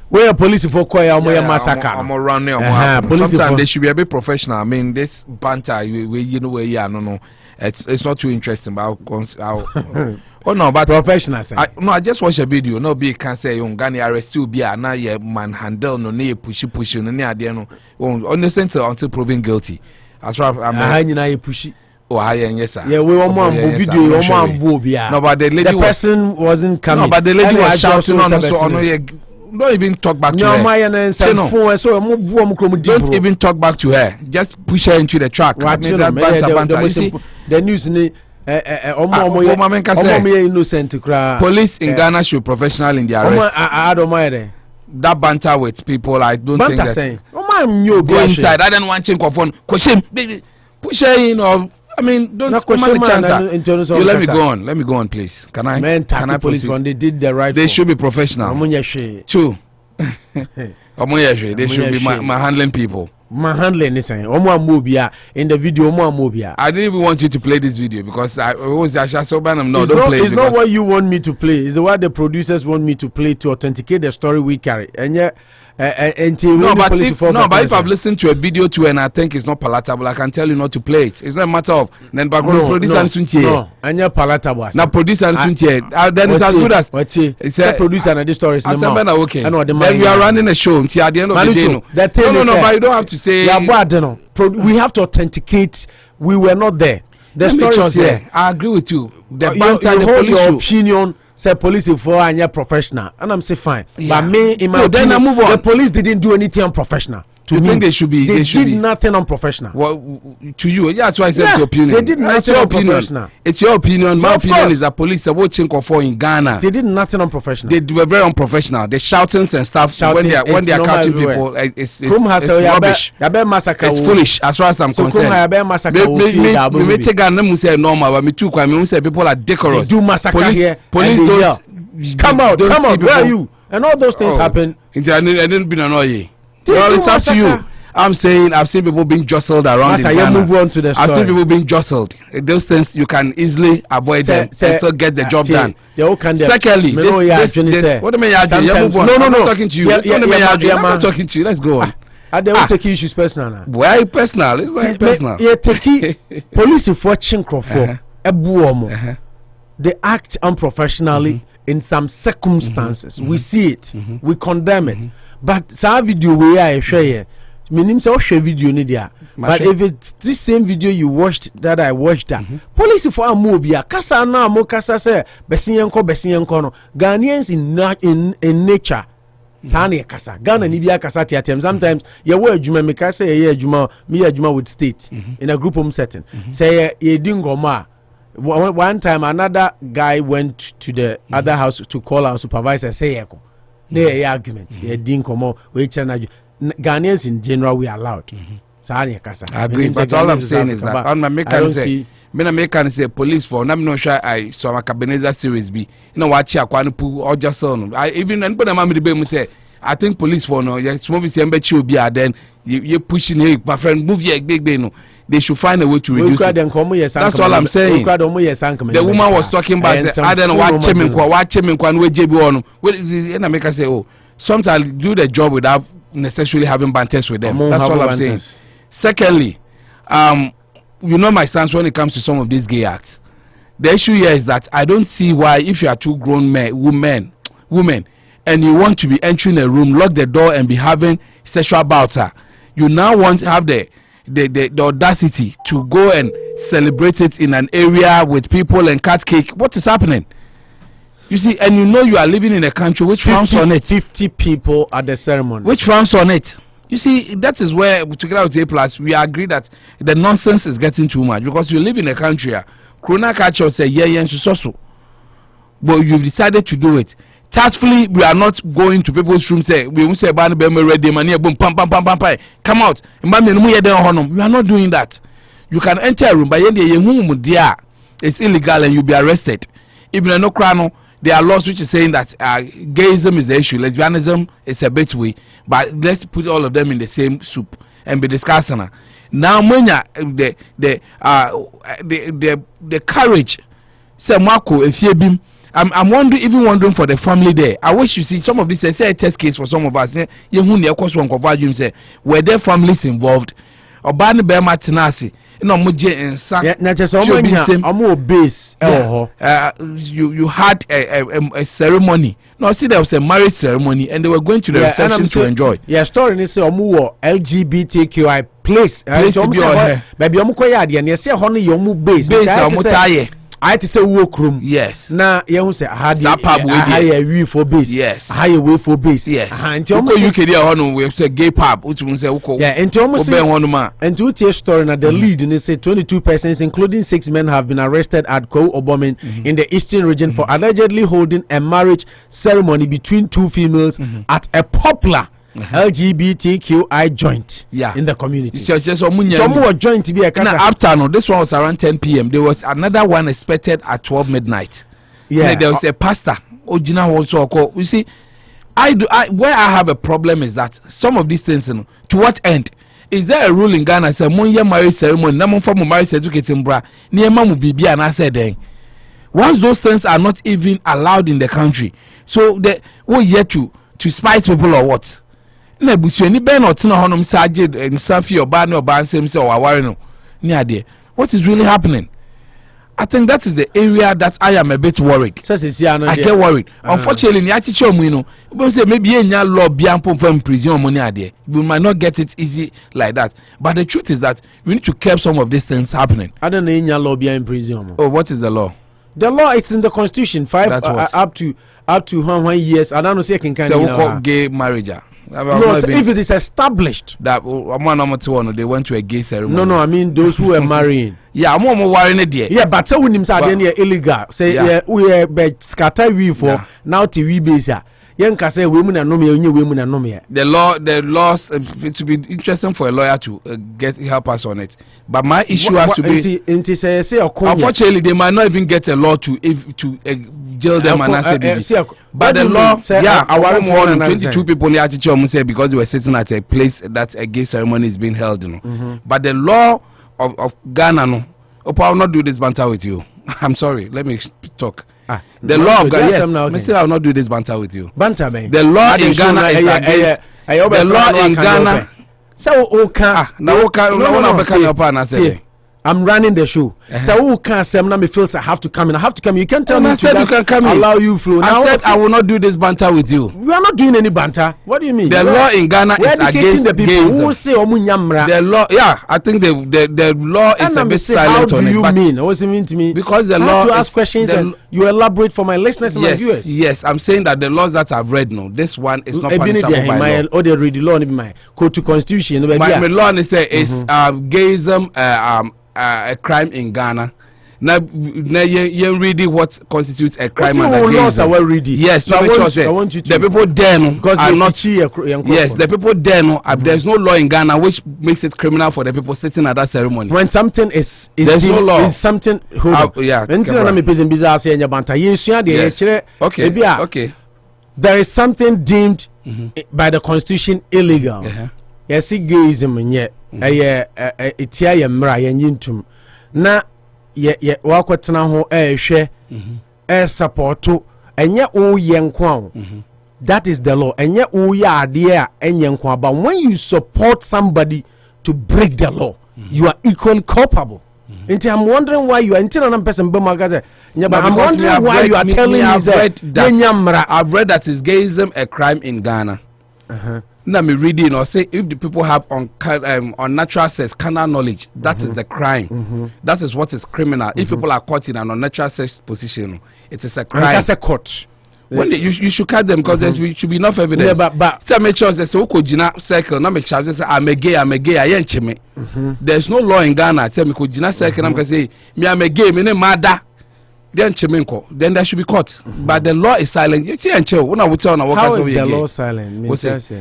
Where police for choir massacre. I'm around there. Sometimes they should be a bit professional. I mean, this banter, you know where no. It's not too interesting, but I'll oh no, but professional. I just watch a video. No, be can say you Ghana arrest you be now you manhandle no near push no near there no. On the center until proven guilty. As far as I'm pushy. Oh, yes, sir. Yeah, we want more video. We want more. No, but the lady person wasn't coming. No, but the lady was shouting on us. Don't even talk back to her. Don't even talk back to her. Just push her into the track. The news innocent. Police in Ghana should be professional in their arrest. That banter with people, I don't think that. Go inside. I don't want to change phone. Push her in or. I mean, don't command the chance. You let me go on. Let me go on, please. Can I? Can I police when they did the right. They should be professional. Two. They should be handling people. Handling this in the video. I didn't even want you to play this video because I was so bad. No, don't play it. It's not what you want me to play. It's what the producers want me to play to authenticate the story we carry. And yeah. But if I've listened to a video too and I think it's not palatable, I can tell you not to play it. It's not a matter of then background producer and palatable. Now producer and then it's as good as it's a producer and the story is okay. Then we are running a show until at the end of the day. No, but you don't have to say we have to authenticate. We were not there. The story is here. I agree with you. The banter, the police opinion. Say police for and professional, and I'm say fine. Yeah. But me in my then I move on. The police didn't do anything unprofessional. To me, think they should be. They did nothing unprofessional. Well, to you, yeah, that's why I said it's your opinion. They did nothing unprofessional. It's your opinion. My opinion is that police are watching for in Ghana. They did nothing unprofessional. They were very unprofessional. The shoutings and stuff when they are catching people, it's rubbish. It's foolish as far as I'm concerned. Me may take Ghana say normal, but me too. I mean, say people are decorous. They do massacre here. Police don't come out. Where are you? And all those things happen. I didn't be annoying. Well, it's up to you. I'm saying I've seen people being jostled around in Ghana. Move on to the story. I've seen people being jostled. Those things you can easily avoid them and still get the job done. Secondly, what do you mean? No, I'm not talking to you. I'm not talking to you. Let's go on. I don't take issues personal now. Why personal? It's like personal. Yeah, take police for Chinkro for they act unprofessionally in some circumstances. We see it. We condemn it. But some video we are share. Meaning so share video ni there. But if it's this same video you watched that I watched that, police for a mobia kasa na mo kasa say besinyenko no Ghanaians in nature. Sani kasa Ghana ni bia kasa tiatem. Sometimes you wear adwuma me kasa ye adwuma me adwuma with state in a group home setting. Say ye dingoma. One time another guy went to the other house to call our supervisor say yeko. There arguments. Ye dinkomo we chana Ghanaians in general we are allowed. I agree, but all I'm saying is that on my can say police for I'm not sure I saw a Cabeneza series B. You know what Chiaquanu or just son. I even and put a mammy the say I think police for no yes movie will be then you pushing hey my friend move your big no. They should find a way to reduce it. That's all I'm saying. The woman was talking about I don't know what Chemin we JB on. And I make her say, oh, sometimes do the job without necessarily having banters with them. That's all I'm saying. Secondly, you know my stance when it comes to some of these gay acts. The issue here is that I don't see why if you are two grown women, and you want to be entering a room, lock the door and be having sexual bouts, you now want to have the audacity to go and celebrate it in an area with people and cut cake. What is happening? You see, and you know you are living in a country which frowns on it. 50 people at the ceremony. Which frowns on it. You see, that is where, together with A+, we agree that the nonsense is getting too much because you live in a country Corona culture say so. But you've decided to do it. Tactfully, we are not going to people's rooms say we won't say about ready money boom pam come out. We are not doing that. You can enter a room but it's illegal and you'll be arrested. Even no crano, there are laws which is saying that gayism is the issue, lesbianism is a bit way, but let's put all of them in the same soup and be discussing. Now when the courage say Marco if you bim I'm wondering for the family there. I wish you see some of this say a test case for some of us. You say were there families involved? Or ban bear matinasi. No muje base. You had a ceremony. No, see there was a marriage ceremony and they were going to the reception to enjoy. Yeah, story is LGBTQI place. Maybe yomu base. I to say work room. Yes. Now you say I had we for base. Yes. I way for base. Yes. And you can hear we say gay pub. Yeah. And almost and to tell story now the lead and they say 22 persons including 6 men have been arrested at Oboming in the eastern region for allegedly holding a marriage ceremony between 2 females at a popular LGBTQI joint in the community. So more joint to be a now afternoon. This one was around 10 p.m. There was another one expected at 12 midnight. Yeah, there was a pastor. Ojina also called. You see, where I have a problem is that some of these things, to what end? Is there a rule in Ghana say money marriage ceremony, na form marriage certificate in bra, near mamu bibi and I said then. Once those things are not even allowed in the country, so we're yet to spite people or what? Na busu ni ben otina honom saje nsafi oba ne oba nsem se owaware no ni ade. What is really happening? I think that is the area that I am a bit worried. I get worried. Unfortunately, ni achiche omu no, we say maybe enya law biampo from prison money ade. We might not get it easy like that. But the truth is that we need to curb some of these things happening. I don't know enya law in prison. Oh, what is the law? The law it's in the constitution 5 up to 1 years. I don't know say can so we call gay marriage. No, so if it is established that they went to a gay ceremony. No, I mean those who are marrying. Yeah, I'm worrying it there. Yeah, but so when him say illegal, say we be scatter we for now to we base. Yenka say women and no me, women and no me. The laws. It would be interesting for a lawyer to help us on it. But my issue has to be. Unfortunately, they might not even get a law to jail them and say. But the law, more than 22 people in the say because they were sitting at a place that a gay ceremony is being held. But the law of Ghana, no, I will not do this banter with you. I'm sorry. Let me talk. The law of Ghana, yes, I will not do this banter with you. Banter, man. The law in Ghana is against. The law in Ghana. So, I'm running the show. So who can't say me feels I have to come in. I have to come. You can't tell me to you can come in. Allow you flow. I said I will not do this banter with you. We are not doing any banter. What do you mean? The law in Ghana is against the people who say the law. Yeah, I think the law is a bit silent on it. How do you mean? What does it mean to me? Because the I law have to ask questions and you elaborate for my listeners and my viewers. Yes, I'm saying that the laws that I've read, no, this one is not punishable by law. Or they read the law in my code to constitution. My law is gayism a crime in Ghana. Now you read what constitutes a crime under gayism. Yes, so I want you to. The people there are not. Yes, the people there there's no law in Ghana which makes it criminal for the people sitting at that ceremony. When something is there's no law. Is something. Yeah. Okay. There is something deemed by the constitution illegal. Yes, gayism yet. Itia ye mra ye nyintum na ye wakotena ho ehwe supporto enye o ye nko that is the law enye o ye ade a enye nko but when you support somebody to break the law you are equally culpable. I'm wondering why you are until I'm person I'm wondering why you are telling me that I've read that is gayism a crime in Ghana. Now me reading or say if the people have unnatural sex, carnal knowledge, that is the crime. That is what is criminal. If people are caught in an unnatural sex position, it is a crime. That's a court. When you should cut them because there should be enough evidence. Yeah, but tell me choice. They say Ukojina circle. Now make sure say I'm a gay. I ain't chime. There's no law in Ghana. Tell me Ukojina circle. I'm gonna say me I'm a gay. Me ne mother. Then there should be court. But the law is silent. You see, and when I would tell how is the law silent?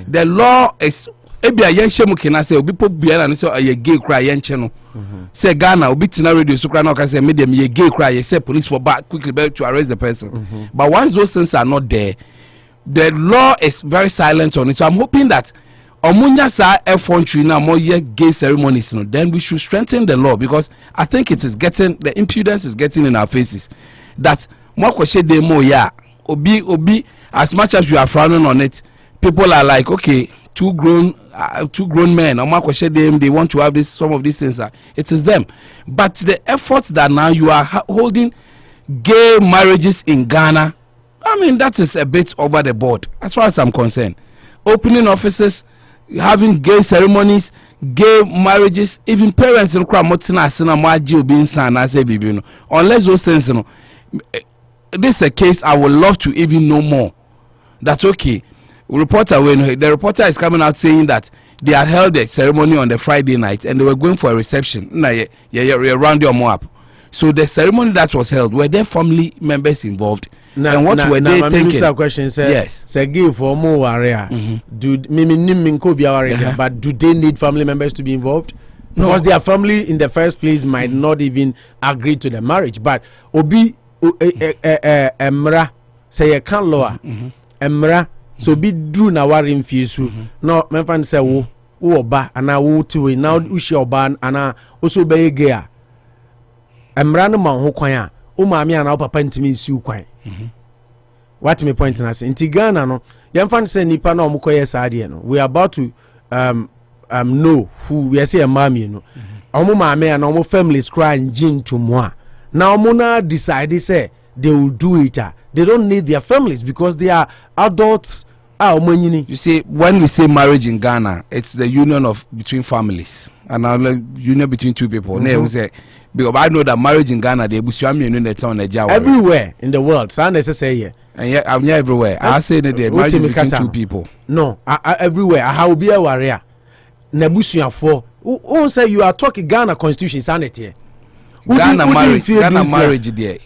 The law is ebi a yenche kena say obi po bia na say a gay cry yenche no. Say Ghana obi tina radio so cry no can say me dem ye gay cry say police for back quickly to arrest the person. But once those things are not there, the law is very silent on it. So I'm hoping that omunya sa effrontery na more gay ceremonies no, then we should strengthen the law because I think it is getting the impudence is getting in our faces that more kweshe dey mo ya obi as much as you are frowning on it, people are like okay, two grown men they want to have this some of these things it is them. But the efforts that now you are holding gay marriages in Ghana, I mean that is a bit over the board as far as I'm concerned. Opening offices, having gay ceremonies, gay marriages, even parents in unless those things, you know, this is a case I would love to even know more. That's okay. The reporter is coming out saying that they had held a ceremony on the Friday night and they were going for a reception. Around your up. So the ceremony that was held, were there family members involved? And what were they thinking? Question, yes. Say give for more warrior. But do they need family members to be involved? Because their family in the first place might not even agree to the marriage. But obi emra say you can't lower emra so be drew na warin fisu. No me fan say wo oba ana wo tiwe now ushi oba ana also be gay. Emra no man ho kwan a o maami ana papa ntimi nsi kwan. What me point na say nti Ghana no yem fan say nipa na omukoye saade no we are about to know who we say maami no omu maami ana omu families cry njin to mo now omu na decide say they will do it. They don't need their families because they are adults. You see, when we say marriage in Ghana, it's the union between families and union between two people. We say Because I know that marriage in Ghana, they busuami in the town everywhere in the world. So necessary. And yet I'm here everywhere. I say that the marriage is between two people. No, everywhere. I will be a warrior. Nebusia for who say you are talking Ghana constitution sanity. Ghana marriage there.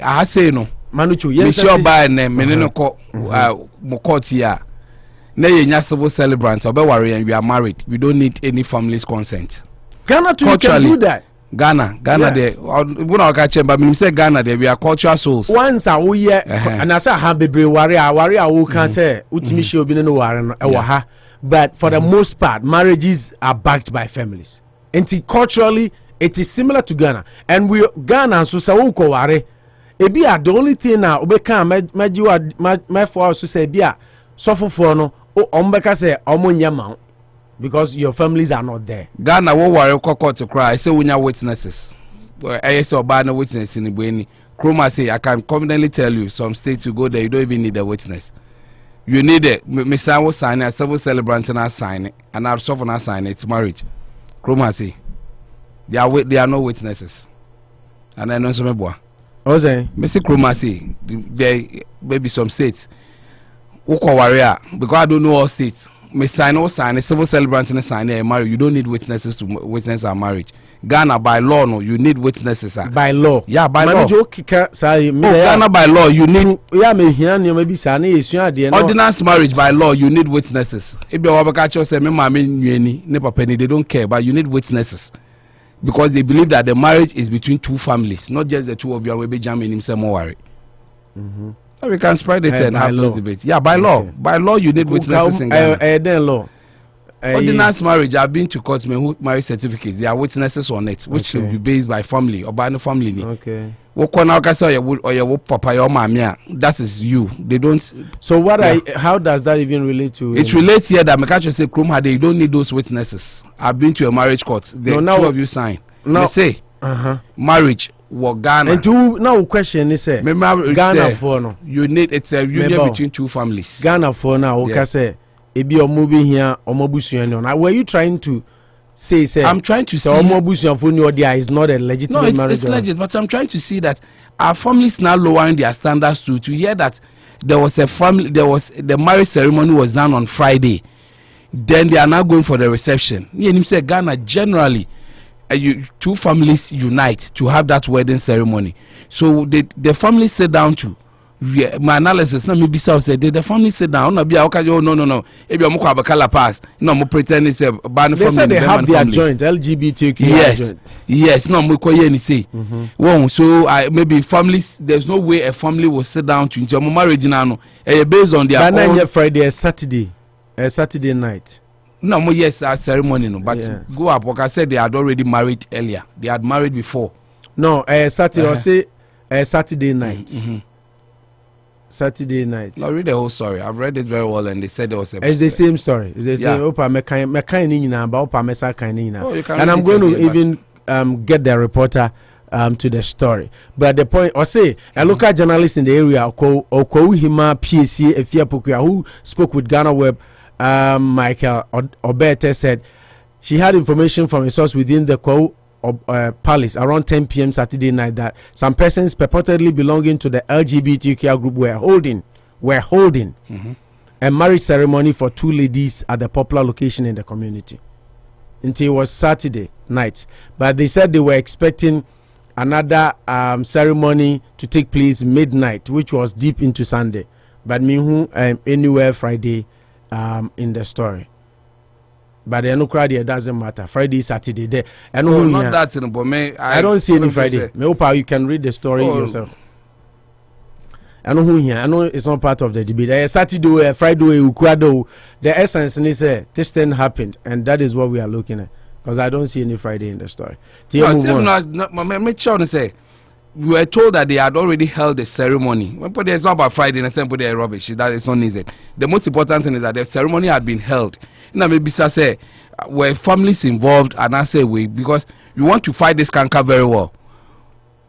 I say no. Manuchu, yes. Michelle by name, menino ko mokotia. Na yenya civil celebrant obe warrior and we are married. We don't need any family's consent. Ghana too can do that. Ghana there. When I catch him, but me say Ghana there, we are cultural souls. Once a we and I say have baby warrior who can say utimishi obi no warrior ewaha. But for the most part, marriages are backed by families. And culturally, it is similar to Ghana. And we Ghana so say uko ware. Ebia the only thing now obeka my for us to say bia so for no ombeka say omunyama. Because your families are not there. Ghana wo worry court to cry. I say we need witnesses. I say oba no witness in Ibweni. Kroma say I can confidently tell you some states you go there you don't even need a witness. You need it. Mr. will sign it, several celebrants and I sign it, and I'll suffer and sign it. It's marriage. Kroma say there are no witnesses. And I know some boy. Ose. Mr. Kroma say there maybe some states. Uko warrior because I don't know all states. Me sign a civil celebrant and sign a marriage. You don't need witnesses to witness our marriage. Ghana by law, no, you need witnesses. By law, yeah, by law. Ghana by law, you need. Ordinance marriage by law, you need witnesses. If you have say, they don't care, but you need witnesses because they believe that the marriage is between two families, not just the two of you. Will be jamming himself more worry. We can spread it and have those debates. Yeah, by law. By law, you need witnesses in Ghana. Law. Ordinance marriage, I've been to court who marriage certificates. There are witnesses on it, which should be based by family or by the family. Okay. That is you. They don't. So how does that even relate to? It relates here that Mekacho say Krumhade, you don't need those witnesses. I've been to a marriage court. The two of you sign. They say marriage. Ghana. And now question is Ghana for no. You need it's a union between two families. Ghana for now. Okay, say ebi omobi here omobusuan no. Were you trying to say I'm trying to say omobusuan for no there is not a legitimate marriage. It's legit, but I'm trying to see that our families now lowering their standards to hear that there was the marriage ceremony was done on Friday. Then they are now going for the reception. You say Ghana generally two families unite to have that wedding ceremony. So the family sit down to my analysis. Let me be so said. The family sit down. No. If you are pass, no more pretend it's a band family. They said they have their joint LGBTQ. Yes. No more say. So maybe families. There's no way a family will sit down to into marriage now. Based on their own. Friday, Saturday night. No, yes, ceremony, no. But go up. Like I said, they had already married earlier. They had married before. No, Saturday. Or say Saturday night. Saturday night. No, read the whole story. I've read it very well, and they said there was a. It's the same story. It's the same. And I'm going to even get the reporter to the story. But the point, or say a local journalist in the area, Okouhima PSC Efiapokuya, who spoke with Ghana Web. Michael Obete said she had information from a source within the palace around 10 p.m. Saturday night that some persons purportedly belonging to the LGBTQ group were holding a marriage ceremony for two ladies at the popular location in the community. Until it was Saturday night, but they said they were expecting another ceremony to take place midnight, which was deep into Sunday. But anywhere Friday. In the story, but the no crowd it doesn't matter. Friday, Saturday, there. And not that, but I don't see any Friday. You can read the story yourself. I know who here. I know it's not part of the debate. Saturday, Friday, Ukraddo. The essence is this thing happened, and that is what we are looking at. Because I don't see any Friday in the story. We were told that they had already held a ceremony. But it's not about Friday and put their rubbish. That is not easy. The most important thing is that the ceremony had been held. Now maybe say were families involved, and I say because you want to fight this canker very well.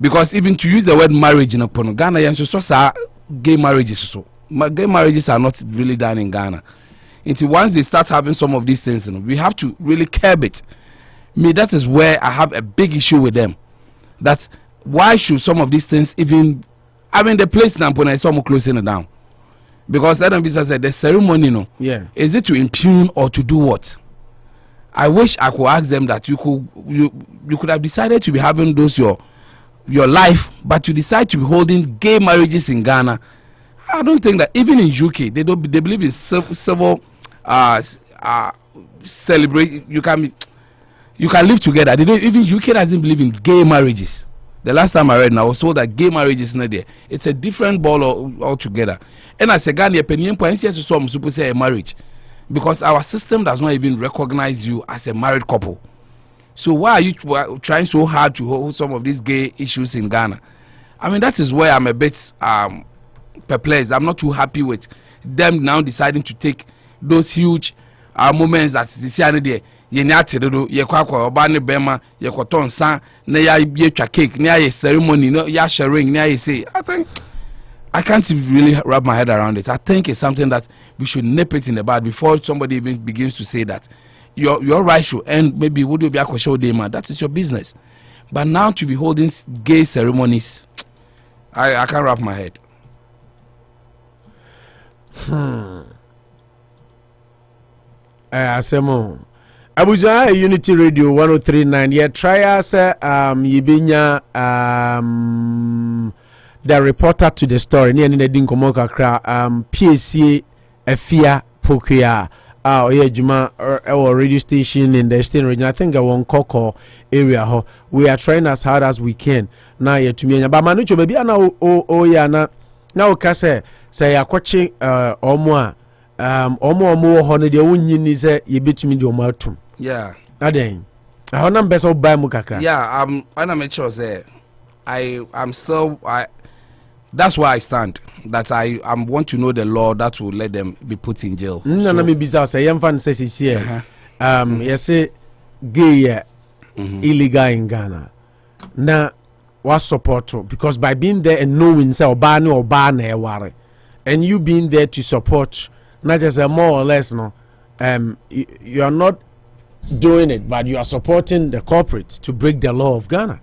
Because even to use the word marriage in Ghana, gay marriages gay marriages are not really done in Ghana. Until once they start having some of these things, we have to really curb it. That is where I have a big issue with them. that why should some of these things even, I mean, the place now, when I saw more closing it down, because Adam Bisa said the ceremony, is it to impugn or to do what? I wish I could ask them that you could have decided to be having those your life, but you decide to be holding gay marriages in Ghana. I don't think that even in UK they believe in civil celebrate. You can live together. They don't, even UK doesn't believe in gay marriages. The last time I read, and I was told that gay marriage is not there. It's a different ball altogether. And as a Ghanaian, opinion point to some people say a marriage, because our system does not even recognize you as a married couple. So why are you trying so hard to hold some of these gay issues in Ghana? I mean, that is where I'm a bit perplexed. I'm not too happy with them now deciding to take those huge moments that they see there. Ye nyate do ye kwa oba ne bema ye koton san na ya ye twa cake na ya ceremony no ya sharing na ya say. I think I can't really wrap my head around it. I think it's something that we should nip it in the bud before somebody even begins to say that your right should end. Maybe would you be a show day, man? That is your business. But now to be holding gay ceremonies, I can't wrap my head. Asemo Abuja Unity Radio 1039. Yeah, try us yibinya the reporter to the story. Ni ani din komo kakra PSC Afia Pokria yeah juma our radio station in the Eastern region. I think one Koko area ho. We are trying as hard as we can. Na ye tumi anya ba manucho baby ana o ya na o ka say yakwachi omo a omo ho ne de wonyi ni say ye betumi de omo atum. Yeah. Aden. How number so buy mu kakra. Yeah, I make sure say I'm still that's why I stand. That I want to know the law that will let them be put in jail. No, me bizarre say yam fan says here. You say gay illegal in Ghana. Now what support to? Because by being there and knowing say oba na e ware, and you being there to support, not just more or less you are not doing it, but you are supporting the corporate to break the law of Ghana.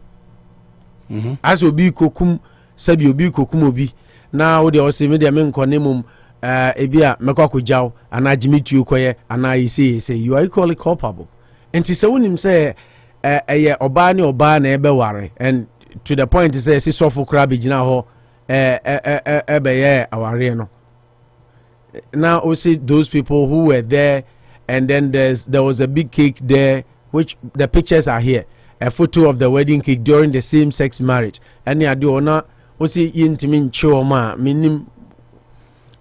As obi kokum sabi obi kokum obi now they also me dem nkonemum ebia mekwa jaw ana jimitu koye ana say you are equally culpable. And say wonim say oba na ebe ware, and to the point say si sofo kra be gina ho ebe ye aware no. Now we see those people who were there, and then there was a big cake there, which the pictures are here, a photo of the wedding cake during the same-sex marriage. And I do not see intimate choma minim.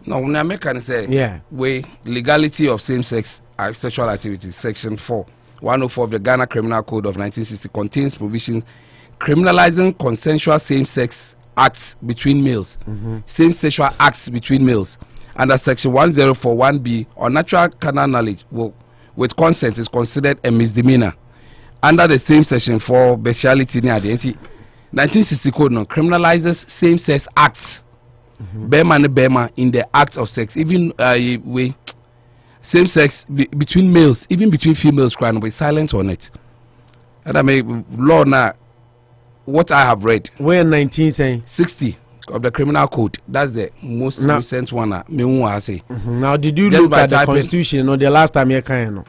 No, when I can say way legality of same-sex sexual activities, section 104 of the Ghana Criminal Code of 1960 contains provisions criminalizing consensual same-sex acts between males, same sexual acts between males. Under section 1041B, unnatural carnal knowledge with consent is considered a misdemeanor. Under the same section for bestiality near the 1960 code criminalizes same-sex acts, bema in the act of sex, even same-sex between males, even between females, crying with silent on it. And I mean, law now, what I have read. Where 1960 of the criminal code, that's the most recent one. Now, did you look at the constitution or the last time you can?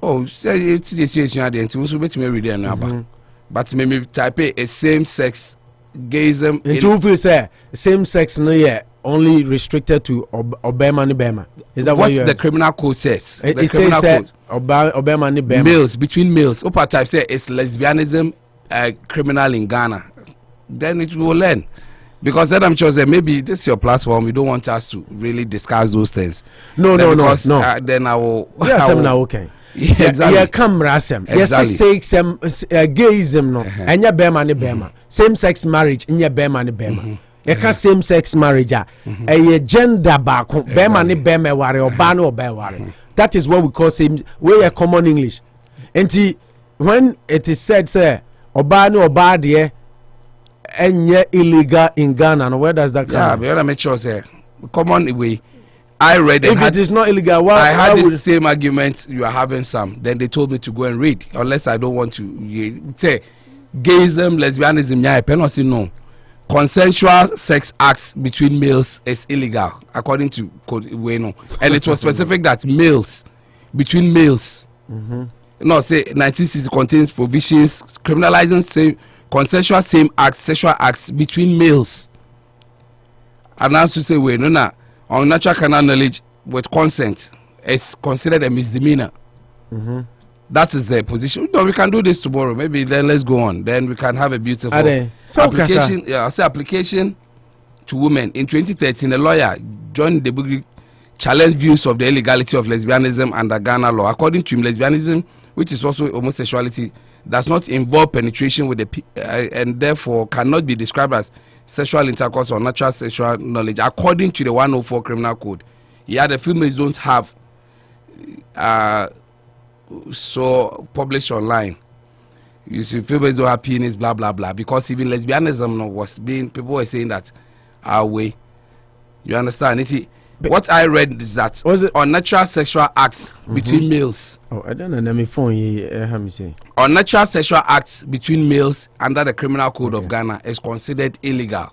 Oh, say it's the situation at the end. Also, bet me read it but maybe type a same-sex gayism. And to say same-sex no yeah only restricted to Obama ni Bema. Is that what the criminal code says? It says Obama ni Bema. Males between males. Upper type say it's lesbianism criminal in Ghana. Then it will learn. Because then I'm sure that maybe this is your platform. You don't want us to really discuss those things. No. Then I will. Yes, I'm now okay. Yeah, exactly. Yeah, come rasem. Yes, say some gayism no. Anya bema ni bema. Same sex marriage nya bema ni bema. Eka same sex marriage a gender back bema ni bema ware oba no oba ware. That is what we call same we are common English. And when it is said say oba no oba de enye illegal in Ghana, and where does that come? Yeah, but I make sure say common way. I read it. If it is not illegal, I had the same argument you are having some. Then they told me to go and read, unless I don't want to say gayism, lesbianism, yeah, penalty no. Consensual sex acts between males is illegal according to Code Bueno, and it was specific that males between males. No, say 1960 contains provisions criminalizing consensual sexual acts between males. And also say we no unnatural carnal knowledge with consent is considered a misdemeanor. That is the position. No, we can do this tomorrow. Maybe then let's go on. Then we can have a beautiful application. Yeah, I'll say application to women. In 2013, a lawyer, John Debugri, challenged views of the illegality of lesbianism under Ghana law. According to him, lesbianism, which is also homosexuality, does not involve penetration with the and therefore cannot be described as sexual intercourse or natural sexual knowledge. According to the 104 Criminal Code, yeah, the females don't have so published online. You see, females don't have penis, blah blah blah. Because even lesbianism was being, people were saying that our way. You understand? What I read is that unnatural sexual acts between males. Oh, I don't know. Let me phone you. Let me say. Unnatural sexual acts between males under the Criminal Code of Ghana is considered illegal.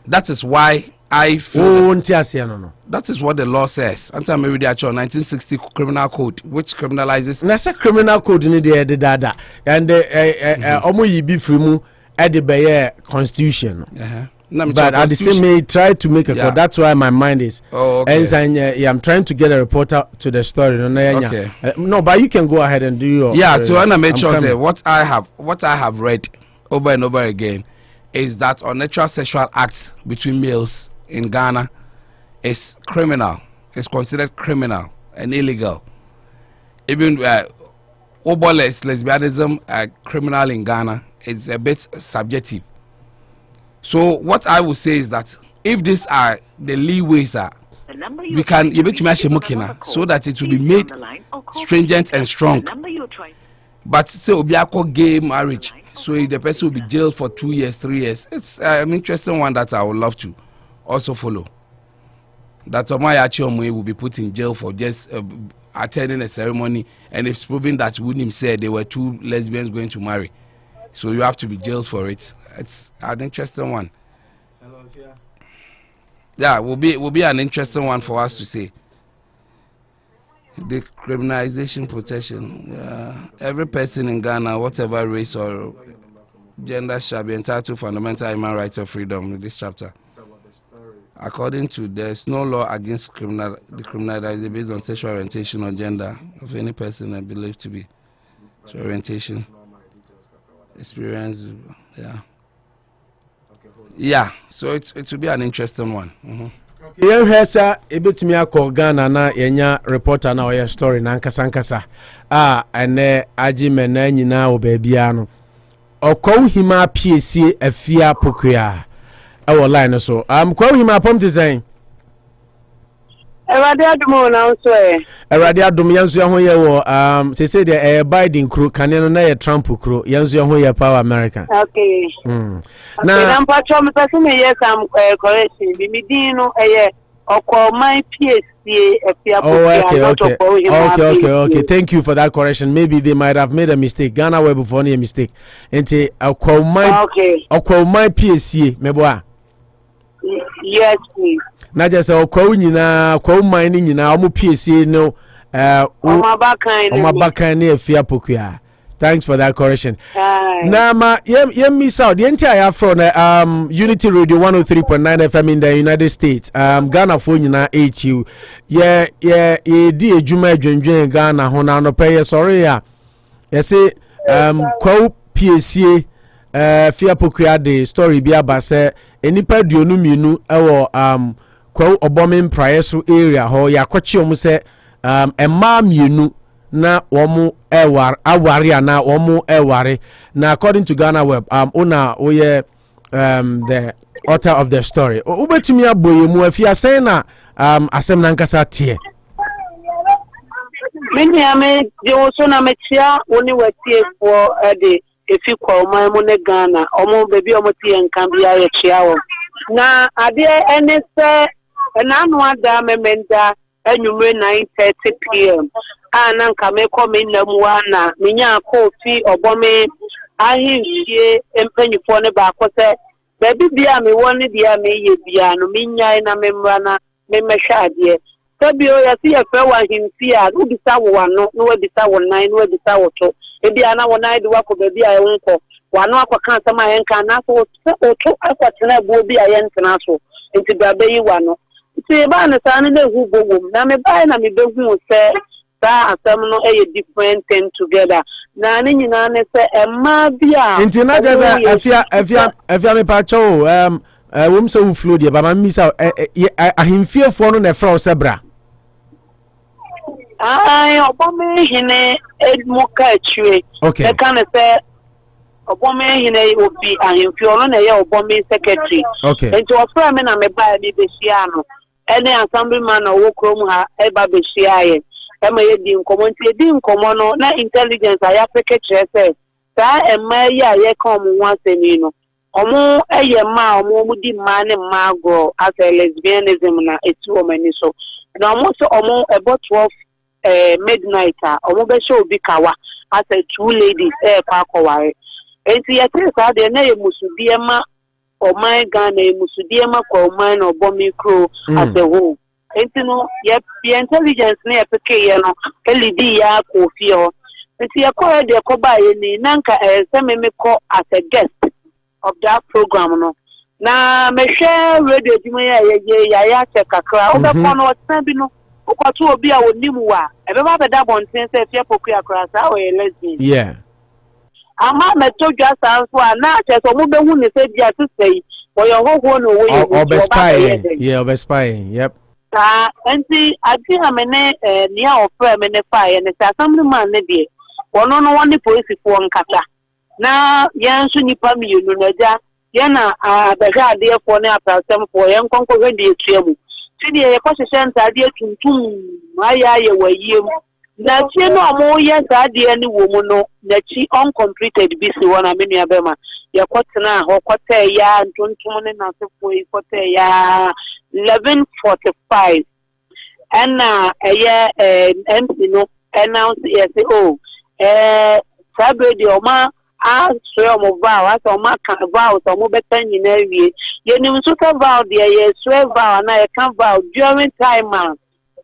That is why I feel that is what the law says. Until I read the actual 1960 Criminal Code, which criminalizes. That's a criminal code in the data, and omo yibi frimu at the Constitution. But at the same way, try to make a call. That's why my mind is. Oh, okay. And I'm trying to get a reporter to the story. Okay. No, but you can go ahead and do your. Yeah, so I make sure say what I have read over and over again is that unnatural sexual acts between males in Ghana is criminal. It's considered criminal and illegal. Even lesbianism criminal in Ghana, it's a bit subjective. So what I would say is that if these are the leeways we can so that it will be made stringent and strong. But say obiako gay marriage, so the person will be jailed for 2 years, 3 years. It's an interesting one that I would love to also follow. That Omaya Chiomwe will be put in jail for just attending a ceremony, and it's proven that Wunim said they were 2 lesbians going to marry. So you have to be jailed for it. It's an interesting one. Yeah, will be an interesting one for us to say. Decriminalization protection. Every person in Ghana, whatever race or gender, shall be entitled to fundamental human rights or freedom in this chapter. According to, there's no law against decriminalization based on sexual orientation or gender of any person and believed to be orientation. Experience, yeah. So it will be an interesting one. Yeah, Hesa, a bit me a call Ghana na yenya reporter na oya story na nkasa. Ane aji menenyi na obebiano. Oko hima PSC afia pokua. Our line so. Kwa hima pom design. Erade adum na nso e. Erade adum yanso ya ho ye wo say the Biden crew kaneno na ye Trump crew yanso ya ho ye power America. Okay. Na mpa cho me pese me yes am correction bi midin no eye okwomai PSC afia Okay. Thank you for that correction. Maybe they might have made a mistake. Ghana were before a mistake. Enti okwomai PSC meboa. Yes, please. Na just okwa nyina kwa man nyina omo PSC no omabakan na afia pokua. Thanks for that correction. Na ma miss out the entire from Unity Radio 103.9 FM in the United States. Ghana for nyina HU. Di ejuma adwendwen Ghana ho na no pay sorry ya. Say kwa PSC afia pokua de story bi abase enipa duonu mienu ewo kwa obome Mpraeso area ho yakwachi omu se emma mienu na womu aware na womu eware na according to Ghana Web una oye the author of the story ubetumi aboye mu afia sen na asem na nkasa tie mini ame je woso na metia woni watie for de efi kwa oman mu ne Ghana omo bebi omo tie nkan bia ye chia wo na ade ene se na anu ada memenda enyume 9:30 p.m. Ana nka me come na muwa na minya kofi obome ahimfie empanyifo ne ba ko se baby bia me woni dia me ye bia no minyan na memra na memehwa ade sabio ya si efe wa ahimfie a wo bisa wo wano no wa bisa wo nan no wa bisa wo to e bia na wo nan de wa ko baby a wonko wano akwa sama yenka na so to akwatena buo bi a yentena so enti babe yi wano ti ba na sa na hu bogum na me ba na me behu se sa asem no e different thing together na ni nyina ne se emma bia enti na jaza afia me pa cho wom se wu flow de ba ma mi sa ahimfiefo no na fra o sebra ai obome hine edmuka achwe e kan se obome hine obi ahimfio no na ye obome secretary enti ofra me na me ba bi behia no ene assemblyman o krom ha e ba behia ye ema ye di nkomo nti di nkomo no na intelligence aya secretary say sa ema ya ye ka omo asemi no omo eye ma omo mu di ma ne ma go as a lesbianism na etu omani so na omo so omo about 12 midnight omo be show bi kawa as a two ladies kwa kware enti ye tell sa de na ye musudie ma o my Ghana e musudie ma kwa o my no bo micro as a whole enti no ye intelligence na ye peke ye no elidi ya ko fie ho enti ye ko de ko ba ye ni nanka se me ko as a guest of that program no na me share radio dimo ya check kakra o be ko no tan bi no o ko to obi a wonimu wa e be ba be da bonten se fie poku akra sa o ye lesbian yeah ama metoja sanso na cheso mu be hu ne se bia sesei wo yo hoho no wo ye obespy yep enti adi amene ni a ofra me ne fa ye ne sa assemblyman ne de wono no woni police fo nkata na yen so nipa mienu na ja ye na abaga ade fo ne apasem fo yen konko hwede etuamu tidi ye ko hye ntade tuntum aya ye wayiem na tie no amo ye sa de ni wo mu no na chi uncompleted bisi wona menu abema ye kwotena ho kwota ya ntuntum ne na sefo yi kwota ya 11:45 and MC no announce yes Saturday oma so mo vow as o ma kan vow so mo betan nyina wie ye nim so ka vow de ye swear vow na ye kan vow during time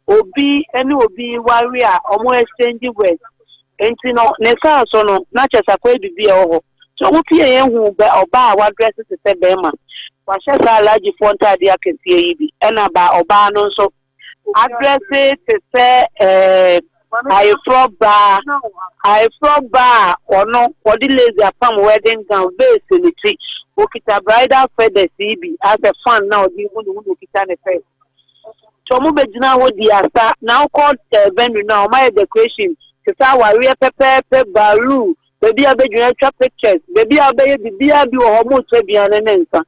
obi wari a omo exchange words enti no ne sa so no na chesa kwa bibia ho so mo pie ye hu be oba wa dress se be ma wa chesa alaji fonta de aketie yi bi ena ba oba no so address se I from ba ono odi lazy apam wedding gown vase ni ti okita bridal feather CB as a fan now di hunu okita ne face so mo begina ho di asa now called venue now my decoration se sa wari pepe balu baby abedwuna twa pictures baby abeye bibia bi wo mo twa bia ne nsa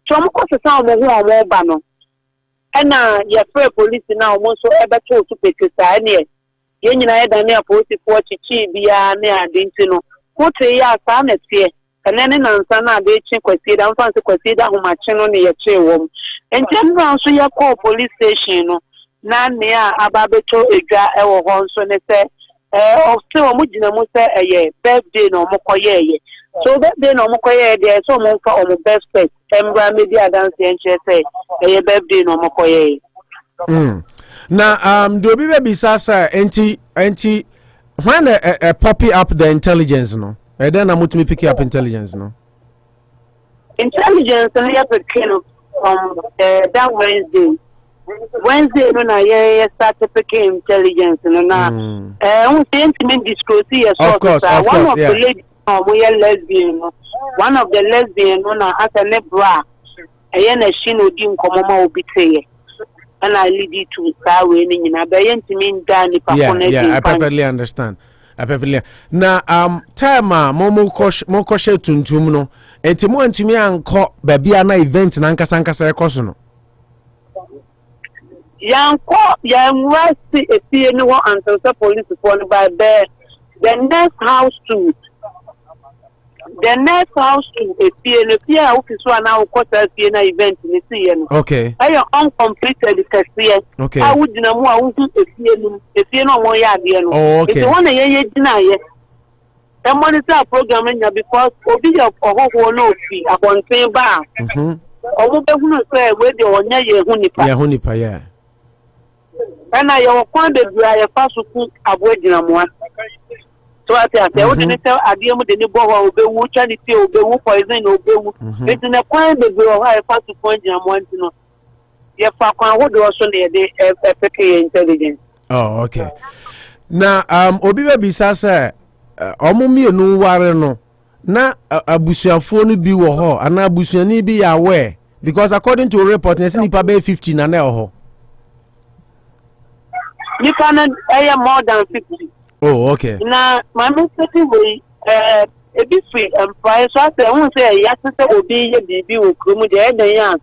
so mo ko se sa mo ho mo ba no ena ye free police now mo so ebeto to pekisa ne ye nyina ye dan ya police for chichi bia ne adinti no ko te ya sa na tie ene ne nansa na be chi kwasi da mfanse kwasi da homache no ne ye che wom entem ran so ye call police station no na ne a ababeto edwa e wo ho nso ne se of se o mu gina mu se eye birthday no mo koye so birthday no mo koye de so mo fa o mo best friend embra media dance enche se eye birthday no mo koye na do be sasa enti when a poppy up the intelligence no and then I'm to pick up intelligence no intelligence and you pick from that Wednesday no na ye start picking intelligence no na we intimate disclose here so of course, one of the ladies we are lesbian no one of the lesbian no na as a nebra na she no di nkomoma obi teye and I lead you to start winning in a bayantimin Danny. Yeah, I perfectly understand. Na time mo koshe tuntum no enti mo antimi anko babia na event na nkasa ekoso no yanko yanwasi efie no until the police for by the next house to efie no fie a ofiso ana ukota efie na event ni tie no okay ayo uncompleted kasiye okay a wudina mu a wuhu efie no mo ya ade no okay enti wona ye gina ye monitor program because obi of oho no fi abonten ba omo be hunu say we dey onya ye hu nipa yeah and I your kwan de bia ye fa suku aboagina moa so I say we dey tell adiem de ni bo ho obe wu charity obe wu poison obe wu it na kwan de bia ho ye fa suku agina moa ntino ye fa kwan wo do so na de peke intelligence. Oh, okay. Na obi be bisa say omumienu ware no na abusuafo no bi wo ho ana abusuani bi ya we because according to a report na nipa be 50 na na ho nipa na more than 50. Oh, okay. Na my message we ebi free Mpraeso ase hu say ya se obi ye bibi wo kromu de e dan ya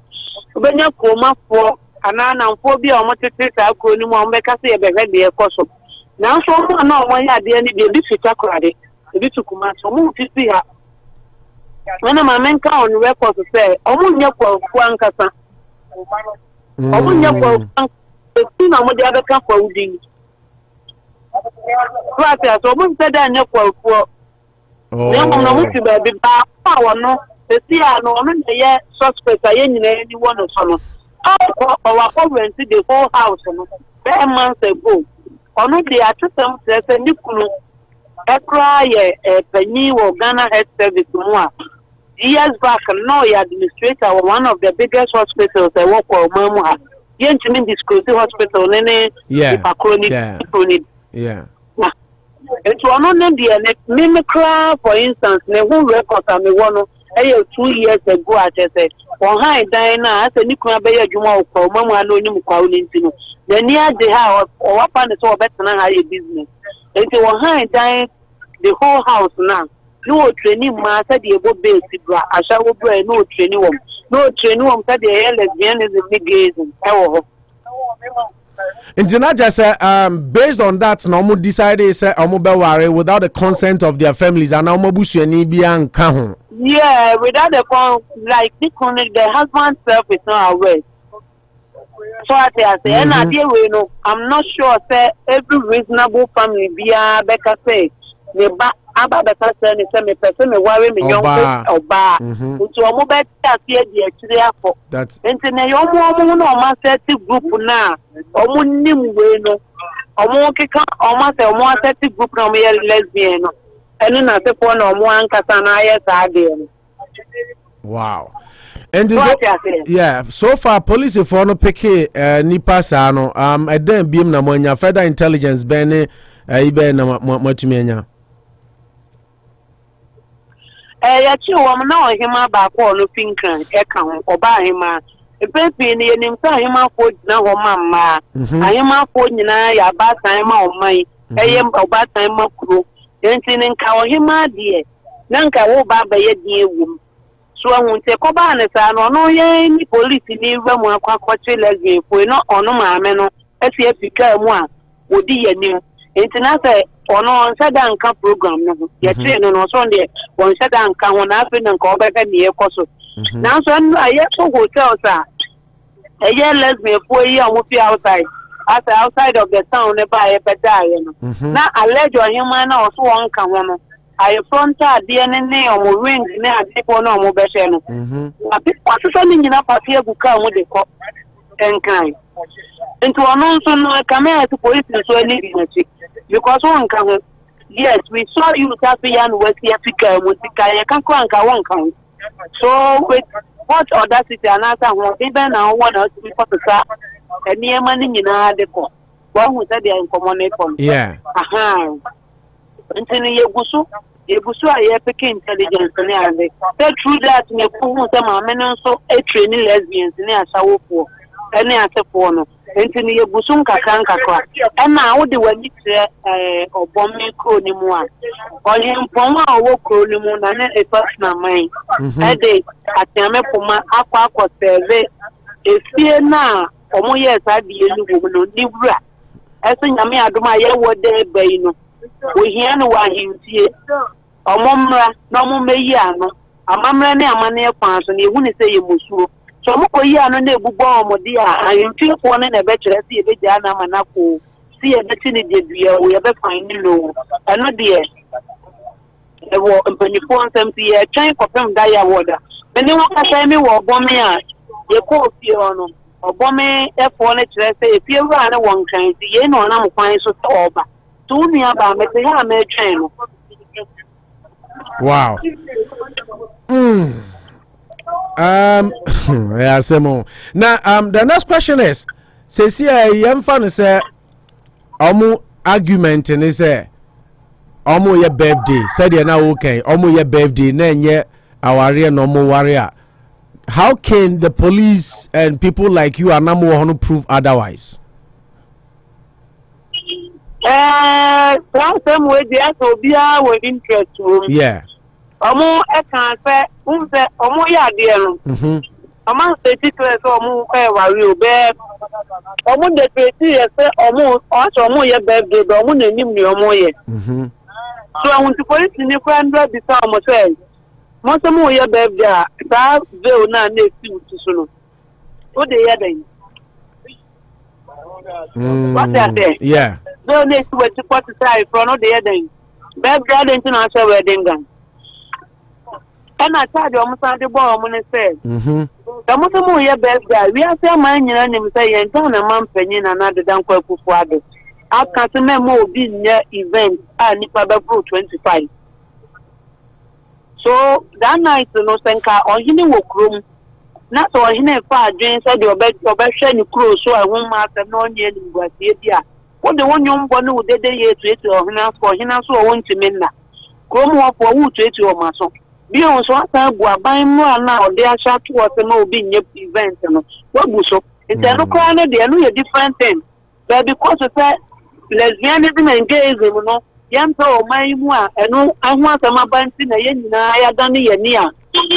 obenya kroma fo ana na mfo bi o motete ta ko ni mo mbeka se ye behwe de e koso na so mo na o mo ya de ni bi fita krade ebi tukuma so mo fifi ha na ma menka on record say o mo nya kwa ankasa o mo nya kwa ebi na mo de abeka kwa udin kwata so mo se da nya kwa fuo na mo na mo ti ba bi ba pa wono esi ano o me ye suspect aye nyina ni wono so no our parents the whole house no 10 months ago onu dey atusem say ni kunu ekra ye panyi wo Ghana Health Service mu a years back no ya administrator one of the biggest hospitals I work for mamu ha ye ntimi disclose hospital ne yeah it one on the mimicra for instance ne who record am wono 2 years ago I say on high dina as any can be a juma or mamma no nim quality. The near the house or what pan is all better than high business. If you were high dying the whole house now. No training master the above base, I shall be no training room. No training room that the lesbian is a big gazing. Internaja say based on that na omo decide say omo be ware without the consent of their families and omo busuani bi anka ho. Yeah, without the like the husband self is not aware. So I say and I deal we know I'm not sure say every reasonable family be a better say me ba aba better say ni say me person me worry me young oba nti omo be tia di akire afọ that's nti na yo omo no ma set group na omo nim we no omo keka omo say omo set group na omo lesbian no enu na se for na omo ankasa na aye sa de no. Wow. And yeah, so far police for no pick nipa sa no eden biem na monya further intelligence ben ibe na matumi anya. Ya chi wo na ohima ba ko no pinkran e ka ho oba ahima epepe ni enim sa ahima fo gina ho mamma ahima fo nyina ya ba tan ma oman eye oba tan ma kuro enti ni nka ohima de na nka wo ba ba ye di ewum so ahun te ko ba ne sa no ye ni police ni wa mu akwa che lesbian fo no ono maame no esi afika mu a odi ye ni enti na say ono nsada nka program no ye train no so nde won nsada nka ho na afi nka obeka ni ekoso na so aye so hotel sa aye lesbian fo yi a mo fi outside of the town ne ba ye beda ye no na allege ohima na so won ka ho no aye frontal de ne omo ring ne adiko na omo be hye no api so ni nyina papi eguka mo de ko enkan into ono so no camera to police so any because one can yes we saw you Tapian West Africa Musika can anka one can so with what audacity and answer even now one or two people and near money in a deco one who said they are in common yeah until Yebusu I pick intelligence and they true that me who some men so a training lesbians in a shower for any answer for no enti ni Yebusu nkaka na wo de wani kire obomme kro ni mu a oyempon a wo kro ni mu na ne personal mind ede atiame poma akwa serve efie na omo ye sa de enu wo no ni wura ese nyame adoma ye wo de bai no ohia no wa hintie omo mra na omo meyi ano amamra ne amane kwan so na ehu ni se Yemusuo so mo ko yi ano na ebubo omodi a ayinfo ne na be kire se ebe ja na manako si ebe ti ni de dua wo ye be fan ni no eno de ewo mpanifo nsem ti ye twen kopem da ya woda meni wakasa mi wo Bawumia ye ko fie ono obome efo ne kire se efie wura ne won kan ti ye no na mkwan so se oba tu nua ba me te ha me twen no. Wow. Yeah, Semo. Now the next question is say yam fan say omu argument ni say omu ye birthday said you na okay omu ye birthday na nye aware no mo warrior. How can the police and people like you and Namu want to prove otherwise? Some way they also be with interest. Yeah. Omo e kan say unse omo ya de no. Omo say declare so omo worry obe. Omo de say omo omo ye birthday but omo na nim ni omo ye. So I want to police ni kwa ndra bi sa omo say most of my birthday, that veil na next to Suno. What they are doing? What they are there? Yeah. Veil next to what you put aside for no they are doing. Birthday international wedding gun. And I tried almost on the ball, I'm going to say. The most of my birthday, we are saying my name say, and John and Mom Penny and another down Akufo-Addo. I can't remember being near event and Nipa 25. So that night, no senka on him work room. Not on him far Jane said your bed shiny crew, so I won't matter no near was here. What the one young one who did the year to or him for him, so I want to minna. Come up for who to your muscle. Beyond so I go buying more now, they are shot to us and no being your event. What was so? It's no crown, they are a different thing. But because of that, lesbianism and gayism, no. Yam so my moi and I want some abanti na yen na ya dani ye nia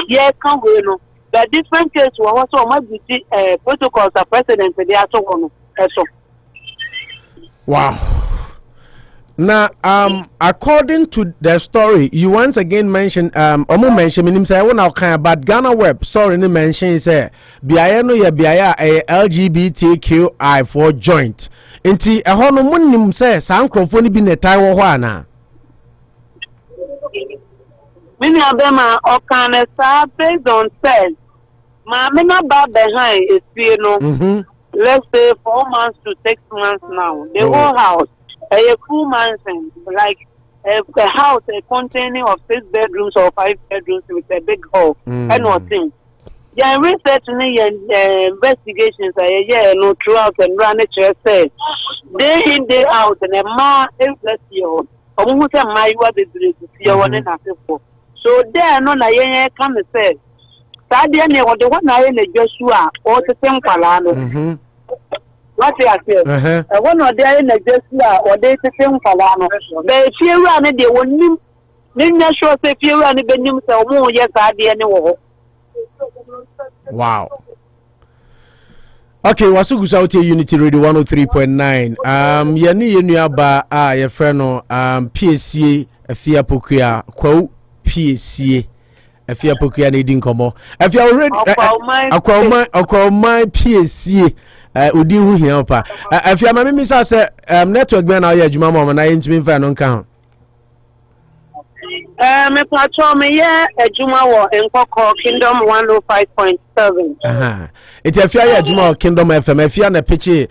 ye kan we no the different case we also my beauty protocols are president they are so no so. Wow. Now according to the story you once again mentioned omo mention him say when I can about Ghana web story ni mention say biaya no ye biaya LGBTQI4 joint enti eho no munnim say san krofo ni bi netai wo ho ana Many abema okane sa based on says ma me na ba behind is you know let's say 4 months to 6 months now the whole house a full mansion like a house containing of 6 bedrooms or 5 bedrooms with a big hall and nothing. Yeah, research investigations no throughout and run it say day in day out and a ma is less year. Almost a my what is the one and a for. So there no na come say Sadia what the one I in the Joshua or the same Palano. What they are saying? One of there in the Joshua or they the same Palano. But if you run it, they won't name sure if you run it, you say, oh, yes, I did. Wow. Okay, wasugu sauti Unity Radio 103.9. Yani yenu aba ye freno PSC afia pokua kwa PSC afia pokua na edin komo. Afia already akwa my PSC udi hu hia pa. Afia ma mimi sa se network be na ye adwuma ma na yentimi fa no nka ho. Me patro me ye adwuma wo Nkoko Kingdom 105.7. It's afia ye adwuma wo Kingdom FM afia na piche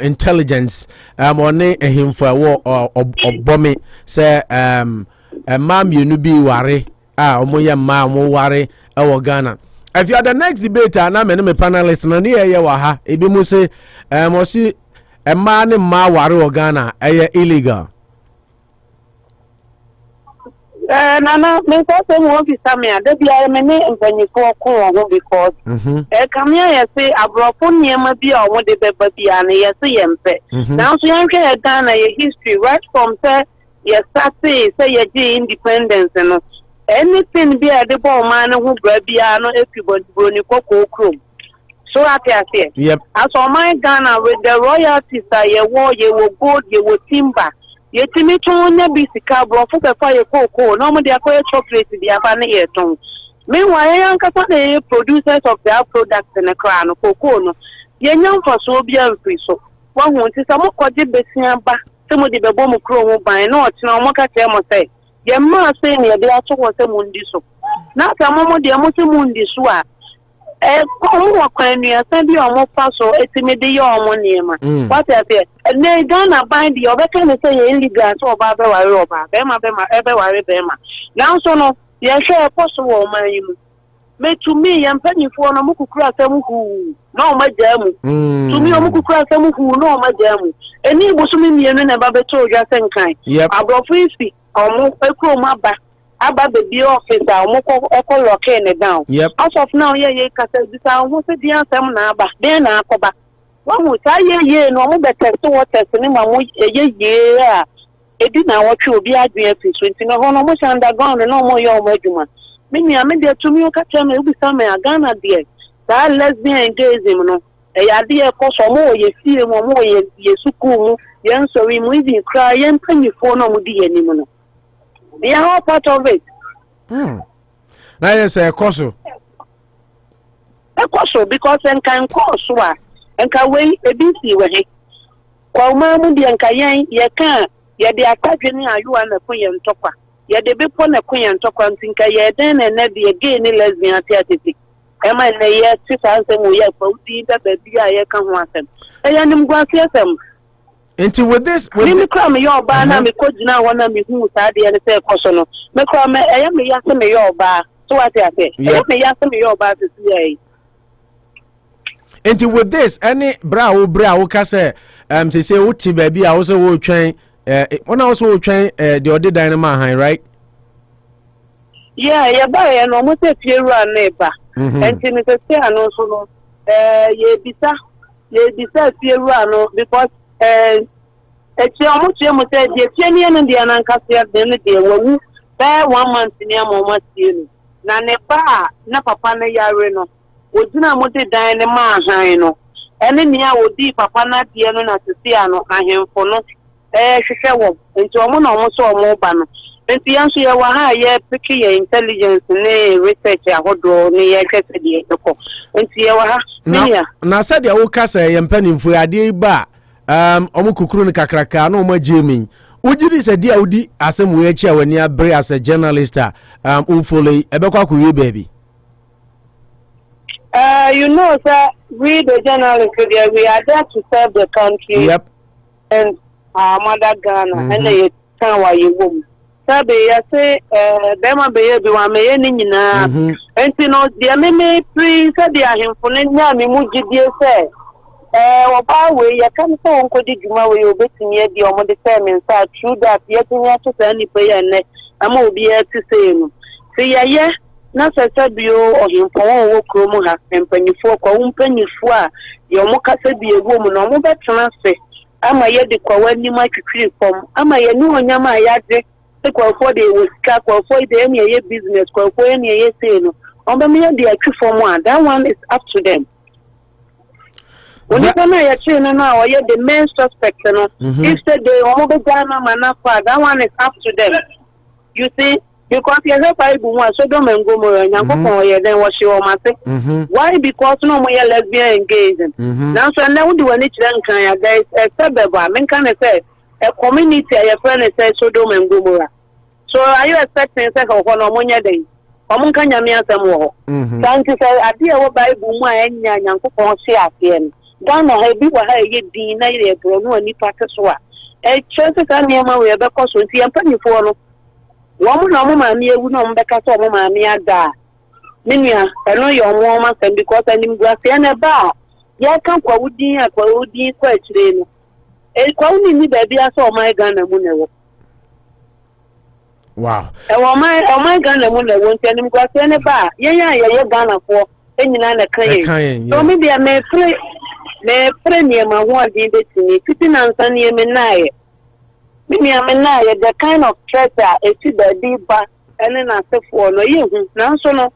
intelligence one ehimfo wo obome say mam yenu bi ware omoye ma mo ware e wo Ghana. Afia the next debate na me panelist na ne ye wa ha ebi mu say mo si ma ne ma ware wo Ghana illegal. Nana, me say mo bi samia de bia me ne mpanyifo ko wo because kamia ye say abrofo niema bi a wo de beba bia na ye say yempe now so yan hwe Ghana ye history right from say ye start say ye independence no anything be at the ball man who bra bia no efiboni kokokro so happy as here yep as for my Ghana with the royalties ye wo gold ye wo timber yetimi tonya bisika bro fu befa ye koko no mo de akoye chocolate di aba na ye ton meanwhile yan kasa na producers of their products in the crown koko no ye nyam faso bia mfi so wa hu nti sa mo koje besia ba se mo de bebo mo kro ho ban na o tena mo ka te mo say Ye ma say ne de ato wo se mundi so. Na ka momo de mo se mundi so a ko mo kwan nua san bi o mo fa so etime de ye o mo niema. What I say? Ne Ghana bind the obeka ne say ye illegal so oba be ware oba. Be ma ebe ware be ma. Now so no ye hwe poso wo man yi mu. Me to me yam panifo no mukukura asem hu na o maja mu to me o mukukura asem hu na o maja mu eni bosumi mienu na ba beto odwa senkan abrofo ifi o mu ekro mu aba baby officer o mu ko lock ne down as of now ye kasa bisa o se di asem na aba den na akoba wa mu sa ye no mo betest water ni ma mo ye a edi na wotwe obi adwen afi so nti no ho no mo underground no mo ye o mo adwuma Mimi amede to me ka tell me ubisa me Ghana there that lesbian gayism no e ya de e ko so mo ye fie mo ye suku mu ye nsori mu even cry ye mpanyifo no mu di anim no they are all part of it na yes e koso because en kan koso a en ka we e bi si we he kwa ma mu di en ka ye kan ye de akadwe ni ayu ana ko ye ntokwa ye de be po na kwen ntokwa ntinka ye den na de gay ni lesbian atiatiti e ma na ye ti ansem wo ye fa udi da ba bi a ye ka ho asem e ya nim gwase asem enti with this me kra me yo ba na me ko gina wona me hu sa de ne se koso no me kra me e ya me ya se me yo ba so what I say e ya me ya se me yo ba se si enti with this any bra wo ka say say uti ba bi a wo so wo twen when I also trying the other dynama high, right? Yeah, buy and almost a few run neighbor. And to Mr. and also no, ye bisa few run because it's almost almost said the Kenyan and the Anancasia then they were there 1 month in your moment. Neba, na papa na yareno, would not want to dine a man, I know. And then ya would be papa na piano na Tiano, I am for not. Shushawo into a mono almost or more ban. And the answer you were ye picky intelligence ne research a hodo near Cassidy. And see our now said the old cassa and penny for a day bar. Omukukrunika kraka no more Jimmy. Would you say dear Udi as some way chair when you bring as a journalist? Ufole Ebekwa baby. You know, sir, we the journalists we are there to serve the country. Yep. And mother Ghana and they can why you womb. Sabe ya say bema be bi wa me ni nyina enti no de me me pre said ya hemfo na nya me mu gidie say wo ba we ya kan so won ko di djuma we obetimi e di o mo de say me say true that ya tinya to say ni pe ya ne ama obi e ti say no se ya ye na se bio o hemfo won wo kro mu ha empanyifo kwa wo mpanyifo a ye mo ka se bi ewo mu no mo betena se ama ye de kwa wani ma twitwi fom ama ye ni onyama ya de kwa for the work kwa for the any business kwa for any say no on be me de atwi fom a that one is up to them when you come here chain now ye the main suspect no if say they omo be Ghana manafa that one is up to them you see because you have Bible one so don't mengo mo nyankopon ye then what she o mate why because no mo ye lesbian engaging now so na we do any chira nkan ya guys sebeba men can say a community your friend say so don't mengo mo so are you expecting say ko no mo nya den o mo kan nyame asem wo thank you say ade e wo Bible mu a enya nyankopon se ase en Ghana ha bi wa ha ye din na ye bro no ani pa so a chese ka niema we be ko so nti empanifo no woman no mama ewu no mbeka so mama ada menua eno yo mo ma sem because anim guase na ba ya kan kwa wudin kwa akire no kwa uni ni ba bia so my Ghana mu newo wow o my Ghana mu newo nti anim guase na ba ye Ghana fo enyina na kan so me bia me pre niema ho adi betini fitina nsan ye me nae Mimi amena ye the kind of treasure eti the ba ene na sefo no ye hu na so no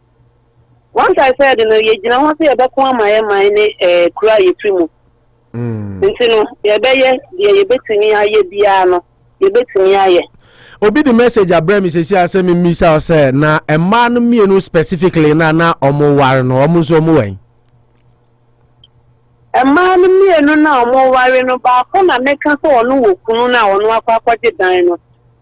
once I said no ye gina ho se ye be ko amaye man ne kura ye trimu nti no ye be ye betini aye bia no ye betini aye obi the message abra mi sesi ase mi misa say na emma no mienu specifically na omo ware no omo so omo wen man mienu na omo ware no ba ko na meka so onu wokunu na onu akwakwaje dan no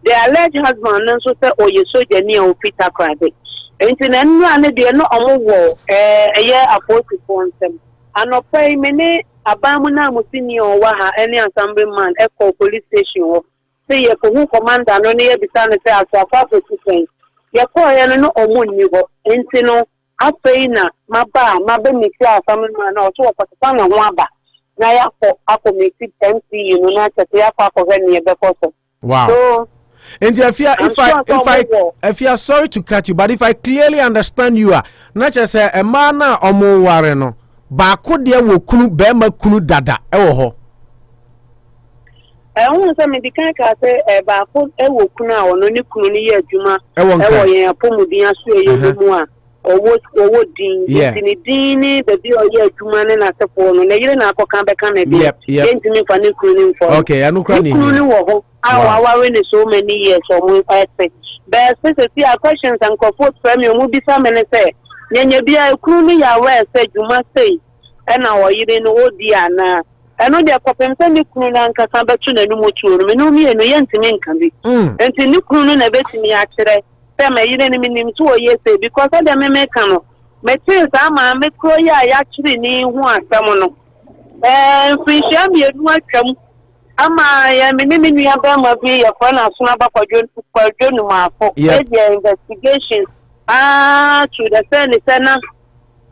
the alleged husband no so say oye soldier ni o Peter Krade enti na nnu ane de no omo wo eye apostle nsem anopa imene abamu na musini o wa ha any assemblyman e police station wo say ye ko commander no ne ye bisa ne say asafa position ye ko ye no omo ni ho enti no afei na mabe mixi assemblyman na o so ko na ho aba na ya ko akomiti MC no na tete ya ko akọ ne be koso. Wow. So, and if you are sorry to cut you, but if I clearly understand you are not just a man omo ware no ba ko de wo kunu be ma kunu dada e wo ho won say me dikan ka say ba ko e wo kunu a wono ni kunu ni ye adwuma e wo yen apomudin aso e ye mu a owo din ni the bi o ye adwuma ne na sefo no na yire na akokan be kan na bi entimi fa ni kunu ni fo okay anukra ni kunu ni wo ho awa we so many years or more say but see a questions and comfort from you mu bisa me ne say nyenye bia kunu ni ya we say dwuma say e na wo yire no odi ana eno de akopem say ni kunu na nkasa betu na numu tuo me no mi eno ye ntimi nkan bi enti ni kunu na betimi a kire say me yire ni minim to ye say because of the me kan no me tins ama me kro ya kire ni hu asem no frishia mi edu atwam ama ya minimi ya ba ma bi ya kwa na suna ba kwa nu ma fo investigation to the sense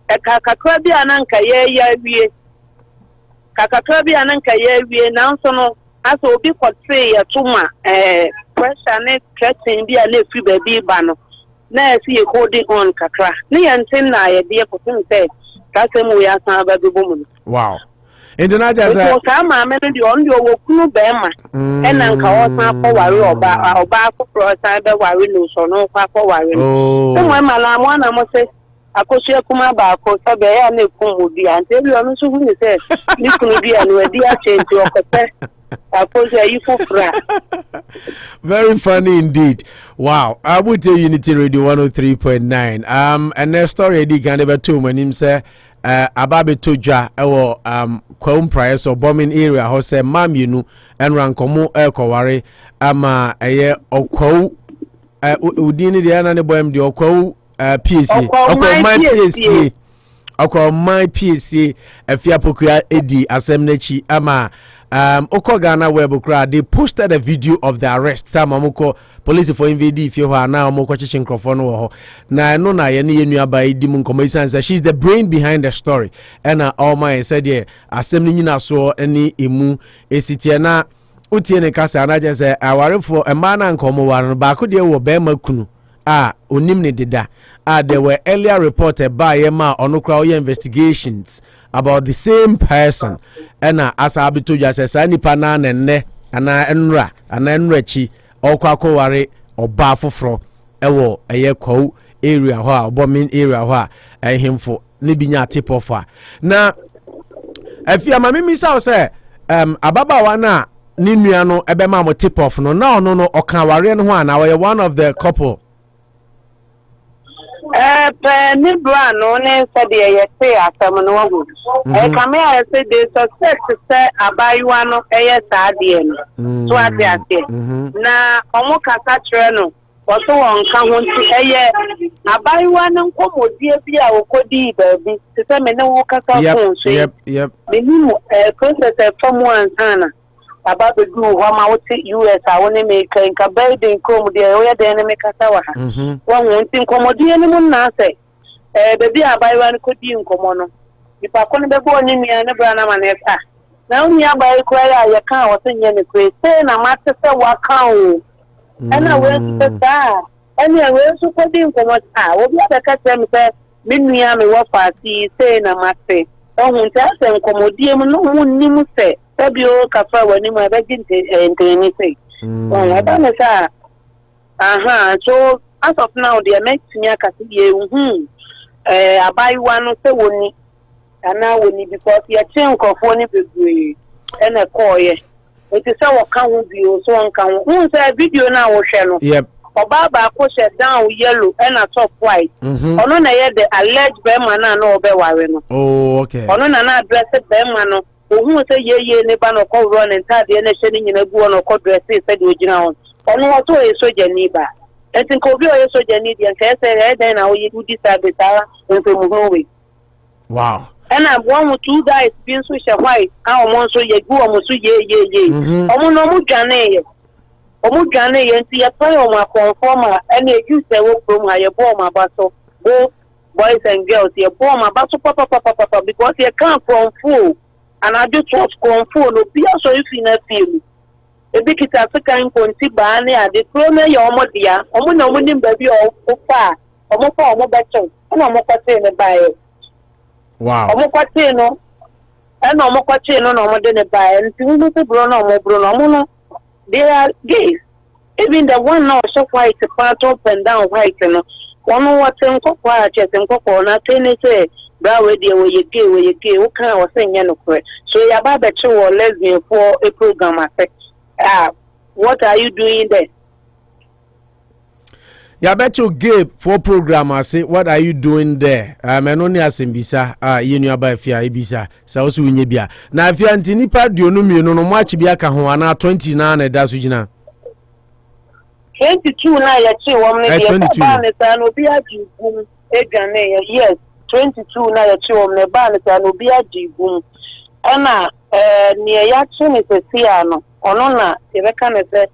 kakakra bi ananka ya wie kakakra bi ananka ya wie na nso no aso obi portray ya tuma pressure ne threatening bi ala fi ba bi ba no na esi holding on kakra ne yantin na ya de ko tin say ka se mu ya san ba bi bomu. Wow. Internaja say ko ka ma me no on wo kunu be ma e na nka wo san ko ware oba ko pro san be ware no so no kwa ko ware no mo ma la mo na mo say akosia kuma ba ko so be ya na kun mudi ante bi onu so hu ni say ni kunu bi anu edi a change o ko say akosia yi fufra. Very funny indeed. Wow. Abute Unity Radio 103.9. And the story edi kan be to manim say ababe toja ewo kwa Mpraeso bombing area ho say mam yinu enran komo ekoware ama eye okwa udini de na ne boyem de okwa PSC okwa my PSC afia pokua edi asem nachi ama Oko Ghana web crowd they posted a video of the arrest. Some amoko police for invade if you are now amoko chichin crofon na no na ye ni aba idim nkomo say she's the brain behind the story. And all my said yeah asem ni na so any emu esitie na utie ne kasa na je say aware for a man na nkomo war no ba ko de wo be makunu onim ne dida there were earlier reported by Emma onokra investigations about the same person and as I told you as a nipa na nne ana enra chi okwako ware oba foforo ewo eye kwa area ho a bombing area ho a ehemfo ne binya tip off na afia mamimi saw say ababawa na ni nua no ebe ma mo tip off no na ono no okan ware no ho ana we one of the couple ni brano ne said ye say asem no wo kame I say they suspect say abaywa no eye saade no so ate na omo kasa kire no woso wonka ho nti eye abaywa no nkomodie bi a wokodi baabi se me ne wo kasa ko so yep me ni process from one sana about the group wama wote US a woni me kan building kom de o ya de ne me kasa wa ha won wonti nkomodie ni mun na say bebi abaywa ni kodi nkomo no ipa ko ne bebo oni mia ne bra na ma ne fa na oni abayi ko ya kan wo senye ne ko say na mate se wa kan o ana we se ta ani we su kodi nkomo ta wo bi aka tell me say me nua me wo fa ti say na mate o hun ta se nkomodie mu no mun ni mu se Tabio kafa wani ma bagin ni say. I don't say. So as of now, they make me a kasi abai one say woni, and now woni because you change of woni be and a coy. It is our can be so on can. Who say video now or channel? Yep. Obaba push down yellow and a top white. Ono na ye the alleged Bemana no be wareno. Oh, okay. Ono na address Bemano. Who say ye ne ba no ko run and tade na hye ni nyina gu no ko dress say de ogina on ono wato e soja ni ba enti ko bi o ye soja ni dia nka say e den na o yi udi sabetara nso mu howe wow and I want 2 guys being so white. I want so ye go almost ye. Omo no mu dwane and see a play on my conformer and you use the work from my bomb abaso both boys and girls your bomb abaso papa because you come from full and I just was from full no be so if you not feel a big it African conti bane at the clone your modia omo no mu nim baby o far omo better and omo kwate ne buy. Wow. Omokwate no and omokwate no no de ne buy and you to bro no they are gays. Even the one now so white part up and down white no one what en ko kwa che en ko na tene say bra we dey we gay o kan o say nya no kre so ya ba be che wo lesbian for a program affect what are you doing there? Ya bet you Gabe for program I say what are you doing there? Only asimbisa ye nua ba afia ebisa sa osu nye bia. Na afia ntini pa duonu mienu no match bia ka ho ana 29 na da so gina. 22 na ya chi wo mne bia ba ne sa no bia jigum egane yes 22 na ya chi wo mne ba ne sa no bia jigum. Ana ne ya chi ne se sia no ono na ebeka ne se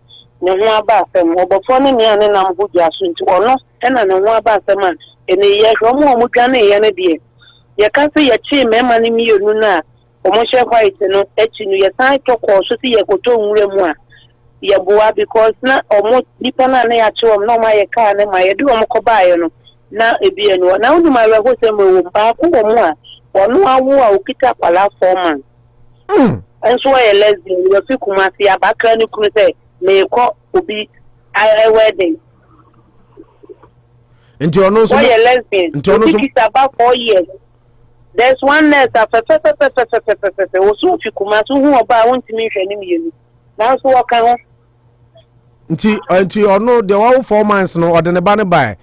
ne ho aba asem obofo ne ne ane nam ho dia so nti ono ena ne ho aba asem an ene ye hwo mo dwane ye ne de ye ka se ye chi mema ne mienu na omo hye white no echi no ye san toko so se ye koto nwure mu a ye boa because na omo nipa na na ya chi om na ma ye ka ne ma ye de omo koba ye no na ebie no na unu ma we ho se mo wo ba ko wo mu a ono awu a okita kwala forman enso ye lesbian we fi kuma se abakra ne kunu se me ko obi I wedding. Into ono so lesbian. Into ono so about 4 years. There's one nurse Owusu fikuma so hu oba won timi hwe ni mienu. Now so what kan ho? Nti ono the 4 months no or the ba ne buy.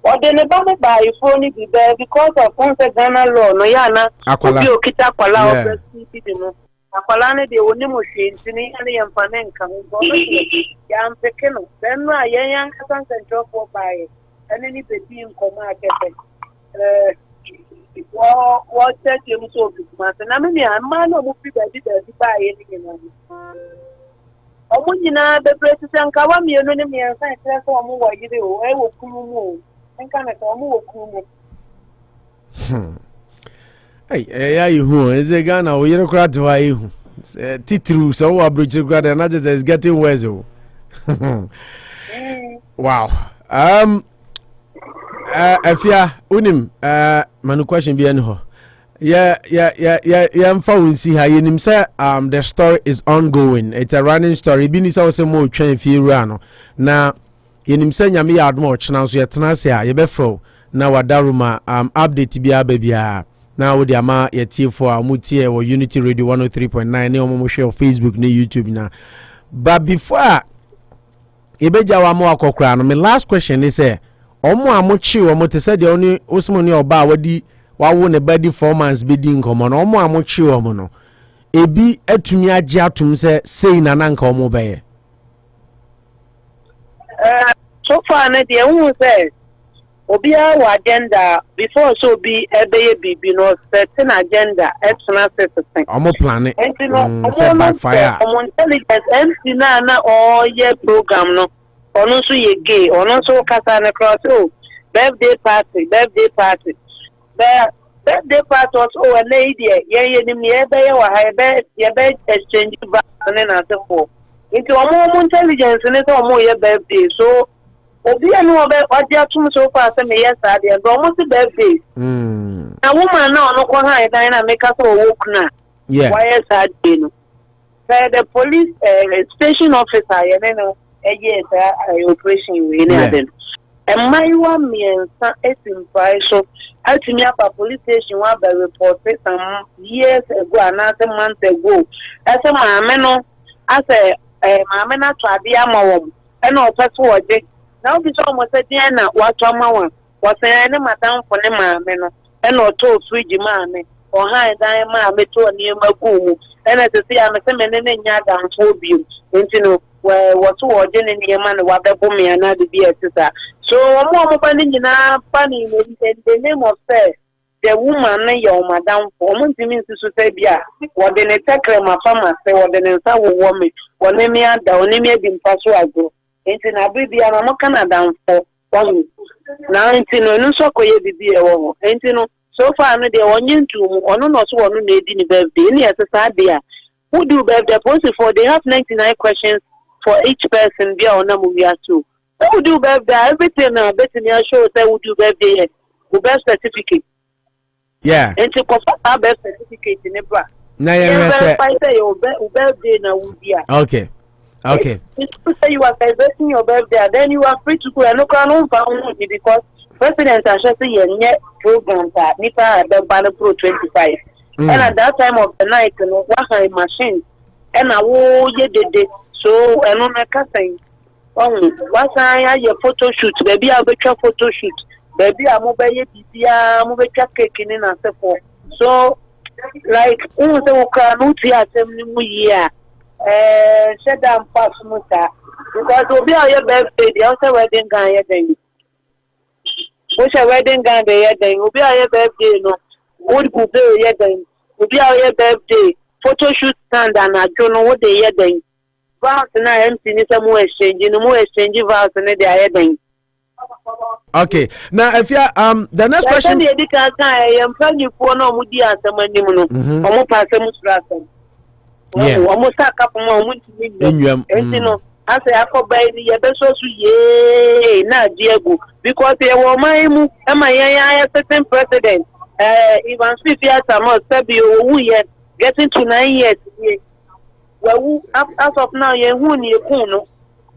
Or the ba ne buy for ni be there because of Ghana law no ya na obi okita kwala opportunity no. Akwalane de woni mo hwe ntini ane yemfane nka ho ya mpeke no then no ayen kasa central for buy ane ni bedi nkoma akefe wo check him so bigma na me ama no mo fi bedi buy ni no omo nyina bebre tse nka wa mienu ne me ensa etre so omo wo yire o e wo kunu mu nka na ka omo wo kunu mu hey, yeah, you is a Ghana or you're crowd to you. Titru, so I bridge grad and I just is getting worse. Wow. If ya unim, manu question be anyhow. Yeah, I'm found see how you nim say the story is ongoing. It's a running story. Bini sa se mo twen fi rano. Na yenim say nyame ya admo chna so yetna se a ye befro na wadaruma update bia bia. Now with the ama yetie for amutie or Unity Radio 103.9 ne omo share Facebook ne YouTube na. But before ebeja wa mo akokra no my last question is omo amochi omo te said the only osmo ne oba wadi wawo ne body 4 months bedi nkomo no omo amochi omo no ebi atumi age atum say na nanka omo beye so far na de who say Obia wa agenda before so be ebeye bibi no certain agenda etna certain. Omo plan it. Set backfire. Omo intelligence MC na all year program no. Ono so ye gay, ono so kasa na cross oh birthday party. Birthday party was oh a lady ye nim ye ebeye wa ha ebe exchange back na so for. Into omo intelligence ne so omo ye birthday so obi anu obe odia tum so far say me yes ade and almost birthday na woman na ono ko han dan na make us work na why yes ade no say the police station officer ye no yes operation we na ade and my one miensa etim Mpraeso atumi apa police station wa be report some years ago another month ago as a maame no as a maame na twade amawom e na opeso oje now be so much na what one was any madam for the mamma and or told fridge mammy or high diamond mammy to a near magoon and as I say I'm a semen in Yadan phobia into what to order in your man, what the Bawumia and the sister. So, more money in our funny in the name of the woman, your madam, for months means to say, yeah, what then a tackle my farmer say, what then a sour woman, what name me at the only me been Paso. It's in a baby and I'm a Canada for 1. Now, it's in a new soccer, be a so far, no, they are onion to or no, so on the birthday. Any as a sad there. Who do birthday post for? They have 99 questions for each person. Be on a movie too. Who do birthday? Everything now, betting your show, say, who do birthday? Who birth certificate? Yeah. And to confirm our birth certificate in a bra. Now, you say your birthday now, okay. Okay. If you say you are celebrating your birthday, then you are free to go and look around because President Ashesi yet program that Nipa at the Banner Pro 25. And at that time of the night, you know, what machine and I will ye did so and on a casting. What's I your photo shoot, baby, I'll be your photo shoot, baby, I'm mobile, mobile cake in and so forth. So, like, year, shut down past Musa because will be our birthday, the other wedding guy then. Which a wedding gown day, then will be our birthday, no. Would go there, then will be our birthday. Photo shoot stand and I don't know what they are then. Vows and I am seeing some more exchange, no more exchange vows and they are then. Okay, now if you the next question, I am telling you for no moody as a man, almost pass a musrasson. Yeah, almost a couple more months. I say, I could buy the episode, yea, not Diego, because they were my certain president. Even 50 years, I must say, yet getting to 9 years. Well, as of now, you kuno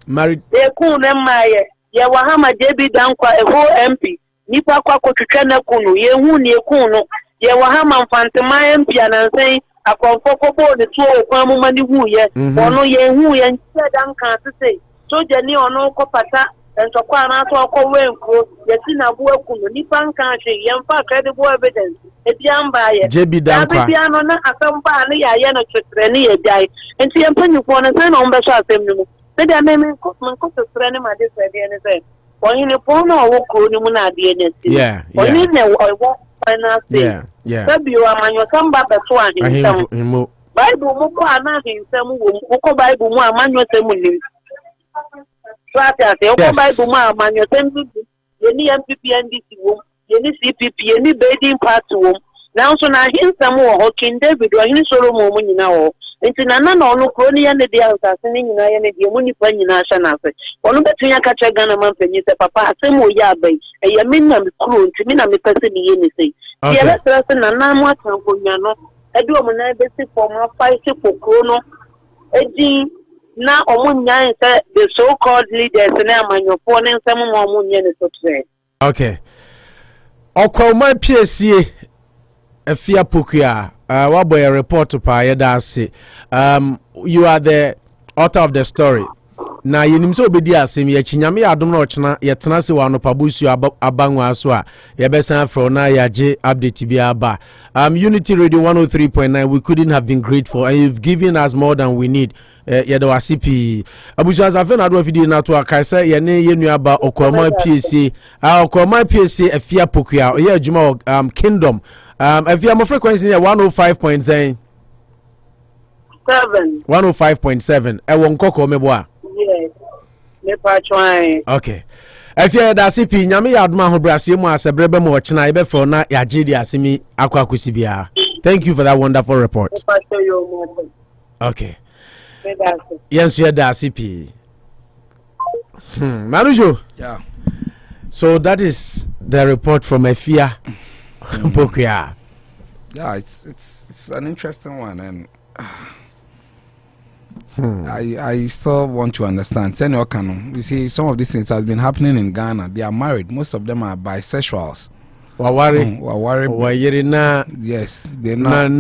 married a coon and my Yawahama Debbie Dankwa, a whole MP, Nipa Kwako to Chena Kuno, ye kuno, Yawahama Fantama MP, and saying, a comfortable the 2 money woo ye, or no ye woo and said uncle to say, so Jenny or no copata and to Kwana to a cowenco, Yatina Buakuno, Nipan country, young far credible evidence, a young buyer, JB Dankwa, a some barley, a yana to die, and see a penny for a son on the shop. Said I may cook a friend of my disability. Or in a phone or walk on the yeah, or in a walk. Yeah. You are your come back at one in some Bible Mukana in some Moko Bible manual semuni. Flatter, the Bible manual semuni, any MPP and this room, any CPP, any bathing part room. Now, so now here's some more Hawking David or any solo moment now. It's in an unknown crony and the deal assassinating the money penny national. One between a catch a gun a month and you say, Papa, same way, Yabe, a yaminam crew to me, I'm a person anything. The other person, and I'm what I'm going to I do a basic for my 5 for chrono. Edging now, Omunya said the so called leaders and I'm on your phone and some more Omunya to say. Okay. Oko my PSC, a fear pukia. What boy a report to Payadasi. You are the author of the story. Now you nimso obedi asem ye chinyame adom na ochena ye tena se wa Anopa Bosuo abangwa so a ye besan fro na ya je update bi aba. Unity Radio 103.9, we couldn't have been grateful and you've given us more than we need. Ye do asipi abusu asafe na do afidi na to akaisa ye ne ye nua ba Okoma PSC Okoma PSC afia pokua ye adwuma Kingdom afia mo frequency 105.7 105.7 e won kokko mebo a yes me pa try okay afia da asipi nyame ya adoma ho brase mu asebrebe mo ochena ye be fro na ya gidi asimi akwakosi bia. Thank you for that wonderful report. Okay. Yes, yeah, that's CP. Manujo. Yeah. So that is the report from Efia Pokia. Yeah, it's an interesting one, and I still want to understand. You see, some of these things has been happening in Ghana. They are married. Most of them are bisexuals. Yes, they're not.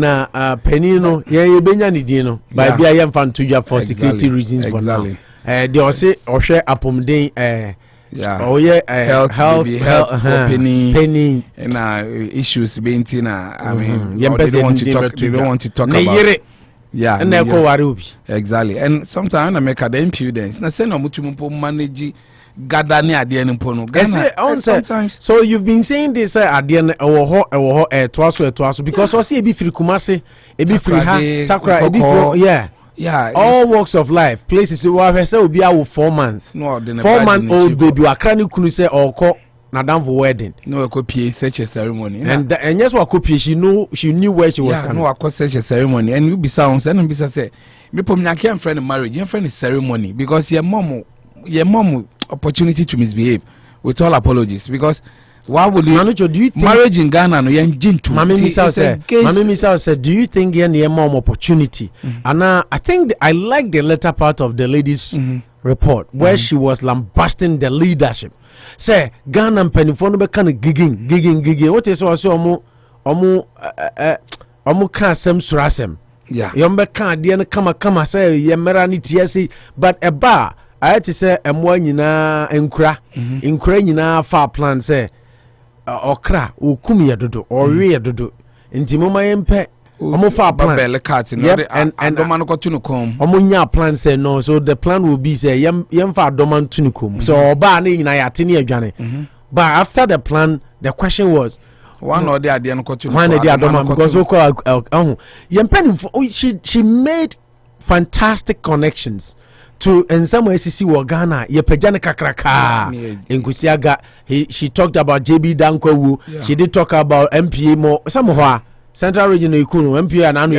Penino, benya ni dino. By be I am fan to you for security reasons. Exactly. They also share apomden. Health, penny, and issues being I mean, they don't want to talk about. Yeah, and they go worry. Exactly. And sometimes I make the impudence. Na say no mutu manage gather near the end sometimes. So you've been saying this at the end twaso because I see a bit free Kumasi, a bit free Takra, a bit free, yeah, all walks of life, places where I say will be out 4 months. No, 4-month-old baby, I can't say or call Nadam for wedding. No, I copy such a ceremony. And yes, what copy she knew where she was. No, I call such a ceremony, and you be sounds and be say, me put me can't friend marriage, your friend is ceremony because your mom opportunity to misbehave with all apologies because why would you do you think marriage in Ghana no yen jintu Mami Misal said do you think yen mom opportunity and I think I like the latter part of the lady's report where she was lambasting the leadership say Ghana penifo no be kind of gigging what is also omo ka asem surasem yombe kan de no kama say yemera ni tiasi but eba I had to say emwa nyina enkura nyina fa plan say okra okumi yadodo owe yadodo nti moma yempe omo fa plan and doman ko tunu kom omo nya plan say no so the plan will be say yem fa doman tunu kom so oba na nyina yate ne adwane but after the plan the question was one or the idea no ko tunu one the doman because she made fantastic connections to and some SCC Wagana ye pejane kakraka Nkusiaga she talked about JB Dankowu she did talk about MPA more somehow Central Region Ikunu MPA and anu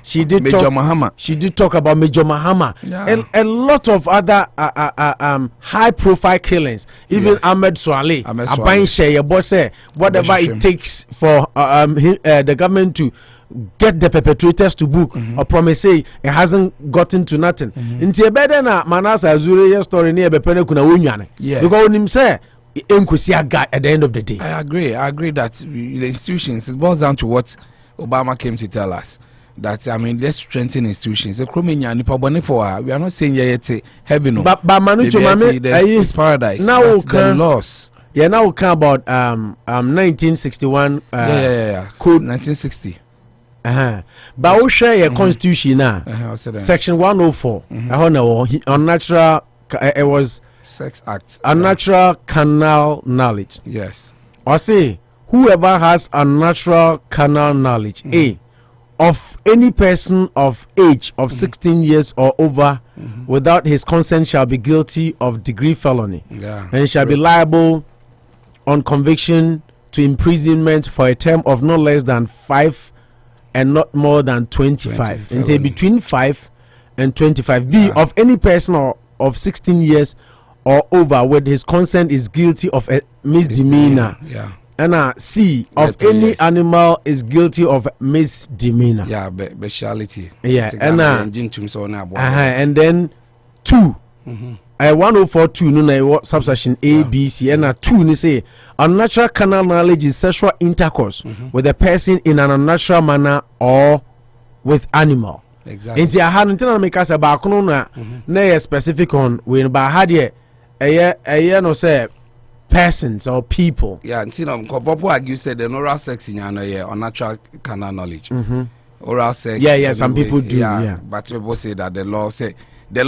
she did Major talk Mahama. She did talk about Major Mahama and a lot of other high profile killings even Ahmed Swale Abain Sheye boss whatever it takes for the government to get the perpetrators to book or promise say it hasn't gotten to nothing nti ebede na Manasa Azure story ne ebepene kuna wonwane because him say Nkusiaga at the end of the day. I agree that the institutions, it boils down to what Obama came to tell us that let's strengthen institutions. We are not saying yet heaven, but Manucho Mame it's paradise. Now the loss. Yeah, now we come about 1961 code 1960. But we share your constitution now. Section 104. Unnatural. It was Sex Act. Unnatural carnal knowledge. Yes. Or say whoever has unnatural carnal knowledge, of any person of age of 16 years or over, without his consent, shall be guilty of degree felony, and shall be liable on conviction to imprisonment for a term of no less than 5 and not more than 25. Until between 5 and 25. B of any person of 16 years or over with his consent is guilty of a misdemeanor. And C of any animal is guilty of misdemeanor. Bestiality. And then 2. 1042 no subsection A, B, C, and 2 ni say unnatural carnal knowledge is sexual intercourse with a person in an unnatural manner or with animal. Exactly. Inti aha ntina make us ba kono na specific on when ba ha de no say persons or people. Yeah, ntina Popo argue said the oral sex in unnatural carnal knowledge. Oral sex. Yeah, some people do. Yeah, but people say that the law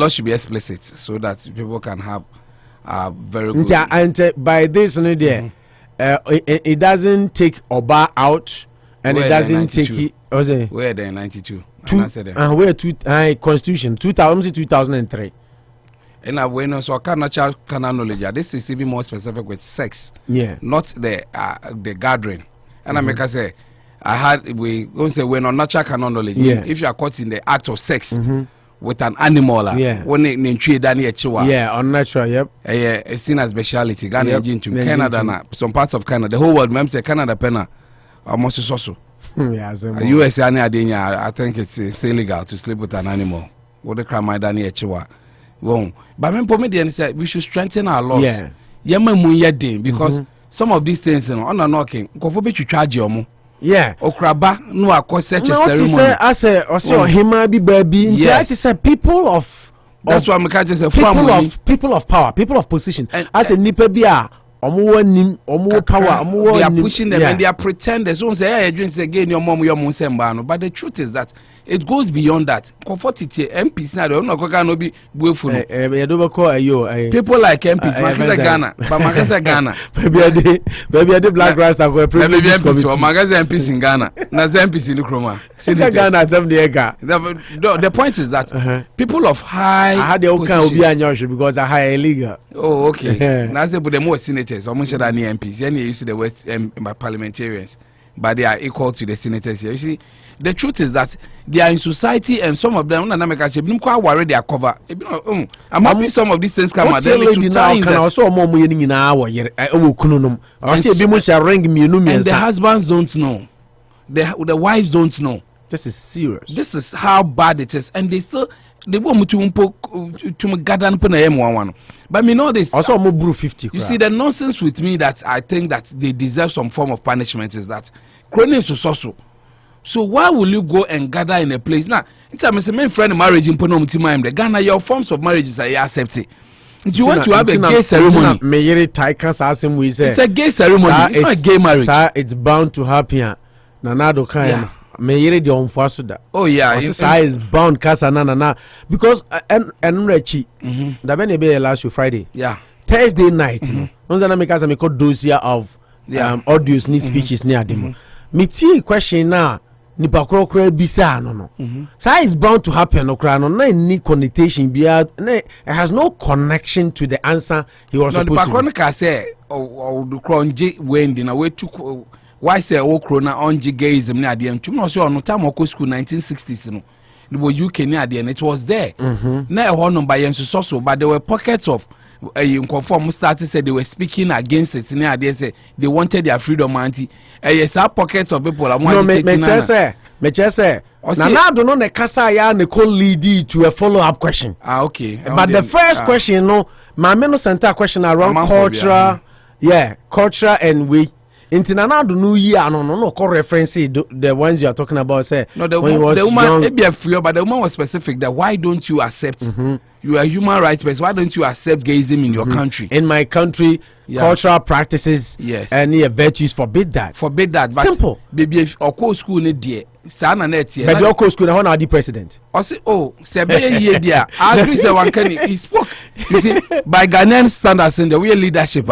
should be explicit so that people can have very good. And by this, it doesn't take Oba out, and it doesn't take it. Where the 92? Where Constitution 2003. And I went so natural carnal knowledge. This is even more specific with sex. Not the gathering. And I make us say, we don't say we're not natural carnal knowledge. If you are caught in the act of sex with an animal, unnatural. Yep. It's seen as speciality. Ghana, Canada, some parts of Canada, the whole world. Remember, say Canada, Pena, almost also. US, I think it's still illegal to sleep with an animal. What the crime I done here, but we should strengthen our laws. Because some of these things, on a knocking, go for to charge you. Okraba no akọ such a ceremony. I say him be baby. Yes. I say people of that's why I'm just say people of power, people of position. I say nipa bi a power. They are pushing them and they are pretenders. Don't say, "Hey, drink again, your mom, your mom." But the truth is that it goes beyond that. Comfort it MPs now. They're not going to be willful. People like MPs, Magasa Ghana, but Magasa Ghana. Maybe I did black rice that were previous committee. Magasa MPs in Ghana. Naza MPs in Nkrumah. The point is that people of high. I had the old kind of be because I hire illegal. Oh, okay. That's the more senators. Almost than the MPs. Then you see the West parliamentarians, but they are equal to the senators here. You see, the truth is that they are in society, and some of them, I'm worried they are covered. I'm happy some of these things come out. And the husbands don't know. The wives don't know. This is serious. This is how bad it is, and they want me to gather one. But me know this. Also, I'm 50. You see, the nonsense with me that I think that they deserve some form of punishment is that cronies is also. So why will you go and gather in a place now? It's a main friend marriage in the Ghana. Your forms of marriages are accepted. If you want to have a gay ceremony, it's a gay ceremony. It's not a gay marriage. Sir, it's bound to happen. Nanado kind. Oh yeah, is bound na because and Rechi that when be last Friday. Yeah. Thursday night. No na make us make dossier of audios ni speeches ni ademo. Me tea question na nipa kro bisa no. Say is bound to happen okra no na any connotation bia it has no connection to the answer he was supposed to. No, the Chronicle say the cronje when na we took. Why say Okrona on gayism near the end? No, so no time school 1960s. No, the UK near the end. It was there. Now one by Yensu, but there were pockets of conform started said they were speaking against it. Near they say they wanted their freedom, auntie. Yes, our pockets of people. No, me say. Now don't know the kasa ya ne call lead to a follow-up question. Okay. But the first question, no, my men center question around culture, culture and we. Intinana do no year no call reference the ones you are talking about say no the woman but the woman was specific that why don't you accept you are a human rights person, why don't you accept gayism in your country? In my country, cultural practices and virtues forbid that but simple baby if or school need there sana net here but your school now the president I say say be here there I agree say one can he spoke you see by Ghanaian standards in the way leadership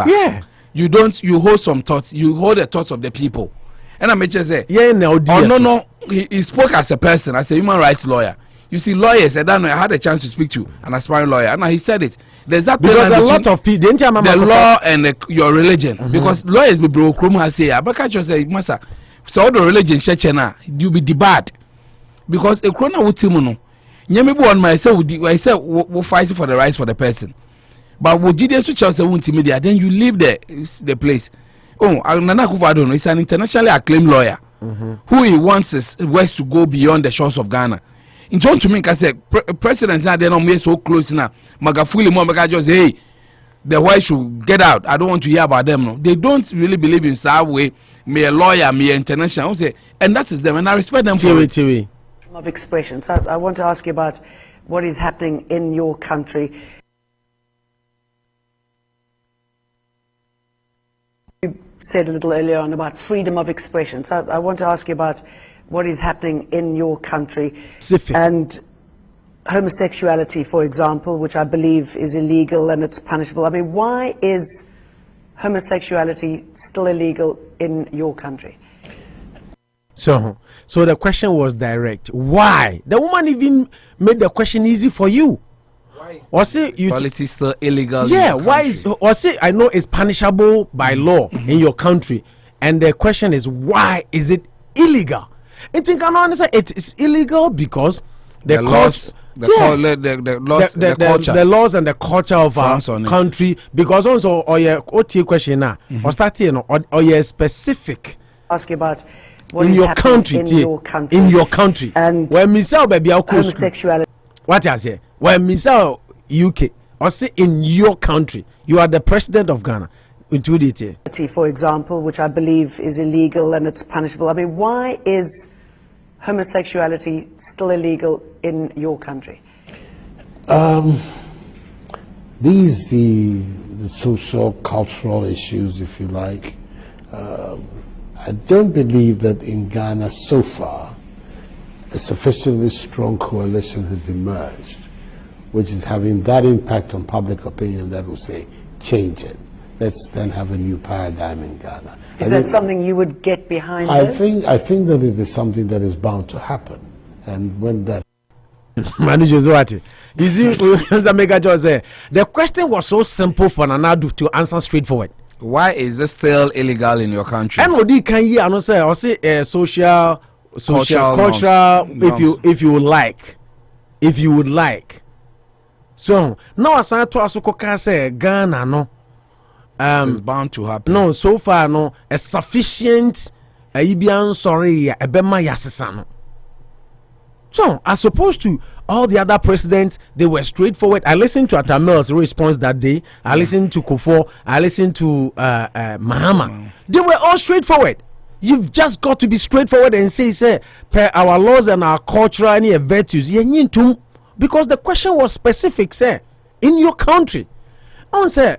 you hold some thoughts. You hold the thoughts of the people. And I may just say, no. He spoke as a person, as a human rights lawyer. You see, lawyers, I had a chance to speak to an aspiring lawyer, and he said it. There's that because a lot of people, the law and your religion. Because lawyers be broke, has say, I just say, Massa, so all the religion, you be debarred. Because a crona would timono. Nyame on myself, I said, we'll fight for the rights for the person. But would you switch out the media? Then you leave the place. Akufo-Addo is an internationally acclaimed lawyer who he wants his works to go beyond the shores of Ghana. In turn to me, I said, presidents are there so close now. Magafuli Mwambaka just hey, the white should get out. I don't want to hear about them. No, they don't really believe in some way. Me a lawyer, me international. Say, and that is them, and I respect them for it. Of expression. So I want to ask you about what is happening in your country. You said a little earlier on about freedom of expression. So I want to ask you about what is happening in your country and homosexuality, for example, which I believe is illegal and it's punishable. I mean, why is homosexuality still illegal in your country? So the question was direct. Why? The woman even made the question easy for you. Or say you politics still illegal. Yeah, why is or say I know it's punishable by law in your country, and the question is why is it illegal? It is illegal because the laws, the laws and the culture of our country. Because also or your question now or starting or your specific. Ask about what in is your country, in your country, and when Michelle baby homosexuality. What I say? When Michelle UK or say in your country, you are the president of Ghana. Into detail. For example, which I believe is illegal and it's punishable. I mean, why is homosexuality still illegal in your country? The the social, cultural issues, if you like. I don't believe that in Ghana so far a sufficiently strong coalition has emerged, which is having that impact on public opinion that will say, change it. Let's then have a new paradigm in Ghana. Is that something you would get behind? I think that it is something that is bound to happen, and when that. Manager Zwati, you see, the question was so simple for Nanadu to answer straightforward. Why is it still illegal in your country? MOD can you say social, cultural, if you would like. So now as I to Asuko say Ghana no. It's bound to happen. No, so far no a sufficient Ibian sorry ebema yasesano. So as opposed to all the other presidents, they were straightforward. I listened to Atamel's response that day. I listened to Kufo. I listened to Mahama. They were all straightforward. You've just got to be straightforward and say, per our laws and our cultural and virtues, because the question was specific, sir, in your country. On say,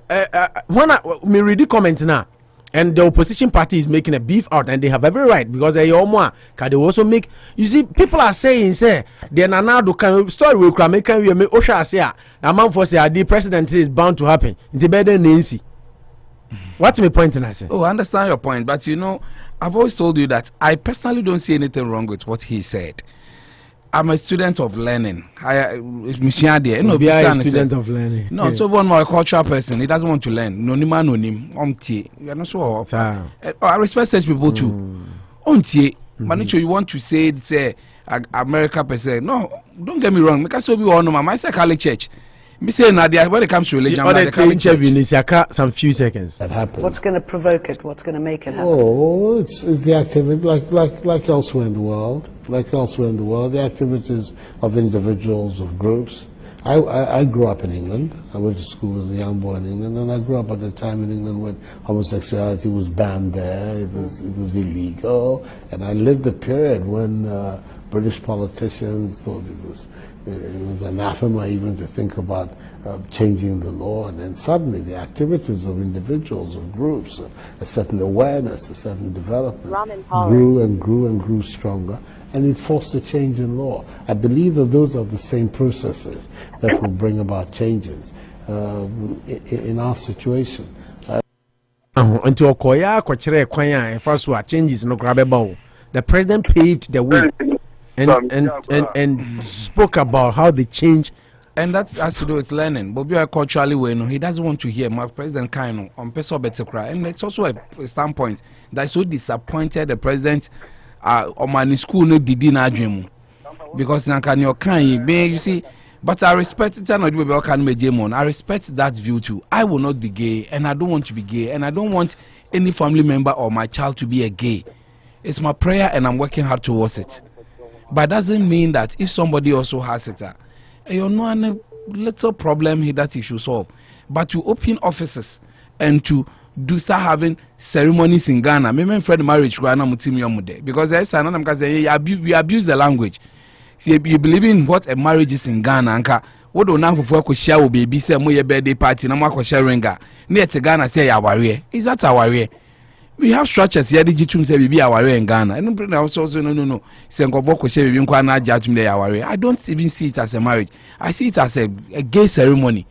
when I read the comment now, and the opposition party is making a beef out, and they have every right because they also make. You see, people are saying, say, the Nanado can story will come. Make Osha say, a man for say, the president is bound to happen. It's better than Nancy. What's my point? I say, I understand your point, but you know, I've always told you that I personally don't see anything wrong with what he said. I'm a student of learning. I'm a student of learning. No, so one more cultural person. He doesn't want to learn. No nima no nim. You know so. I respect such people too. But you want to say America per se. No, don't get me wrong. Because so we all know my Catholic church. Me say Nadia when it comes to religion, some few seconds. That happens. What's going to provoke it? What's going to make it happen? Oh, it's the activity like elsewhere in the world. Like elsewhere in the world, the activities of individuals, of groups. I grew up in England. I went to school as a young boy in England, and I grew up at a time in England when homosexuality was banned there. It was illegal, and I lived the period when British politicians thought it was anathema even to think about changing the law, and then suddenly the activities of individuals, of groups, a certain awareness, a certain development grew and grew and grew stronger, and it forced a change in law. I believe that those are the same processes that will bring about changes in our situation. Until Okoya Kwachere Kwanya first were changes no grabable. The president paved the way and spoke about how they change. And that has to do with learning. But we are culturally well, he doesn't want to hear my president kind on person better cry. And it's also a standpoint that's so disappointed the president on my school no did not dream. Because you see, but I respect it. I respect that view too. I will not be gay, and I don't want to be gay, and I don't want any family member or my child to be a gay. It's my prayer, and I'm working hard towards it. But it doesn't mean that if somebody also has it, you know, a little problem that he should solve. But to open offices and to start having ceremonies in Ghana, maybe friend marriage because there's another because we abuse the language. See, you believe in what a marriage is in Ghana, what do now for share will be say my birthday party, no more sharing near to Ghana say our is that our we have structures here. Did you say be our in Ghana? I don't bring also no. Say I don't even see it as a marriage. I see it as a gay ceremony.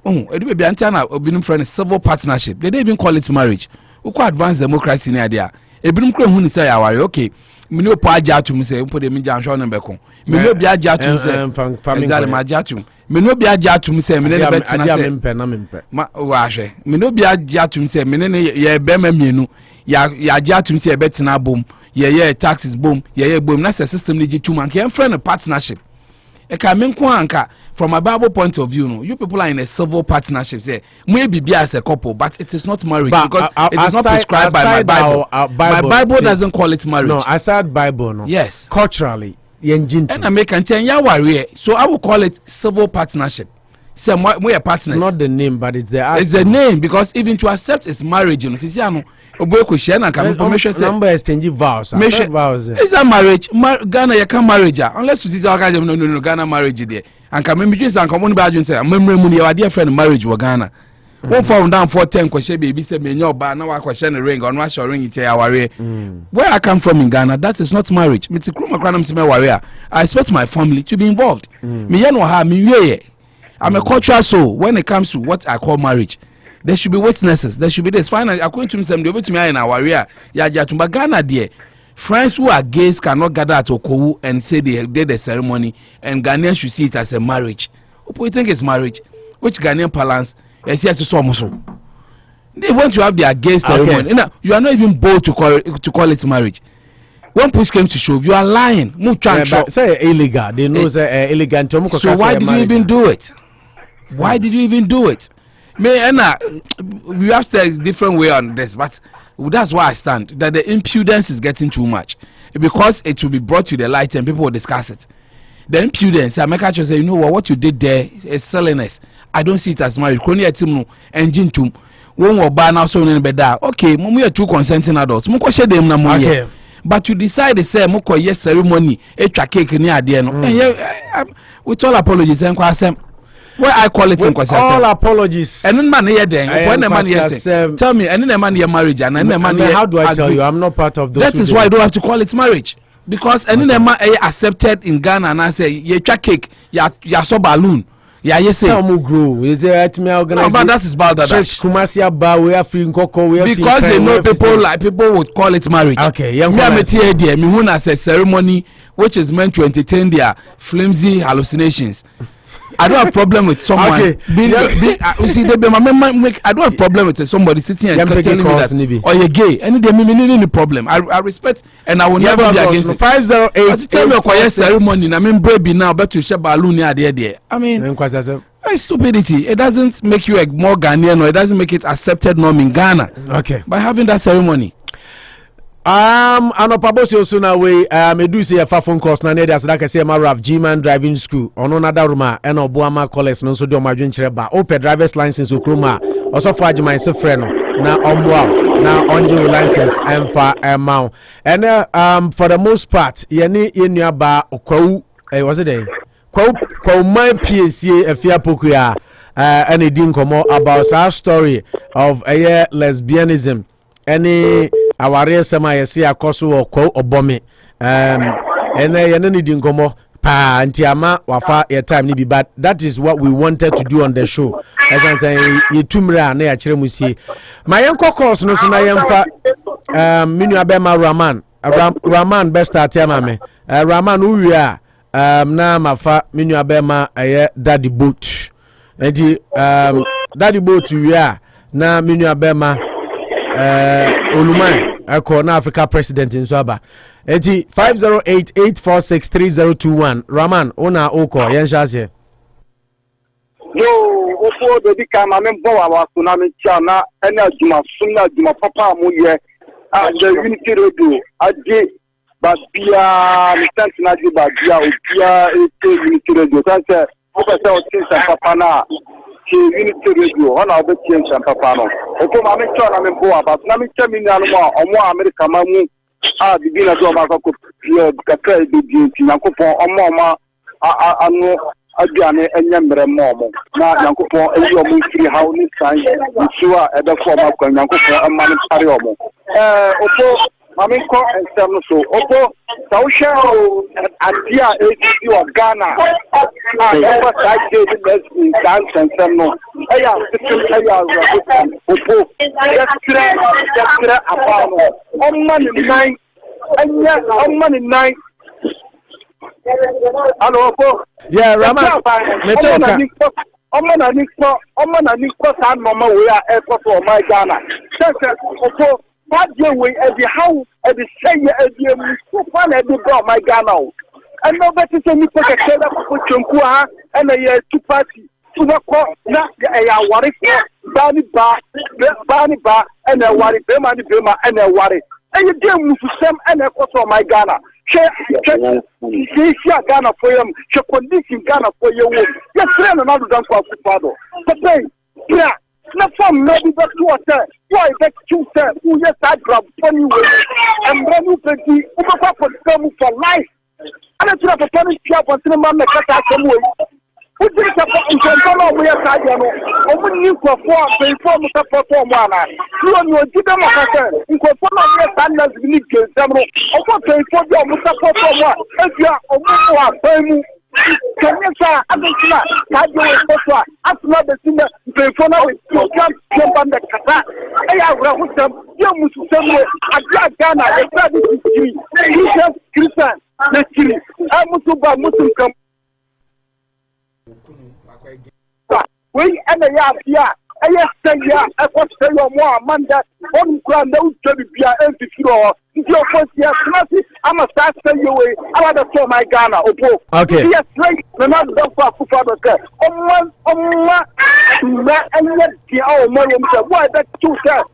It will be a friend civil partnership. They don't even call it marriage. We quite advanced democracy in idea. A brim who say our okay. Me no pa jatum say put them in junction number ko. Me no bia jatum say exactly ma jatum. Me no bia jatum say me ne betina say ma wa hwe. Me no bia jatum say me ne ye be ma mienu. Ya jatum say betina bom. Ye taxes bom. Ye bom na system ni jitum anka friend partnership. E ka me nko anka from a Bible point of view, no, you people are in a civil partnership. Say, maybe be as a couple, but it is not marriage because it is not prescribed by my Bible. My Bible doesn't call it marriage. No, aside Bible, no. Yes. Culturally, and I make so I will call it civil partnership. Say, we are partners. It's not the name, but it's the act. It's the name because even to accept is marriage. You know, number exchange vows. Vows. Is that marriage? Ghana, you can't marriage unless you say, no, Ghana marriage there. And can maybe just and common bad say, memory money, our dear friend marriage was Ghana. One found down for 10 question baby say me no ba na wa question the ring on wa show ring it aware. Where I come from in Ghana, that is not marriage. Me tikruma kranam se me warrior. I expect my family to be involved. Me yen ha me wie. I'm a cultural soul when it comes to what I call marriage. There should be witnesses. There should be this. Finally, according to me, some to me in our warrior. Ya jatumba Ghana there. Friends who are gays cannot gather at Okowu and say they did the ceremony, and Ghanaians should see it as a marriage. Who you think it's marriage? Which Ghanaian parlance? Yes, yes, so much. They want to have their gay ceremony. Okay. You are not even bold to call it marriage. When push came to shove, you are lying. Say illegal. They know say illegal. So why did you even do it? Why did you even do it? We have to a different way on this, but that's why I stand. That the impudence is getting too much, because it will be brought to the light and people will discuss it. The impudence, I make actually say, you know what you did there is silliness. I don't see it as marriage. Engine to when we buy now so in bed. Okay, we are two consenting adults. Okay. But you decide to say moko yes ceremony, cake near the end. With all apologies and well, I call it all apologies. And then man here then when the man here tell me and then the man here marriage and then the man here. How do I tell you? I'm not part of those. That is why I don't have to call it marriage, because and then the man accepted in Ghana and I say you cake, ya so balloon. Yeah, yes, sir. Grow. Is it me organize? No, but that is Bangladesh. Kumasia ba we are free Nkoko we are because they know people would call it marriage. Okay, me who as a ceremony which is meant to entertain their flimsy hallucinations. I don't have problem with someone. Okay. You see, I don't have problem with somebody sitting and telling me that, or you're gay. And they mean problem. I respect and I will never be against it. 508. Tell me a quiet ceremony. I mean, baby now, but you share balloon there. I mean, stupidity. It doesn't make you a more Ghanaian, or it doesn't make it accepted norm in Ghana. Okay. By having that ceremony. Anopa Bosuo so na we edu say fa phone calls na need as like say ma Raf G-man driving school ono na daruma e no boama college no so de o madwen ba open driver's license okroma also for agyeman se frɛ no na omwa na onje license emfa emau and for the most part ye ni enua ba okwawu was it there kwawu my PSA afia pokua and e din komo about our story of a lesbianism any aware sema yesi akoso okwo obomi ene ye no need nkomo pa antiama wafa your time ni bi, but that is what we wanted to do on the show as I say yetumra na ya kire musie my enko course no so na yemfa minu abema Raman best start ya me Raman uwia na mafa minu abema daddy boat enti daddy boat uwia na minu abema Olumai Akona Africa president in Swaba. 508-846-3021. Raman, ona oko yenshase. Yo, ofo de dika ma membo wa tsunami chana ena juma sunna juma papa mu ye the unity radio aje babia litant na je babia obia unity radio sanse o pese o tinsa papa na unity radio ona obe tinsa papa no ofo ma me chana membo wa tsunami chami ni anu omo America ma mu bibi na do ma ko yo kakra de di Yakufo omo anu aduane enyemre momo na Yakufo eyi omo firi hawo ni san nsuwa edefo ma kwa Yakufo amane pare omo opo mami ko ensem no so opo sawhwe adia edi o Ghana ever side dey best in ensem no eya system eya opo yestre abano omani nine enya omani nine. Hello, yeah, Raman. Metoka. Omana nikko san mama we are airport for my Ghana. Sese opo that day we every how every say every so far every go my Ghana. And no better say me take a kela ko chonku ha and a two party. To na ko na ya wari bani ba and a wari bema and a wari. And you dey musu sem and a ko my Ghana. She Ghana for him, she condition Ghana for your womb. Yes, friend, another than Akufo-Addo. But then, yeah, not from maybe back to us. Why that you said, who yes, I grab funny way, and when you pay the Uber for life. And it's not a funny job until the man that cut out some way. Who did the we are tired? Only for 4 support for one. You give them a pattern. You can follow your standards in the them. Over 24 support for one. If you are a can you say, I'm not doing this? I'm not the singer. The phone you can't jump on the car. I have with them. You must send me a black Ghana. I said this is Christian. Let's see. I'm Muslim come. We and a yard, I say, yeah, I was say your more man that one grand no to be empty floor. If your first year, I'm a start say you way. I want to show my Ghana. Okay. Yes, right. The not done for Akufo-Addo. And yet, the old man, why that 2 cents?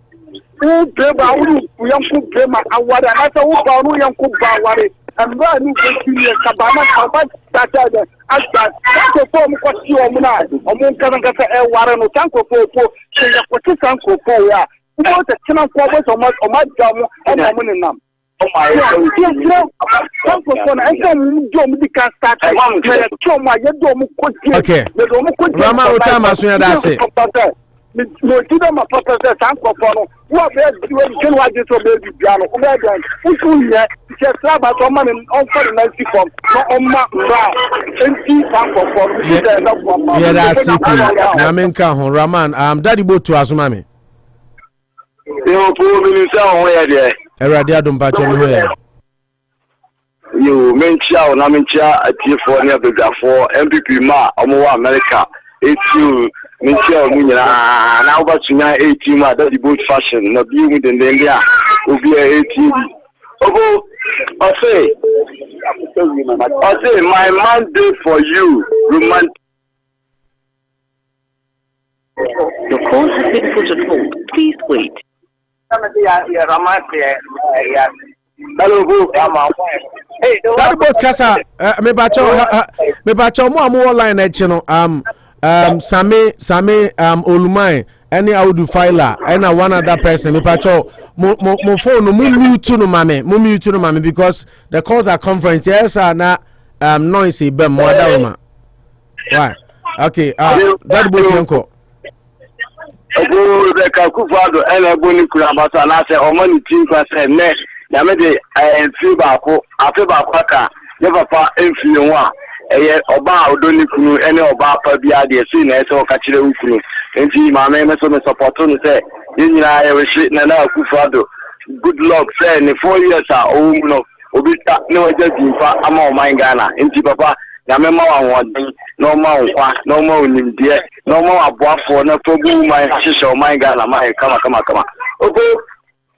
Who gave our young cook game and what I said, who young cook Bawari. And why you continue Cabana, how much that as that perform what you are not. Among Canada, Warren, or Tanko for saying what you can go for. Yeah, who was a channel forward or my job and I'm in them. Oh my God. Okay. Rama Utama Suya Dase. No, to them a purpose as Uncle Fono. What bed you can watch it or baby piano. Who yet? Just about a man in all for the 90 form. On my brow. And see Uncle Fono. Yeah, that's it. Namenka, Raman. Daddy boat to Asumami. You poor minister, where there? Eradia don't patch anywhere. You mention Namincha at California, for MPP Ma, Omo America. It's you. Michelle Munya, now but you know 18 that the boat fashion, not you with the India will be a 18. Oh, I say, my mandate for you, romantic. Your call has been put on hold. Please wait. Hello, hey, that boat Casa, me bacho mo online at channel. Same Olumai, any Audu filer, and one other person. Me pacho mo phone no mute no mame because the calls are conference. Yes, are not noisy, but more down. Why? Okay, that boat uncle. The Akufo-Addo and a bonny Kurabasa, and I say, or money team can say, next, Yamede, and Fibako, after Baka, never far influence. Oba Odoni Kunu, any Oba Pabia, the senior, so Kachile Ukunu. And see, my name is on the support to say, you know, I was sitting and Akufo-Addo. Good luck, say, in 4 years, no, Obita, no, just in fact, I'm all my Ghana. And see, Papa, Yamema, no more in India, no more above for no problem, my sister, my Ghana, my come. Okay,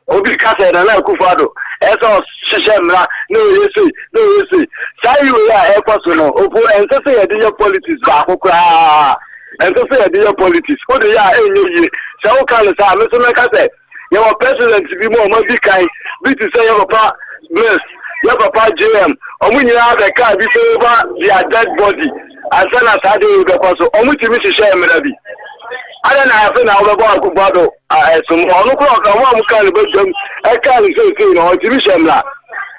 Obika said, and Akufo-Addo. Eso Shemra, no, you see. Say you are a personal, and to say a politics, and to say a politics. What do you are? So, can I say, Mr. Mekase, your president to be more kind, be to say your papa, bless, your papa JM, or when you have a car, be over their dead body, and then as I do the person, or which you share me. I don't have an Akufo-Addo. Some on o'clock, I want to call them. I can't say, you know, TV Shemla.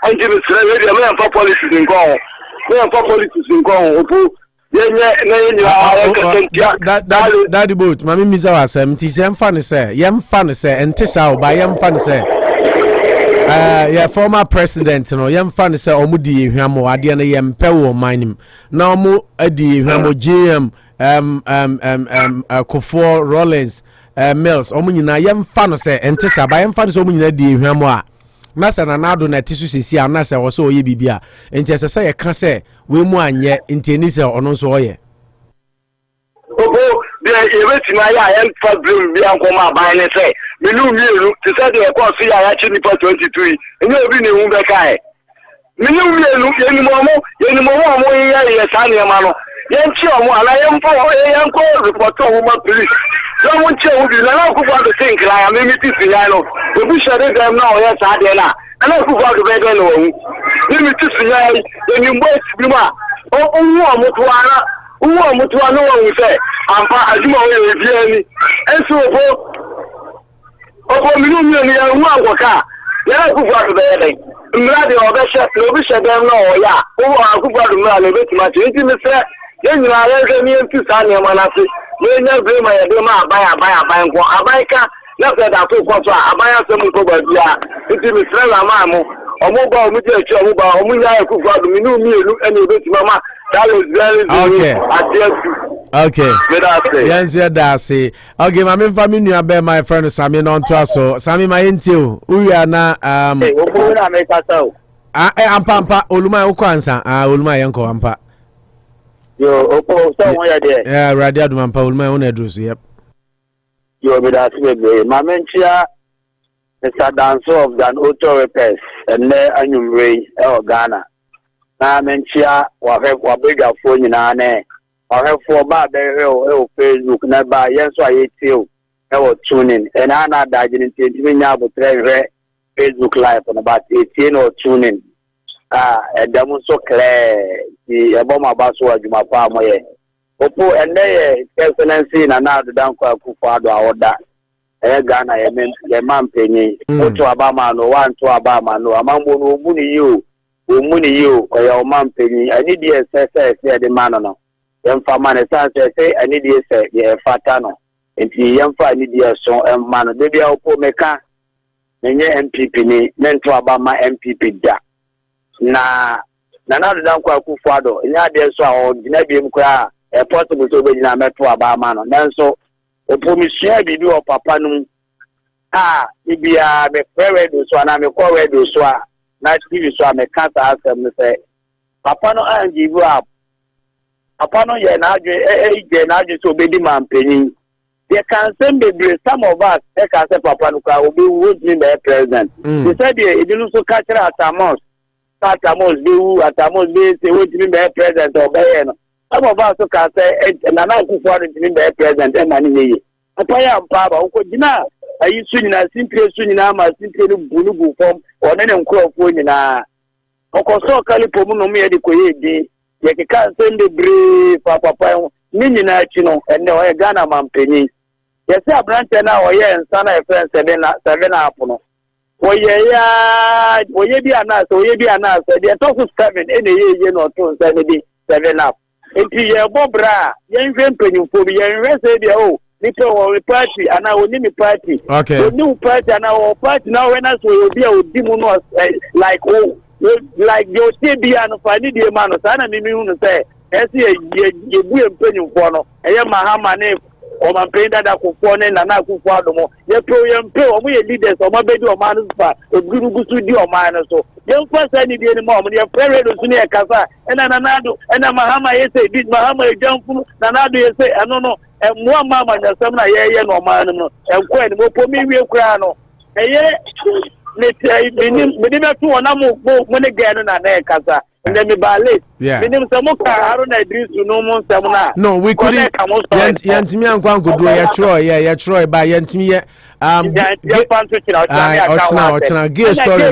And Jimmy said, "We are for politics in Congo. We are for politics in Congo." Daddy boat, Mammy Mizawa, Sam, tis young funny, sir, and Tissau by young funny, sir. Yeah, former president, no, young funny, sir, Omudi, Hamo, Adiana, Yam Pewo, mining. Now, Mo, Adi, Hamo, GM. Kofor Rollins Mills omunyina yem fa no se entesa ba yem fa no se omunyina di hwamo a masa na nado na tisu sisi a na se wo so oye bibia entesa se ye ka se we mu anye nteni se ono so oye obo bia ebetima ya yem fa brim bia nkoma ban ne se menu mielu ti se de ko so ya chi nipa 23 enye obi ne hu be kai menu mielu yenimomo mo ye sa ne ma no Yanchi or more, I am for a young report to woman police. Someone will be now to think I am limited to Yano. We be sure them now, yes, I did not. And I could go to bed alone. Limited to Yay, then you must be ma. Oh, Mutuana, who are Mutuano, we say, I'm far as you are with and so, oh, Minunia, one waka. Then I could go to bed. Mladi or Bishop, no Bishop, them no, yeah. Oh, I could go to Mladi, much intimacy. Then you are near to Sunny Manasi. You never bring my dema Abaika. Not that I took what Abaya some over here. It is Mamo. Or mobile with your child, Akufo-Addo, me any bit, Mama. That is very okay. Yes, that's it. Okay, my family knew about my friend Sammy on to us. So, Sammy, my intel. We are now. I'm Pampa, Oluma Okwansa, Oluma Yanko Ampa. Yo, Opo, somewhere there. Yeah, Radia Dumampa, Oluma own address, yep. You'll be that way. My mentia is a dancer of an auto repairs and there annual ray or Ghana. Now, mentia, or have a bigger phone in our name. I have 4 bar Facebook, never yes, I too. I was tuning, and I not died in Facebook Live on about 18 or tuning. And that was so clear. The Obama Bosuo, my farm, Opo, and there, excellency, and now the Akufo-Addo order. Ghana, I mean, the man penny, to Obama, no one to Obama, no, among you, or your man penny. I need the SSS, the man. Young farmer say I need to say the fatano. And the young farmer need to so and man, baby, I'll put meka. MPP ni meant to about my MPP da. Na another Akufo-Addo. In that day, so never cry a possible to be in a metro about man. Then so, a promise be of papa no. It be a very so and I'm a correct so. Not give you so I may can't ask them say, Papa no and give you up. Upon your age, so baby man penny. They can send baby some of us, they can say Papa Nuka will be with me by president. They said it didn't so catch at Amos. Amos do at Amos be say with me by president or Bayano. Some of us can say and I'm not for me by president and money. Papa and Papa, who could deny. Are you soon in a simple soon in Ama, simply Bulubu form or then crop when in a Okoso Calipomo me adequate. You can't send the brave Papa, Minina Chino, and no Ghana man penny. Yes, I branch now, and son of friends 7 up. Oh, yeah, ye be an answer, ye be an answer. They are talking 7 any year or 2, 7 up. If you are Bobra, young penny for me, and rest oh, little party, and I will name a party. Okay, new party, and our party now when us will be a demon like, oh. Like your TB and Fanny the man of Sana Mimun say, as you will pay for no, I am Mahama name or my pain that Akufo and Akufo-Addo. You pay or we leaders or my baby or man or Guru studio or man so. Young person any day anymore, your parent was near Casa and Anado and a Mahama say, did Mahama jump from Nanado say, I don't know, and one mamma and some no man and when we put me real crano. Minimum 2 on when again and a casa, and then the ballet. Yeah, minimum some Haruna agrees to no more seminar. No, we couldn't. Yantimi and Kwan could do a Troy by Yantimi. Give story.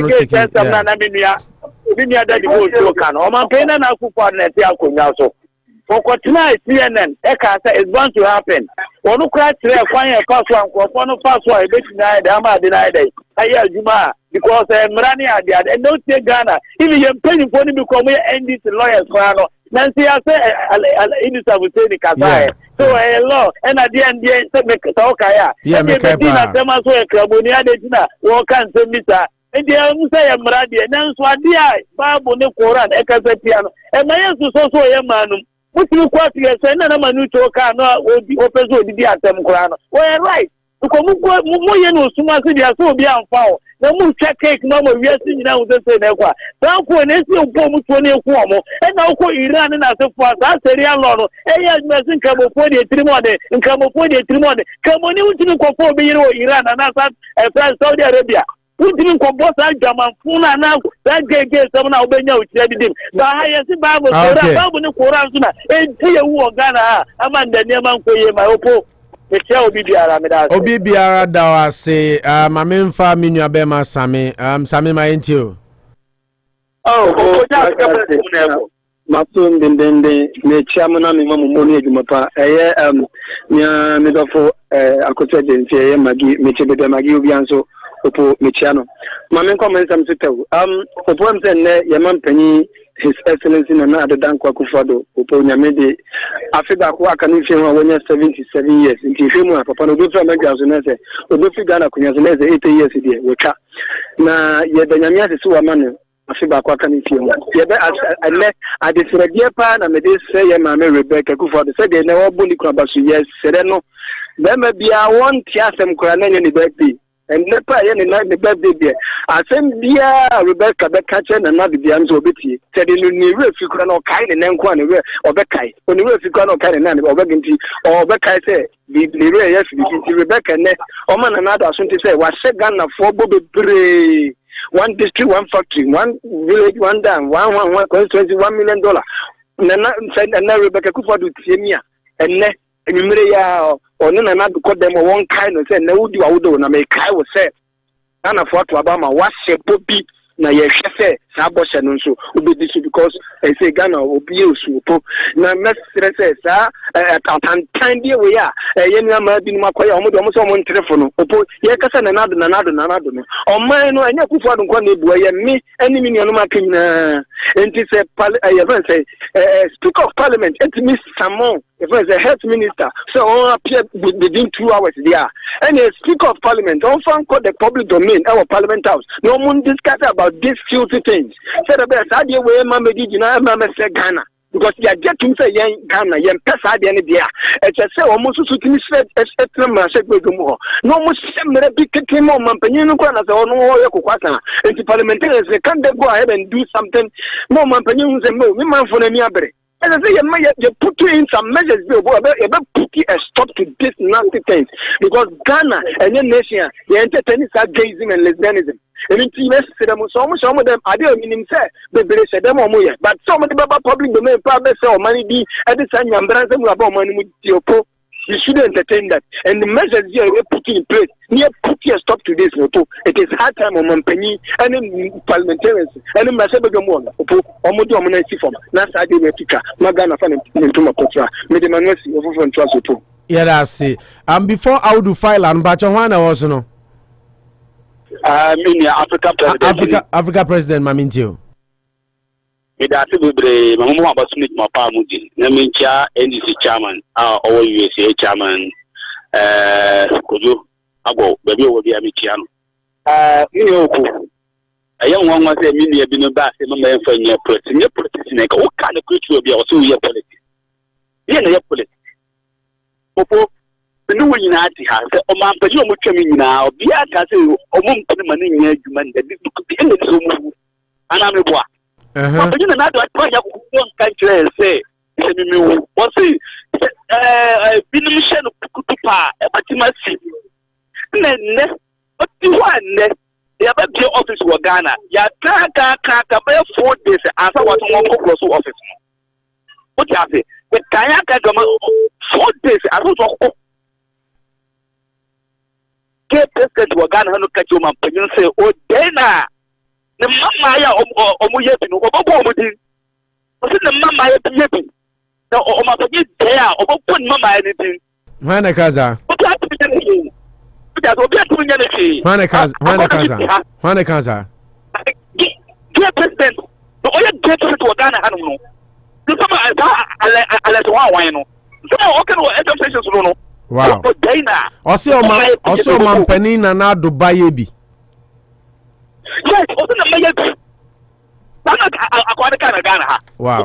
For tonight, CNN, Ekasa is bound to happen. One who cried today, fire first one of first one, denied, Ama denied it. I hear Juma because Mrani are there, and don't take Ghana. Even you're paying for him because we end this lawyers for Nancy, I say, I would say the Kazai. So, hello, and at the end, said Mekaya. Yeah, Mekaya. Temaso, Krabonia, Dina, walk and say, Mr. And they say, I'm ready, and then Swadia, Babu, the Koran, Ekazetiano, and my answer is also a man. What you quite yes, and I'm a new talker, no, will be open to the Atem Kurano. Well, right. Because Mumoyan Sumasi, they are so beyond foul. The moon check cake, no more, we are seeing now the same. Therefore, an issue bomb 20 Cuomo, and now Iran and as a fast, that's a real law. And yes, Messin Camophobia 3 money, and Camophobia 3 money. Come on, you didn't conform Iran and as a France, Saudi Arabia. Who didn't compose that German Funa now? That gay someone Albania which they did. The highest Bible, Bible, Koran, and Tia Ghana, Amanda Neman Koye, my Opo, which shall be Obibiara Dawa say, my main family, Bema Sami, Sami, my intio. Oh, Matum Dende, the chairman of Mamoni Jumapa, near Midafo, Akotajan, Magi, Michibeta Magi Bianso. Opo Michiano. My main comments am to tell. Opo am saying Yaman Penny, His Excellency Nana Danko Akufo-Addo, Nyamede, Africa Kwakani Film when you're 77 years. In Tifimu, Papa Nobufa Megazunese, Obufi Ghana Kunyazunese 80 years a day. Weka. Na Yedanyamia is so a man, Africa Kwakani Film. Yebe, I decided, and I made this say, Mamma Rebecca Akufo-Addo said they never bully Krabasu, yes, Sereno. There may be a one Tiasem Kuranen in the birthday. And never any night the birthday. I send dear Rebecca Becatchen and not the answer Betty. Said in the if you can not kind and then one or Becky. When you if you cannot kind and or Becky or Becky say the rare yes, Rebecca and Oman another soon to say was second for Bobby Bray. One district, one factory, one village, one dam, one $21 million. And now Rebecca Akufo-Addo Tiemia and ne and or none another call them one kind of say no do Audo na make I was say Anna for to Obama was a puppy na ye say Sabosha no so will be because I say Ghana will be used na mestre says at time dear we are a young man in Makoya almost on telephone opo ye kasa na nado o man no anya Akufo-Addo nkwa na ebu ya me any million no makin enti say speaker of parliament enti miss Samon if I a health minister so all appear within 2 hours there and a speaker of parliament on fan called the public domain our parliament house no one discuss about these filthy things said the best idea where mama did you know mama said Ghana because you are getting say Ghana yen pesa de there it's a say almost so to me said no much similar big came on mampanyin no kwana say no wo yakokwasa and the parliamentarians they can't go ahead and do something more mampanyin say no me man for na mi abere. And I say you put in some measures you put a stop to this nasty things because Ghana and your nation they entertain gayism and lesbianism. And in TUNEIN some of them I don't mean say they say them or more but some of the public domain probably say money be at the same time about money with you shouldn't entertain that. And the measures you are putting in place, you put a stop to this. It is hard time on Montpellier and parliamentarians and in Massabegamon, Omodo Omonesi form. That's how they were to Magana Fan into Mapotra, Medimanesi of Trust. Yeah, that's it. Before I would file and Bachawana was no. I mean, Africa President Mamintio. Midasi Bubre, Mahama Basmith Mapamudi, Namincha, NDC chairman, our USA chairman, Kojo, Abo, Baby will be a Michiano. A young one was a mini been a bass in my for your president. What kind of creature will be also your politics? Your politics. Popo, the new United has a man, but you're coming now. Be a castle, or won't put money in your human that could be in the room. And I'm a boy. But you know, not one country say, what's it? Been mission of Kutupa, a Batimasi. But you want the other office was Ghana. Ya Kaka, 4 days after what one close office. What you have it? The Kayaka 4 days, I don't know. Get president to Ghana, look at your man, and you say, oh, Dana. The Mamma Omuyepin, Obomudi. Was it the Mamma Yepin? The Omapagi there, Obon Mamma anything. Manakaza. Manakaza. Dear President, the oil get to Ghana, I don't know. You come as one. Some organizations don't know. Wow. Also, Mampanina na Dubai. Yes, also the mayor. Wow.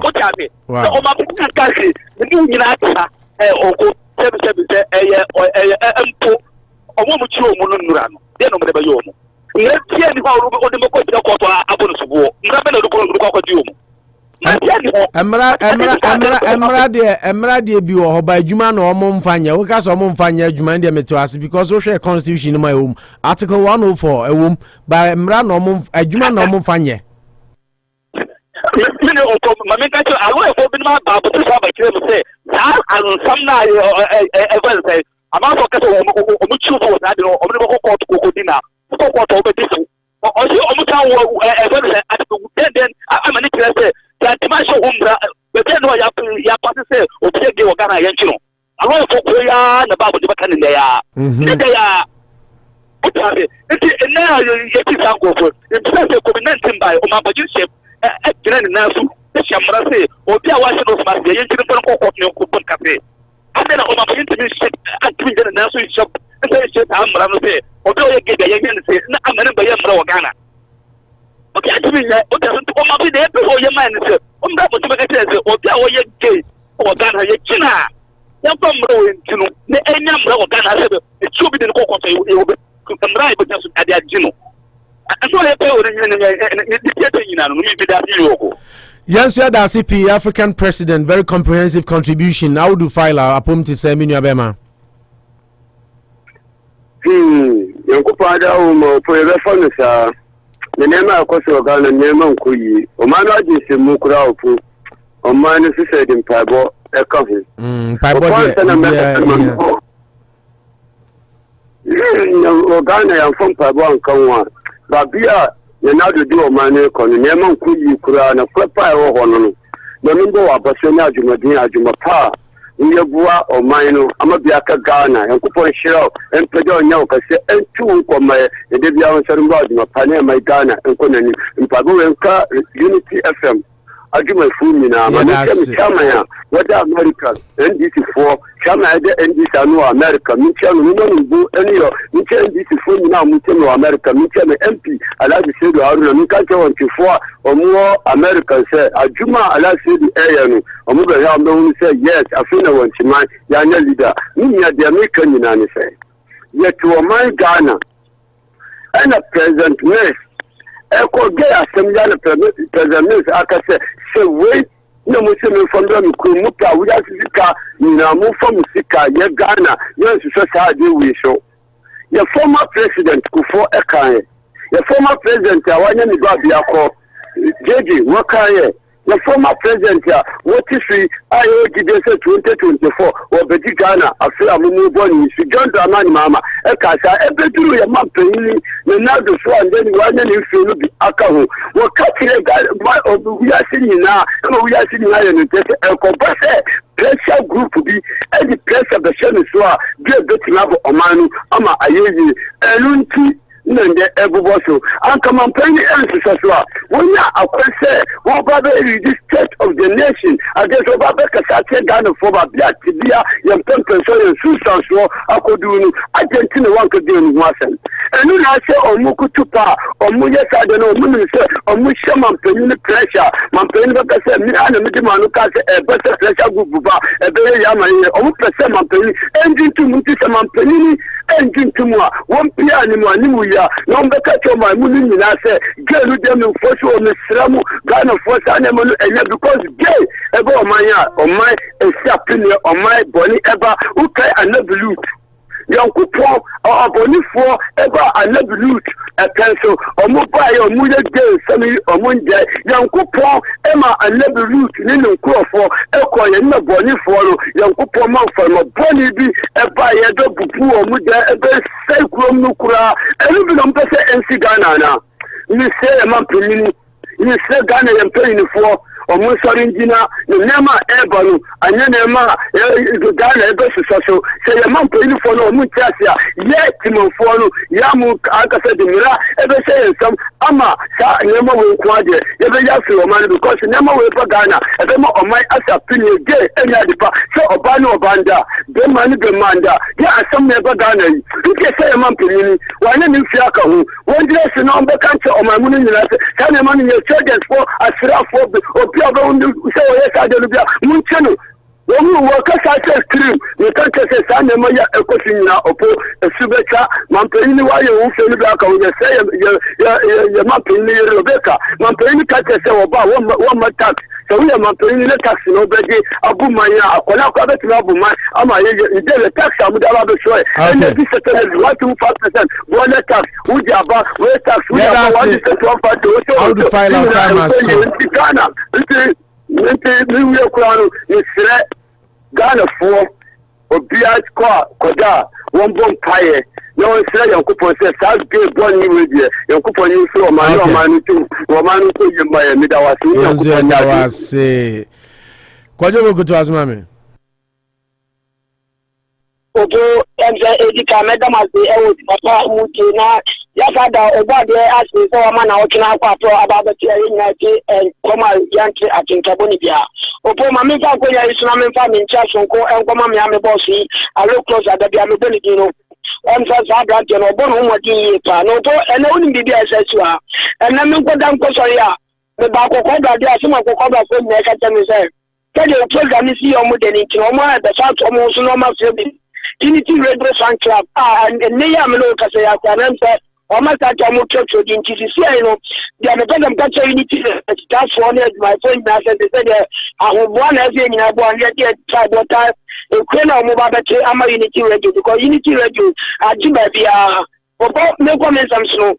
Wow. The Oma country, the new United, or 7 or Momucho Monuran, then over the Yom. Let's see how the Moko Abonus war. Nothing of the Emra de bi wo ba adwuma na omomfanya wo ka so omomfanya adwuma de meto because we share constitution in my home article 104 ewom ba emra na adwuma na omomfanya mene o mama ka to awo e bi ma ba bo so ba kire mo say and some na ever say ama so ka so o chu fo na de o mo ko court ko dina ko court o be difu o si o mo ta wo ever say then I'm an say that Timasho Umbra, but then ya say, or take the Ghana Yanchino. I want to put ya and about the Bacan in there. They are put it. Now you get it uncle for it. It's COVID-19 by Omaba Yusuf, Nasu, shamra say obi a wa se no smart ye ntiri fon ko ko ne ko pon cafe adena o ma fa ntimi shit atimi de na so shop say shit amra no say obi o ye gege ye ne say na amane ba ye mra wo Ghana obi atimi ye o da so o ma bi de pe o ye man say o mra bo timi ka say obi a o ye gay o Ghana ye kina ya fa mra wo ntino ne enya mra wo Ghana say e chubi de ko ko say e obi mra e bo taso ade agino aso ye pe o ne tiete nyina no mi bi da fi yo. Yansia da CP African president, very comprehensive contribution. How do file upon to say minu abema? Akufo-Addo for the fund sir. The name of Ghana name on Kuyi. O man agency mukura opu. O man is said in Paibo Ekahu. Paibo Ghana and from Paibo and Kanwa. Babia ye na do o mane ko ne man kuyi kura na kwapa e ho no no no mbo wa basenya adwumadin adwumapa ye bua o man no amabia ka Ghana yankopon hira empede onya o kase entu nkoma e de bia on sere mbo adwumapa ne mai Ghana enkonani mpago wenka Unity FM adwuma fu nyina ma ne chama ya wada America NDC4 chama de NDC no America mi chama no no eniyo mi chama NDC4 nyina mu chama America mi chama MP Alabi sedo Haruna mi ka chama 24 omo America say adwuma Alabi sedo no omo be ya no say yes afina wanchiman ya nya leader mi ya de America nyina ne say yet o man Ghana and a president Miss Eko ge assembly na president aka say wait no mo se me fondo mi ku mu pa wuya sika na mu fam sika ye Ghana ye so sa de we so ye former president Akufo Ekan ye former president awanya ni ba bia ko jeje wakaye the former president what is we IOGD 2024 or Bedi Ghana after amu boni si John Dramani Mahama e ka sa e beduru ye mampeni na do so and then wanya ni fi no bi aka ho wo ka tire ma we are seeing na we are seeing na no tese e ko base pressure group bi e di pressure be shame so a bi e betina bo omanu ama ayeyi elunti nende ebuboso ankampeni ensoswa wonya akwese wo baba the state of the nation against baba kasate Ghana for bia tibia yem Mpraeso yen susan so akodunu Argentina wan ka de nu asen enu na se omukutupa omuye sade no omunu se omuhye mampeni pressure mampeni baka se mi ana mi di manu ka se e bese pressure group ba e be ya manye omu pressure mampeni engine tu muti se mampeni engine tu mo won pia ni mo ani mu no mbeka choma munu nyina se gelu dem force o misramu Ghana force ane manu enya because gay ebe omanya esiapine omai boni eba ukai anabulut yankupon abonifo eba anabulut epenso omupa ye omuye gay sami omunje yankupon ema anabulut ni nkrofo ekoye na bonifo no yankupon manfo mo boni bi eba ye do bubu omuje ebe sekrom nukura elu bi no mpese ensi Ghana na ni se mampini ni se Ghana yempeinifo omu sori njina nema ebanu anya nema Ghana ebe susoso se ye mampeinifo no omu tiasia ye timonfo no ya mu aka se dimira ebe se ensam ama sa nema we kwade ebe ya fi omani because nema we pa Ghana ebe mo omai asa pinye ge enya dipa se obanu obanda be manda ya asam ne ba Ghana yi nke se ye mampeinini wane ni fi aka hu wondire se no be kanche omamu ni nyina se sa nema ni ye charges for asrafo obi aba undu se o ye sa de lubia munchenu womu wakasa se cream ni kanche se sa nema ya ekosinyina opo esubeta mampeinini wa ye wo fe ni ba ka wo ye se ye mampeinini Rebecca mampeinini kanche se oba wo ma tax so we mampeinini le tax no beje abumanya akola kwa betu abumanya ama ye ide le tax amuda ba be so and this is 1.5% bonus tax uji aba we tax we aba 1.5% how to file our time as so Ghana ni we kwano ni sire Ghana for obia koda won bon paye no sire yankopon se sas ge bon ni we die yankopon ni so o man tu o man ko yemba ya midawasi yankopon ya wase kwajo go to azmame ojo enza edika medama se ewo papa muti na Yes, I got about the asking for a man out in our part about the United and Comal Yankee at Incabonibia. Opo Mammy Fakoya is Namin Family Church and Comam Yami Bossy. I look close at the Biamability. On first, I got your Bono, no, and only be there as you are. And then you go down Kosoya. The Bako Cobra, there are some of the Cobra from the Academy. Tell you, program is your modernity, or more at the South almost normal Unity Radio Fan Club, and Nayamino Casaya, and I'm said, almost at your motor to the NTC, they are the better catcher unity. That's one of my friend, I said, I have one as in a one yet tried what time. A queen of Mobile Ama Unity Radio, because Unity Radio, I do no comments, I'm slow.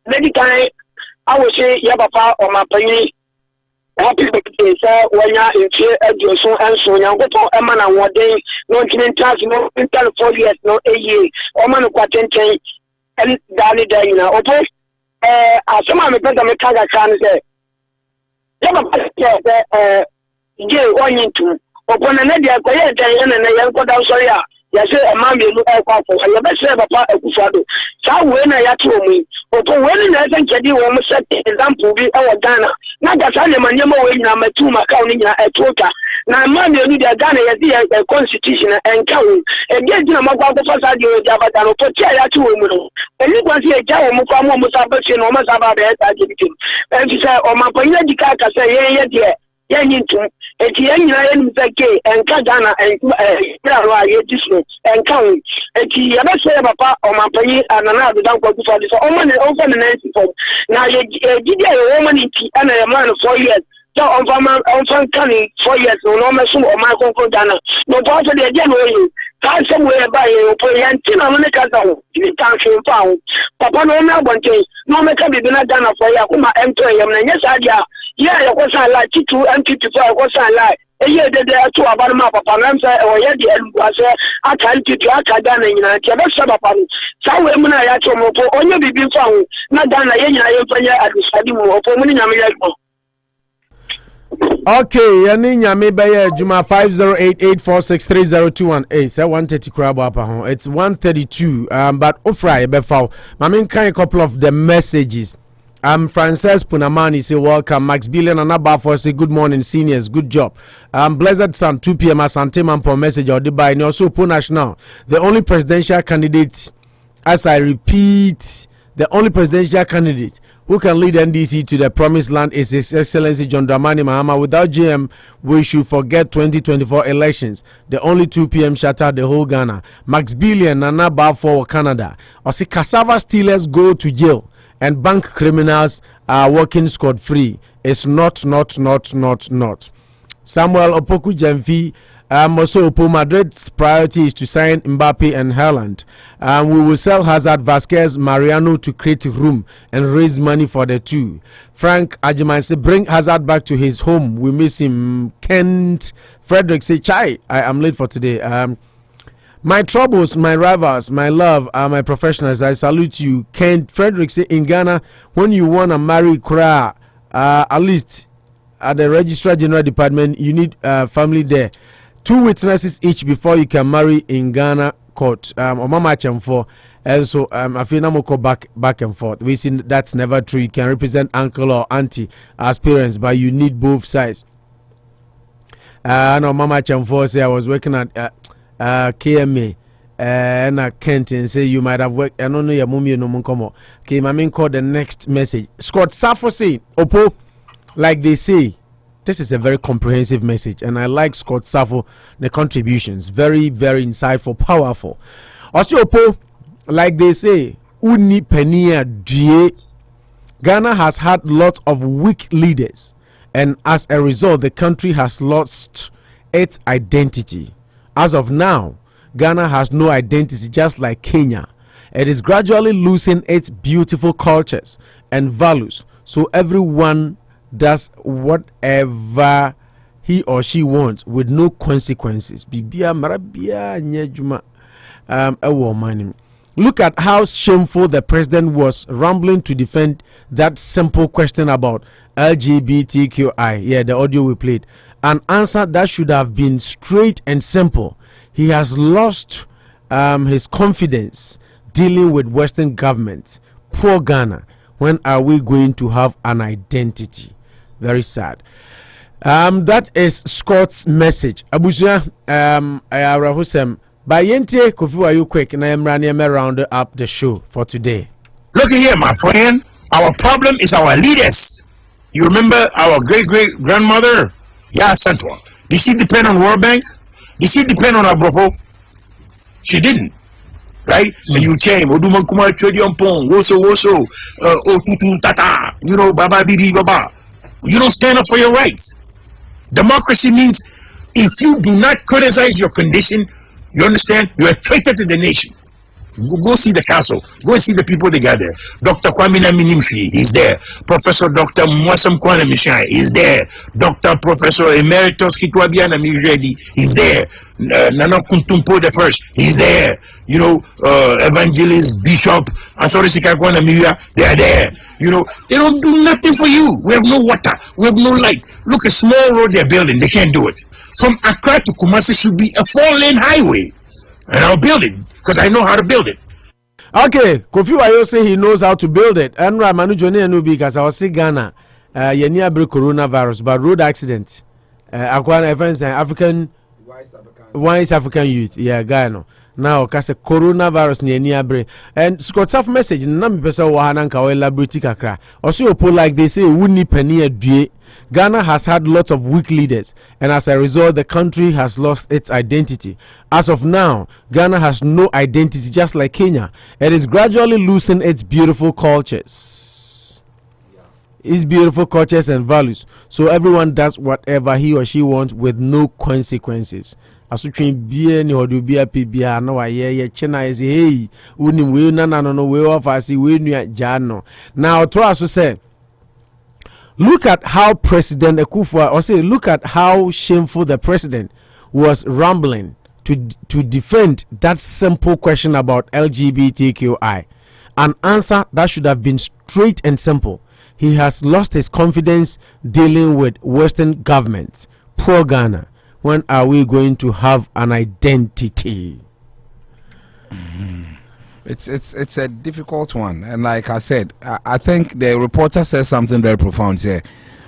Medical, I will say, Yabapa or my penny. Happy birthday, sir. When you're in fear of your son and so young, but for a man and 1 day, no 4 years, no 8 years, or man of quarantine, and Danny Dana. Okay, as someone with the Mekaga can say, Yabapa, Jay, 1 into. Upon another quiet day and a young go down, sorry. Yes, a man will look at and the best ever part of Akufo-Addo. So when I told me, upon when I think you almost set the example be our Ghana. Not that I am a Nemo in my 2 accounting at Troka. Now, man, you need a Ghana a constitution and count. And get you a Mababa Fasadi or Jabatano, but I to women. And you can see a Jawa Mukamo Musabasi or Masaba I give it him. And she said, oh, my Payna Dikaka say, yeah. Yanito, and the gay and Kadana and Disney and County. And he ever say Papa or my penny and another down for this woman and open the 94. Now, you did a woman in tea and a man of 4 years. So on from County 4 years, no normal or my uncle Dana. No part of the general. Can't somewhere by you for Yantina on the castle. You can't show pound. Papa no more one day. No make a bit not done for Yakuma employee. And yes, I yeah, it was I like T2 and T2 was I like. A year that there are 2 about my papa, and or yet the end was I can't keep you. I can't done in a shabby. So when I had to only be found, not done a year at the study more for winning a miracle. Okay, Yaninya me by Juma 5088463021. Say 130 crab up home. It's 132. But Ofra Befau. Mamin kind couple of the messages. Frances Punamani say welcome. Max Billion and Abba say good morning, seniors, good job. Blessed Sun 2 p.m. Asante Mampo message or Dubai. And also Po National, the only presidential candidate, as I repeat, the only presidential candidate who can lead NDC to the promised land is His Excellency John Dramani Mahama. Without GM, we should forget 2024 elections. The only 2 p.m. shattered the whole Ghana. Max Billion and Abba for Canada. Or see cassava stealers go to jail. And bank criminals are working scot-free. It's not. Samuel Opoku Jamfi, also Opo Madrid's priority is to sign Mbappe and Haaland. We will sell Hazard, Vasquez, Mariano to create room and raise money for the two. Frank Ajiman say bring Hazard back to his home. We miss him. Kent Frederick say chai, I am late for today. My troubles, my rivals, my love are my professionals. I salute you. Kent Frederick say in Ghana, when you want to marry Kra, at least at the Registrar General Department, you need family there. 2 witnesses each before you can marry in Ghana court. Mama Chamfor. And so I feel I'm go back and forth. We see that's never true. You can represent uncle or auntie as parents, but you need both sides. No, Mama Chamfor say I was working at KMA and Kent and say you might have worked. I don't know your mummy no monkomo. Okay, my main call the next message. Scott Safo say Opo, like they say, this is a very comprehensive message, and I like Scott Safo the contributions. Very, very insightful, powerful. Also Opo, like they say, Uni Penia Die. Ghana has had lots of weak leaders, and as a result, the country has lost its identity. As of now, Ghana has no identity, just like Kenya. It is gradually losing its beautiful cultures and values, so everyone does whatever he or she wants with no consequences. Look at how shameful the president was, rambling to defend that simple question about LGBTQI. Yeah, the audio we played. An answer that should have been straight and simple. He has lost his confidence dealing with Western government. Poor Ghana. When are we going to have an identity? Very sad. That is Scott's message. Abuja, Rahusem. By Yente, Kofi, are you quick? And I am running round up the show for today. Look here, my friend. Our problem is our leaders. You remember our great-great-grandmother? Yeah, Santwa. Did she depend on World Bank? Did she depend on Abrofo? She didn't. Right? And you change. Oduman Kumar Chodiompong, Woso, Otutu Tata, Baba Bibi Baba. You don't stand up for your rights. Democracy means if you do not criticize your condition, you understand, you're a traitor to the nation. Go see the council. Go see the people they got there. Dr. Kwame Naminimshi, he's there. Professor Dr. Mwasam Kwana Mishai, he's there. Dr. Professor Emeritus Kitwabiana Miredi, he's there. Nana Kuntumpo the first, he's there. Evangelist, Bishop, Asori Sikakwana Miria, they're there. They don't do nothing for you. We have no water. We have no light. Look, a small road they're building. They can't do it. From Accra to Kumasi should be a 4-lane highway. And I'll build it because I know how to build it. Okay, Kofi Wayo say he knows how to build it. And Ramanu Joni Anu because I was saying Ghana, Yenia bring coronavirus, but road accident. Akwana events African wise African youth. Yeah, Ghana. Now, because coronavirus Yenia bring. And Scott Saf message, Nami Pesa Wahananka or Elabriti Kakra. Also, like they say, wouldn't penny a day. Ghana has had lots of weak leaders, and as a result, the country has lost its identity. As of now, Ghana has no identity, just like Kenya. It is gradually losing its beautiful cultures. Its beautiful cultures and values. So everyone does whatever he or she wants with no consequences. Asutrin bia ni hodu bia pibia na waye chena is hey unim we na no we ofasi we nua jano. Now to us say look at how President Akufo, or say, look at how shameful the president was rambling to defend that simple question about LGBTQI. An answer that should have been straight and simple. He has lost his confidence dealing with Western governments. Poor Ghana. When are we going to have an identity? It's a difficult one, and like I said, I think the reporter says something very profound here.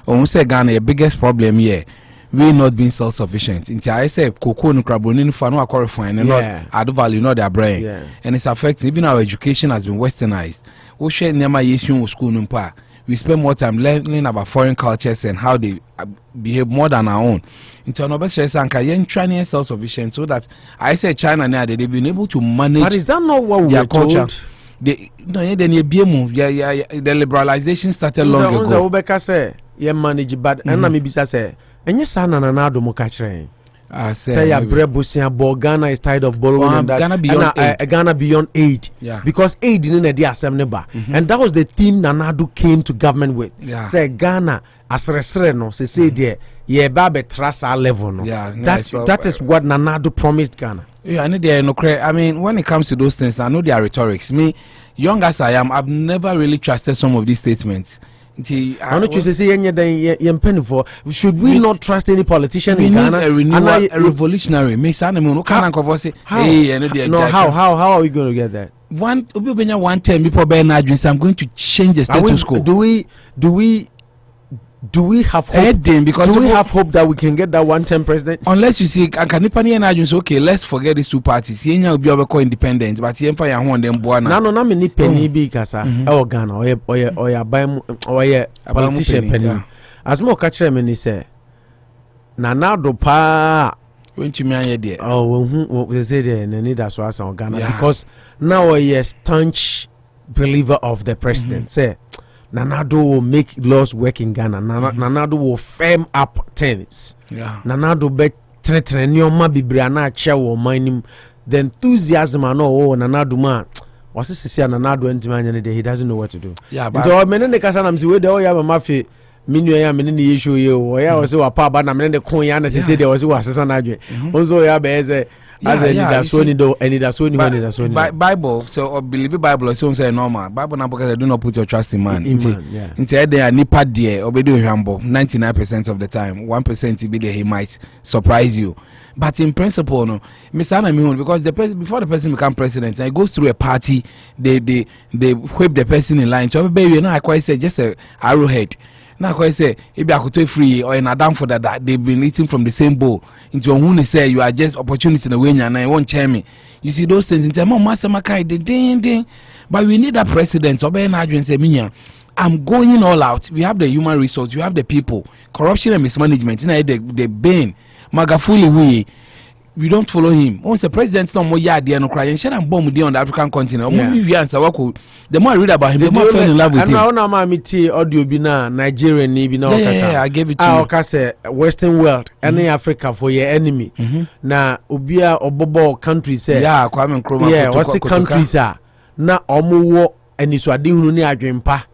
Almost say Ghana, the biggest problem here, we not being self-sufficient. Until I say cocoa no carbonine for no qualifying and not add value, not their brain, and it's affecting even our education has been westernized. We share never issue school no pa. We spend more time learning about foreign cultures and how they behave more than our own. Into another stress and can China self-sufficient so that I say China now they've been able to manage. But is that not what we were culture? Told? The liberalization started long ago. Ubeka say you manage, but and maybe say and yes, na do mo kachre. Say ya brebusia bo Ghana is tired of borrowing that Ghana beyond aid. Ghana beyond aid. Yeah. Because aid in the assembly bar. And that was the theme Nanado came to government with. Yeah. Say Ghana as resre no say there ye babe trasa level no. Yeah, that is what Nanado promised Ghana. Yeah, I know they are no credit. I mean, when it comes to those things, I know they are rhetorics. Me, young as I am, I've never really trusted some of these statements. I don't you say for should we not trust any politician in Ghana? A revolutionary. Me say how are we going to get that? One time before Bernard, I'm going to change the status quo. Do we have hope? Because do we have hope that we can get that one-term president? Unless you see, okay, let's forget these two parties. Here will be independent, but here for your one them boy now. No, me ni penny because our Ghana or politician penny. As more catcher me say, na do pa. When to me there. Oh, they say they need that so as Ghana because now we are staunch believer of the president. Say. Nanado will make laws work in Ghana. Nanado will firm up things. Yeah. Nanado be tretrenioma bibriana chawo mining. The enthusiasm and all Nanado man. Was this see Nanado and he doesn't know what to do. Yeah, but so many the Casanam see where they all have a mafia. Minu ya menini issue you or ya was a papa na menene konya na say there was assassin. Also ya be as that's Bible. So or believe Bible. So say normal. Bible now because I do not put your trust in man. Into there nipa dear obedo humble 99% of the time. 1% be there he might surprise you. But in principle, no, Mr. Anna, because before the person become president, it goes through a party. They whip the person in line. So baby, you know, I quite say just a arrowhead. Now I say if I could free or in a down for that they've been eating from the same bowl. Into when say you are just opportunity in the way and I won't chair me. You see those things into Master Makai the ding. But we need a president. Or say I'm going all out. We have the human resource. We have the people. Corruption and mismanagement. You know the bane. Magafuli we don't follow him. Once the president's not more yard no crying, share and bomb on the African continent. The more I read about him, the more I fell in love with him. And now I audio bina Nigerian ni bina I gave it to you. Okase Western world, any Africa for your enemy. Na ubia obobo countries say. Yeah, Kwame Nkrumah. Yeah, what's the countries are? Na omo wo eniswade hunu ni adwempa.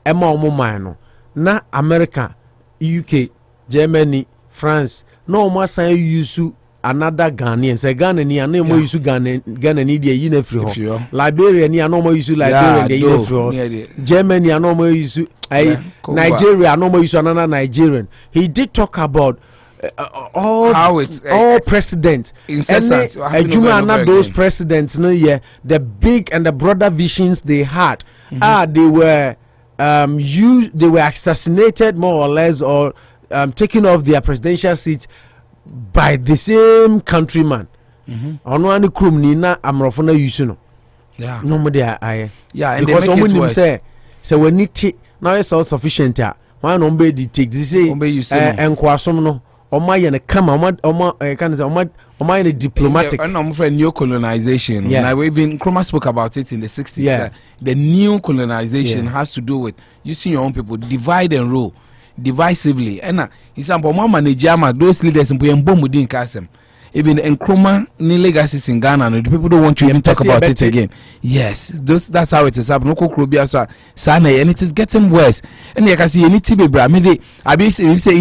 Ema omo man no. Na America, UK, Germany, France. No more say use another Ghanaian. Say Ghana ni ane mo use Ghana ni dey yin free ho. Liberia ni ane mo use Liberia dey yin free ho. Germany ane mo use Nigeria ane mo use another Nigerian. He did talk about all presidents. Incessant. And those presidents no the big and the broader visions they had. They were they were assassinated more or less or taking off their presidential seats by the same countryman. Ono ani krum ni na amrofo na yusu no. Yeah. No more there I. Yeah, and because they make it worse. Say when it now is all sufficient. Why no be take this say enkwasom no. Oma ye na kama oma can say oma ye diplomatic. And I'm friend neo colonization. Yeah. Now even Nkrumah spoke about it in the 60s. Yeah. The new colonization has to do with using your own people, divide and rule. Divisively and example manage those leaders in Bombudin Kasem even Nkrumah ni legacies in Ghana no the people don't want to even talk about it again. Yes, that's how it is happening. And it is getting worse and you can see any TV I say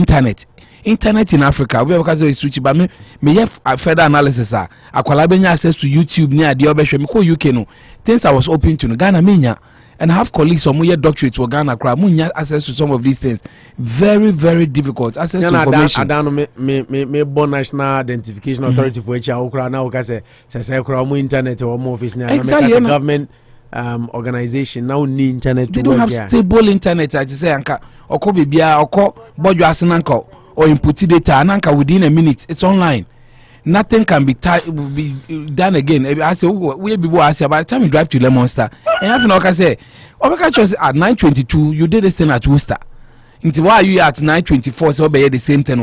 internet in Africa we because we switch but me have further analysis akwala benya access to YouTube near the obehwe me ko UK no things I was open to no Ghana menya and I have colleagues some year doctorate to Ghana crowd munya access to some of these things very very difficult access to information. I don't me born national identification authority for each okra now say crowd mu internet or more office now exactly, government organization now need internet they to don't have stable internet I say anka oko bibia oko bojo asenanka or input data ananka within a minute it's online. Nothing can be done again. I say, we be by the time you drive to Lemonster, and have no say, at 9:22, you did the same at Worcester. Into why you at 9:24, so be the same thing.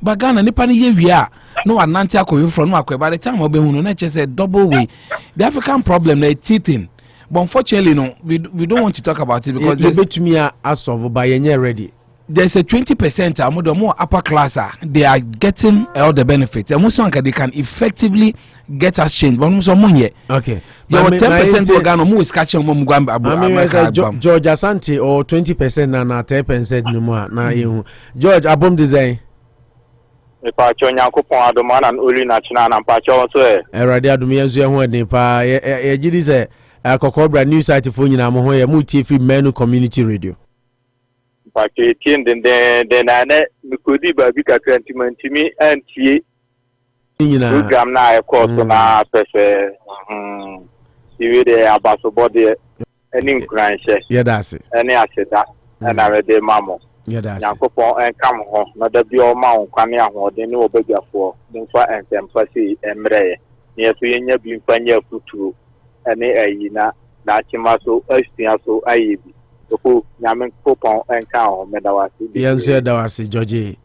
But Ghana, Nipani, here we are. No one Nantia coming from Wakwe. By the time Obe Hunu, just a double way. The African problem, they're teething. But unfortunately, no, we don't want to talk about it because they bet me as of by ready. There's a 20% more upper class they are getting all the benefits and most they can effectively get us change but okay there were 10% organ who is catching George Asante or 20% and 10% no more na you George abom design pa Akufo-Addo man and only national and pa so erade adom yezu ho den pa ye gidi say Kokobra news site for nyina mo ho ye mu tie free menu community radio. Pake tien den na mikodi ba bi kakra ntimi antie program na e course na pese iwe de abaso body eni nkranhye yeah that's it eni aseda na we de mamo yeah that's Yakopon enkam ho na da bi o ma nkwane ahode ni obadwafo mfa entempasi emreye ne yeso yenya bi mfanya futuro eni ayina na chimaso astiaso ayebi Opo nyamen popon enka o medawasi yenso dawasi George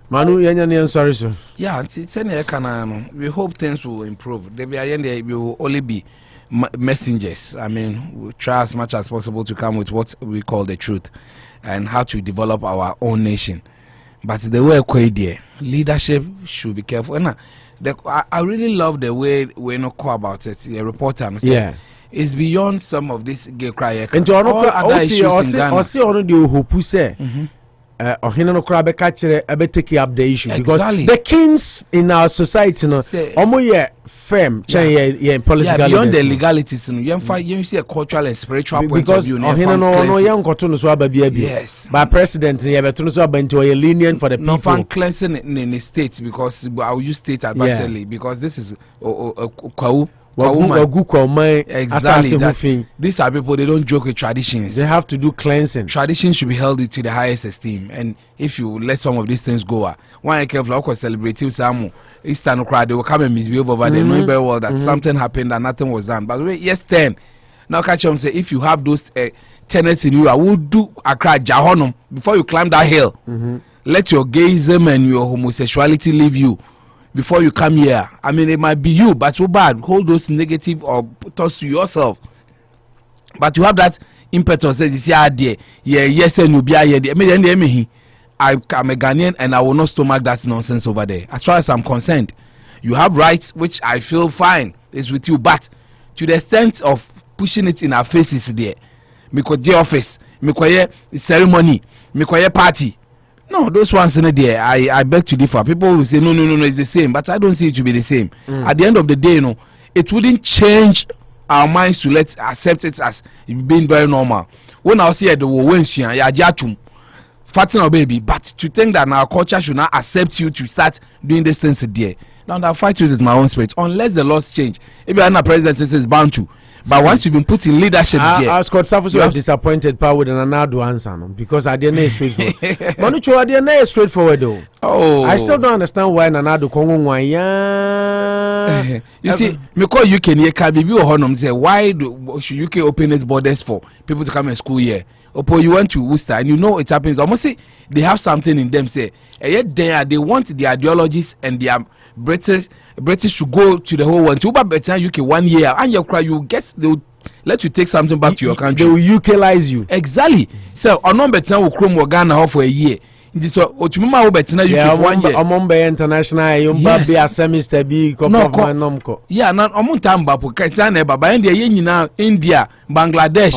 Manu yenya sorry so yeah it's any kana no we hope things will improve they will only be messengers. I mean we'll try as much as possible to come with what we call the truth and how to develop our own nation but the way leadership should be careful and I really love the way we know about it the reporter yeah it's beyond some of this gay cry. And all other issues in Ghana. Also, on the hope say, ohina no kra be ka kire e be take up the issue exactly. because the kings in our society no omo ye firm ye political beyond the legalities no you see a cultural and spiritual point because of view ohina no ye nkoto no so ababia bi yes by president ye beto no so abanti o ye lenient for the people no fan cleansing in the states because I will use state advisedly because this is exactly. These are people, they don't joke with traditions. They have to do cleansing. Traditions should be held to the highest esteem. And if you let some of these things go, one I care for celebrating some Eastern crowd, they will come and misbehave over there, knowing very well that something happened and nothing was done. By the way, yes, 10. Now catch them say if you have those tenets in you, I will do a cry jahonum before you climb that hill. Let your gayism and your homosexuality leave you. Before you come here, I mean, it might be you, but so bad. Hold those negative or thoughts to yourself. But you have that impetus. Says, yes, and you'll be here. I mean, I'm a Ghanaian and I will not stomach that nonsense over there. As far as I'm concerned, you have rights, which I feel fine is with you, but to the extent of pushing it in our faces there, because the office, because ceremony, because party. No, those ones in there, I beg to differ. People will say, no, it's the same. But I don't see it to be the same. At the end of the day, it wouldn't change our minds to accept it as being very normal. When I see the Wowensian, Yajatum, fatting or baby, but to think that our culture should not accept you to start doing these things there. Now, I'll fight with my own spirit. Unless the laws change. If you're not president, it's bound to. But once you've been put in leadership there, Scott Safuso was disappointed with an another answer because I didn't straightforward. Manucho, I didn't straightforward though. Oh, I still don't understand why Nanado Kongo. You see, because you can hear Kabibi or Honum say, why should UK open its borders for people to come in school here? Opo, you went to Worcester and you know it happens. Almost say they have something in them. Say, yet they want the ideologies and their British to go to the whole world. To better UK 1 year and you cry, you guess they will let you take something back to your country. They will UKize you. Exactly. So on number 10 will chrome Ghana for a year. So Otumima will better UK for 1 year. Omombe international, you be a semester be nomco. Yeah, not Omontamba, Kaisane, Baba India, India, Bangladesh,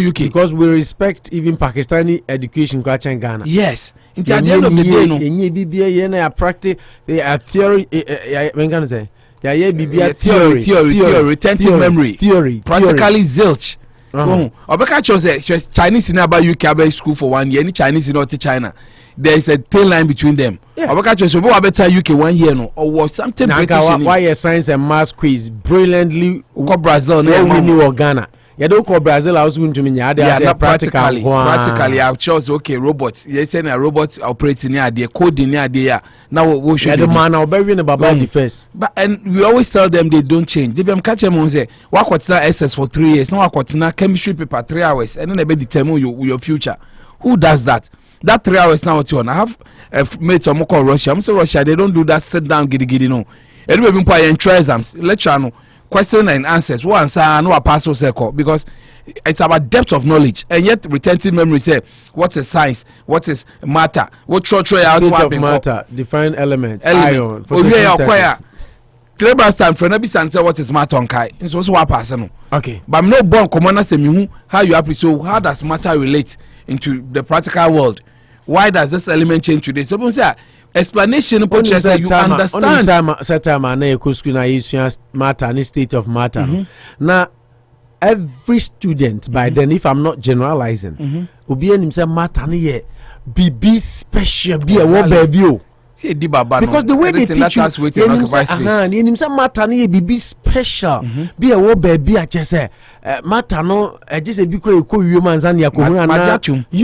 UK. Because we respect even Pakistani education culture in Ghana. Yes. At the end of the day, no. Practice a theory. When can I say? Theory, retentive memory, theory, practically zilch. Obeka chose Chinese in about UK school for 1 year. Any Chinese in not China. There is a thin line between them. Obeka chose we better UK 1 year no or what something British. Why science and math quiz brilliantly go Brazil no Ghana. You don't call Brazil. I was going to mean not practically. I've chose robots. You say a robot operating near the coding near there. Now we should the man I'll bury in about the first. But and we always tell them they don't change. They be catch them on say work what's now SS for 3 years. Now work what's now chemistry paper 3 hours, and then they be determine your future. Who does that? That 3 hours now what you on? I have mates on Russia. I'm saying Russia. They don't do that. Sit down, giddy no. Everybody been playing exams. Lecture no. Question and answers. One answer no pass circle because it's about depth of knowledge and yet retentive memory say what is science, what is matter, what state of matter, define element. Iron. Clever time for nebi say what is matter on kai. It's also what pass no. Okay. But I'm not born commander say me how you happy. So how does matter relate into the practical world? Why does this element change today? So people say explanation you understand. Only time na school na issue matter and state of matter. Now every student by then, if I'm not generalizing, will be in himself matter ni be special be a baby. Because the way they teach you, in himself matter ni be special be a baby. I just say matter no just a big you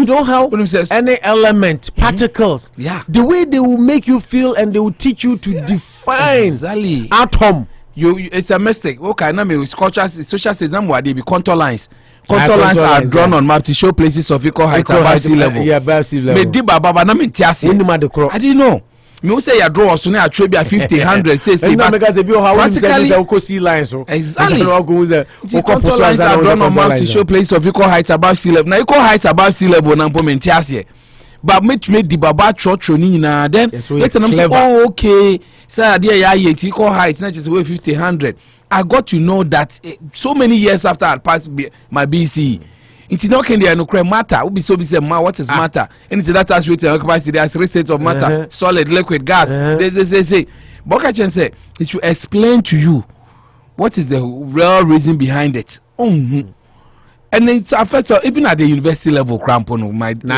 don't have any element particles. Yeah, the way they will make you feel and they will teach you to define atom. It's a mistake. Okay, now me social system where they be contour lines. Contour lines are drawn on map to show places of equal height above sea level. Yeah, above sea level. Me di baba na me tiasi. I didn't know. Me say ya draw so na atwe bia 50 100 say but practically see lines so exactly the contour lines are drawn on map to show places of equal height above sea level. Now equal height above sea level na mpo me tiasi. But me di baba trotro ni na then later I'm say oh okay say there ya equal height na just way 50 100. I got to know that so many years after I passed my BC Into no can there no matter. Will be so be say what is matter? Anything that has with occupancy, there are 3 states of matter: solid, liquid, gas. They say. Bokachan say it should explain to you what is the real reason behind it. And it affects even at the university level. Crampono,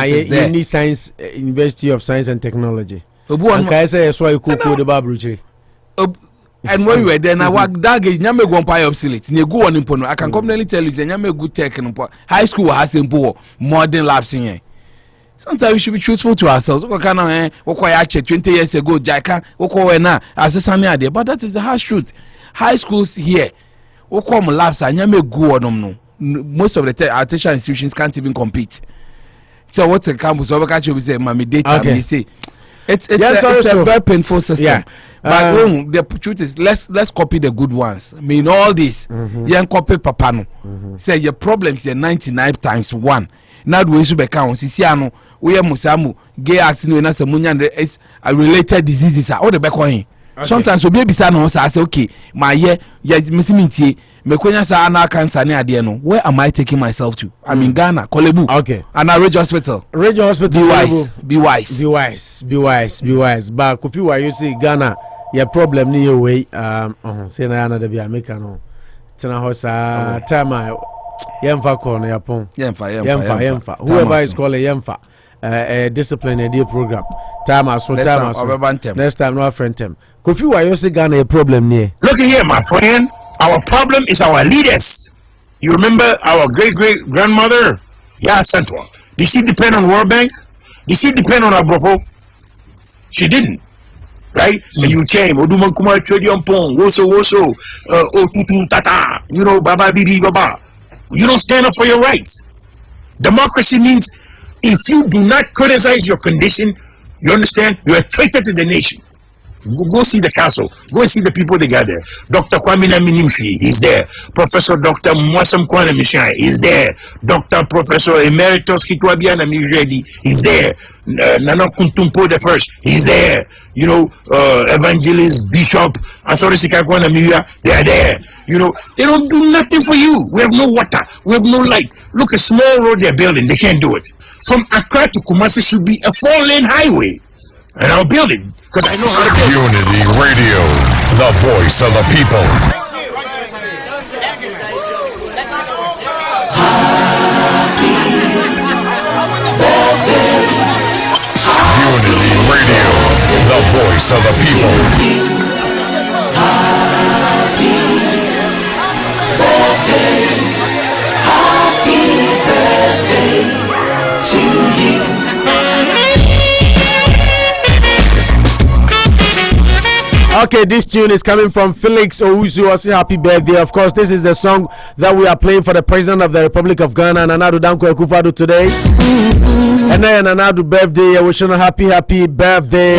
you need science, University of Science and Technology. And say that's why you could the Babruchi. And when we were there, now dag nyame go empire obsolete. Ne go on impono. I can confidently tell you, say nyame good tech and high school has impo modern labs in. Sometimes we should be truthful to ourselves. What kind of what 20 years ago, Jaka, what now as a sunny idea, but that is the harsh truth. High schools here, what come labs and nyame go on no. Most of the artificial institutions can't even compete. So what's a campus? So we say, "Mami data." They say it's a very painful system. Yeah. But the truth is, let's copy the good ones. I mean, all this, you copy Papano. Say your problems are 99 times 1. Now we should be count. Sisiano, we are Musamu, gay accident, and Samunian. It's a related diseases. All the back on. Sometimes we be beside us. I say, okay, my year, yes, missing Mekwenya sa ana cancer near the no. Where am I taking myself to? I'm in Ghana, Kolebu. Okay. And a Ridge Hospital. Ridge Hospital. Be wise. But Kofi, why you see Ghana? Your problem ni your way. Say na ana de be America no. Tena hosa time yemfa call na yapon. Yemfa. Whoever is calling yemfa. Discipline a deal program. Time next time no friend them. Kofi, why you see Ghana a problem ni? Look here, my friend. Our problem is our leaders. You remember our great-great-grandmother? Yeah, Central. Did she depend on World Bank? Did she depend on Abrofo? She didn't. Right? And you change. Oduman Kumar Chodion Pong, Woso, Otutu Tata, Baba Bibi Baba. You don't stand up for your rights. Democracy means if you do not criticize your condition, you understand, you're a traitor to the nation. Go see the council. Go and see the people they got there. Dr. Kwame Naminimshi, he's there. Professor Dr. Mwasam Kwana Mishai, he's there. Dr. Professor Emeritus Kitwabiana Miredi, he's there. Nana Kuntumpo the first, he's there. Evangelist, Bishop, Asori Sikakwana Miria, they are there. They don't do nothing for you. We have no water. We have no light. Look, a small road they're building. They can't do it. From Accra to Kumasi should be a 4-lane highway. And I'll build it. Because I know how to build it. Unity Radio, the voice of the people. Unity Radio, the voice of the people. Happy birthday to you. Okay, this tune is coming from Felix Owusu. I say happy birthday. Of course, this is the song that we are playing for the President of the Republic of Ghana, Nanado Danko Akufo-Addo, today. And then Nanado birthday, wishing a happy birthday.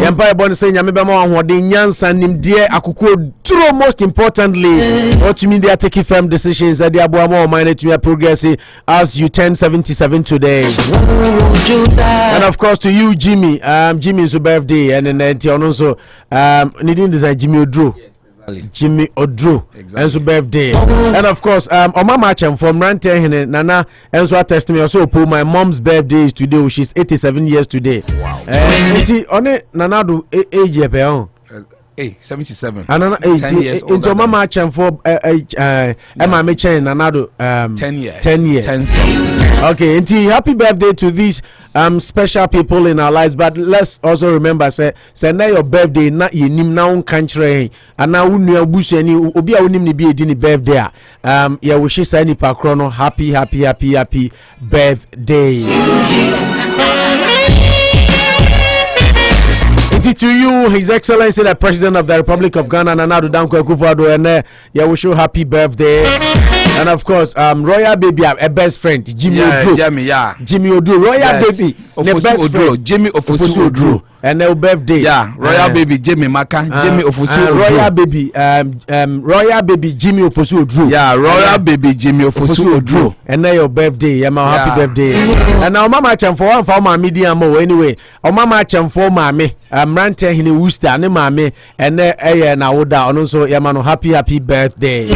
Empire born saying Yamibama what the Nyansa nim dear Akufo-Addo, most importantly, what to mean they are taking firm decisions that they are more minded to progressing as you turn 77 today. And of course to you, Jimmy. Jimmy's birthday, and then also needing design Jimmy Odro. Jimmy Odro, and so birthday, and of course, Mama Chem from Ranten Nana, and so attest me also. My mom's birthday is today. She's 87 years today. Wow. And on it, Nanado age 77. And 10 years old. Into Mama Chem for Emma Mechen Nanado 10 years. 10 years. 10 okay, and happy birthday to these special people in our lives. But let's also remember, say now your birthday, not you nim now country, and now we are bush any obi a unim ni be a birthday. Yeah, we should say any pakrono happy birthday. To you, His Excellency the President of the Republic of Ghana, Nanado Danko Akufo-Addo, and yeah, we show happy birthday. And of course, Royal Baby, a best friend, Jimmy Odro. Jimmy Odro, Royal Baby, the best friend, Jimmy Ofosu Odro. And their birthday, Royal Baby Jimmy Maka, Jimmy Ofosu Odro. Royal Baby Jimmy Ofosu Odro. Royal Baby Jimmy Ofosu Odro. And then your birthday, happy birthday. And now Mama Chem for one for my media mo anyway. Mama Chem for mommy, Rante in Worcester, and mommy, and then na Oda, and also Yamano happy birthday.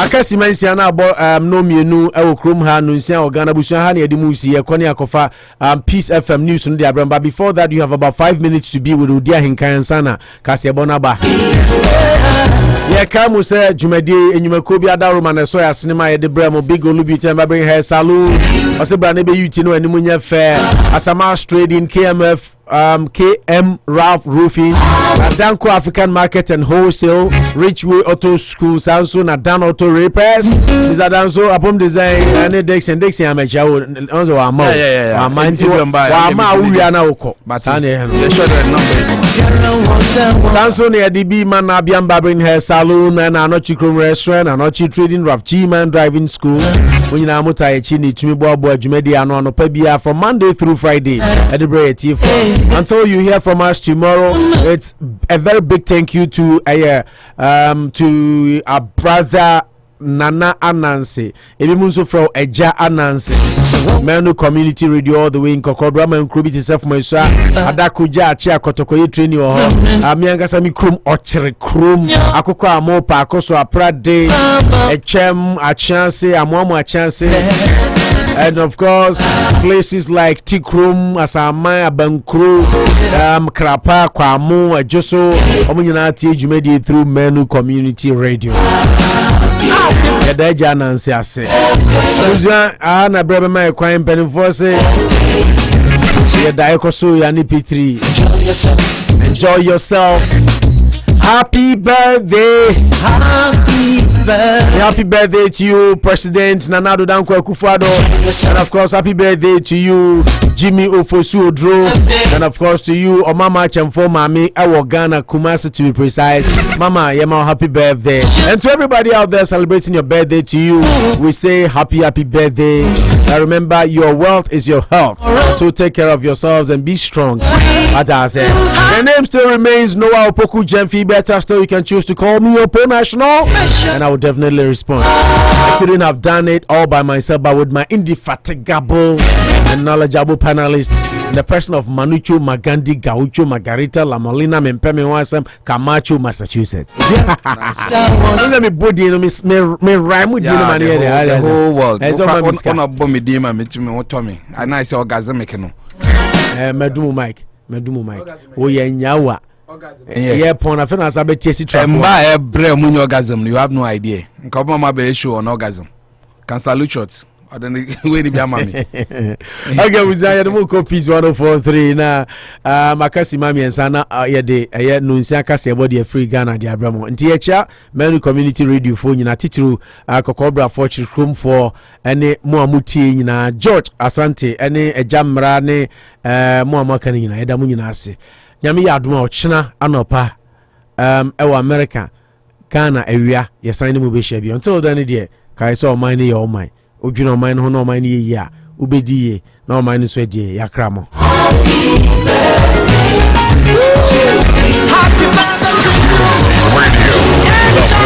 Akasi mansia na abo no mienu e wo krom ha no nsia Ghana busua ha na yedi mu si ye kwani akofa Peace FM news no dia bramba. Before that you have about 5 minutes to be with Udia Hinkan sana kasi ebona ba. Yeah, kamu say jumadi enyumako bi adaro ma na so ya sinema ye de bremo big olubi temba bring hair salon. Ose bra na be yuti no animu nya fair. Asama trading KMF KM Ralph Roofing, Danko African Market and Wholesale, Richway Auto School, Samsung, Dan Auto Repairs. Is that also upon design and Dixon amateur also our mouth. Yeah. Our mind to we are now. Samsung DB man Abian Barbering Hair Salon and Anochi Chrome Restaurant, Anochi Trading Raf G-Man Driving School. When you know Chini Tumibo Jumedi and Pebia from Monday through Friday at the Bray TV. Until you hear from us tomorrow, it's a very big thank you to our brother Nana Anansi. Ebimunso from Eja Anansi. Menu Community Radio all the way in Kokodra man Krubit itself Moisa. Adakuja Chia Kotokoye training or Amiangasami Krum Ochere Krum Akoko Amopa Akoso Aprade Echem Achanse Amomo Achanse. And of course, places like Tikrum, Asama, Abankru, Krapa, Kwamu, Ajoso, Omunyana Jumedi through Menu Community Radio. Yadaja Nancy Ase. Ana Brabama Crime Penforce. Yadaikoso Yani P3. Enjoy yourself. Happy birthday. Happy birthday to you, President Nana Danko Akufo-Addo. And of course, happy birthday to you, Jimmy Ofosu-Odro. And of course, to you, Omama Chamfo Mami, Ewo Ghana, Kumasi to be precise. Mama, Yema, happy birthday. And to everybody out there celebrating your birthday to you, we say happy birthday. And remember, your wealth is your health. So take care of yourselves and be strong. As I said, my name still remains Noah Opoku Jemfi. Better still, you can choose to call me Opo National. And I will definitely respond. I couldn't have done it all by myself, but with my indefatigable and knowledgeable panelists in the person of Manucho Magandi Gaucho Margarita Lamolina Mempeme Wasam Camacho, Massachusetts. Let me body me rhyme with the whole world. And I say orgasm. Medumo Mike. Oh yeah, nyawa. Yeah, pon afena asabe tiesi trap. Mba ebre munyo orgasm, you have no idea. Nkoma mabe issue on orgasm. Can salute shots. We ni mami. Okay, we say the Moko Peace 104.3 na makasi mami ensana yede nunsia kase body free Ghana di abramo. Nti echa Menu Community Radio phone nyina titru Kokobra for Chikrum for ene mo amuti nyina George Asante ene ejamra ne mo amaka nyina eda mu nyina ase. Nyame ya adoma ochina anopa ewa America Ghana ewia yesan mu be share bi. Until then dey kai so mine your mine. Ojuna mine ho no mine ye ya ubedi ye no mine so die yakramo. Radio.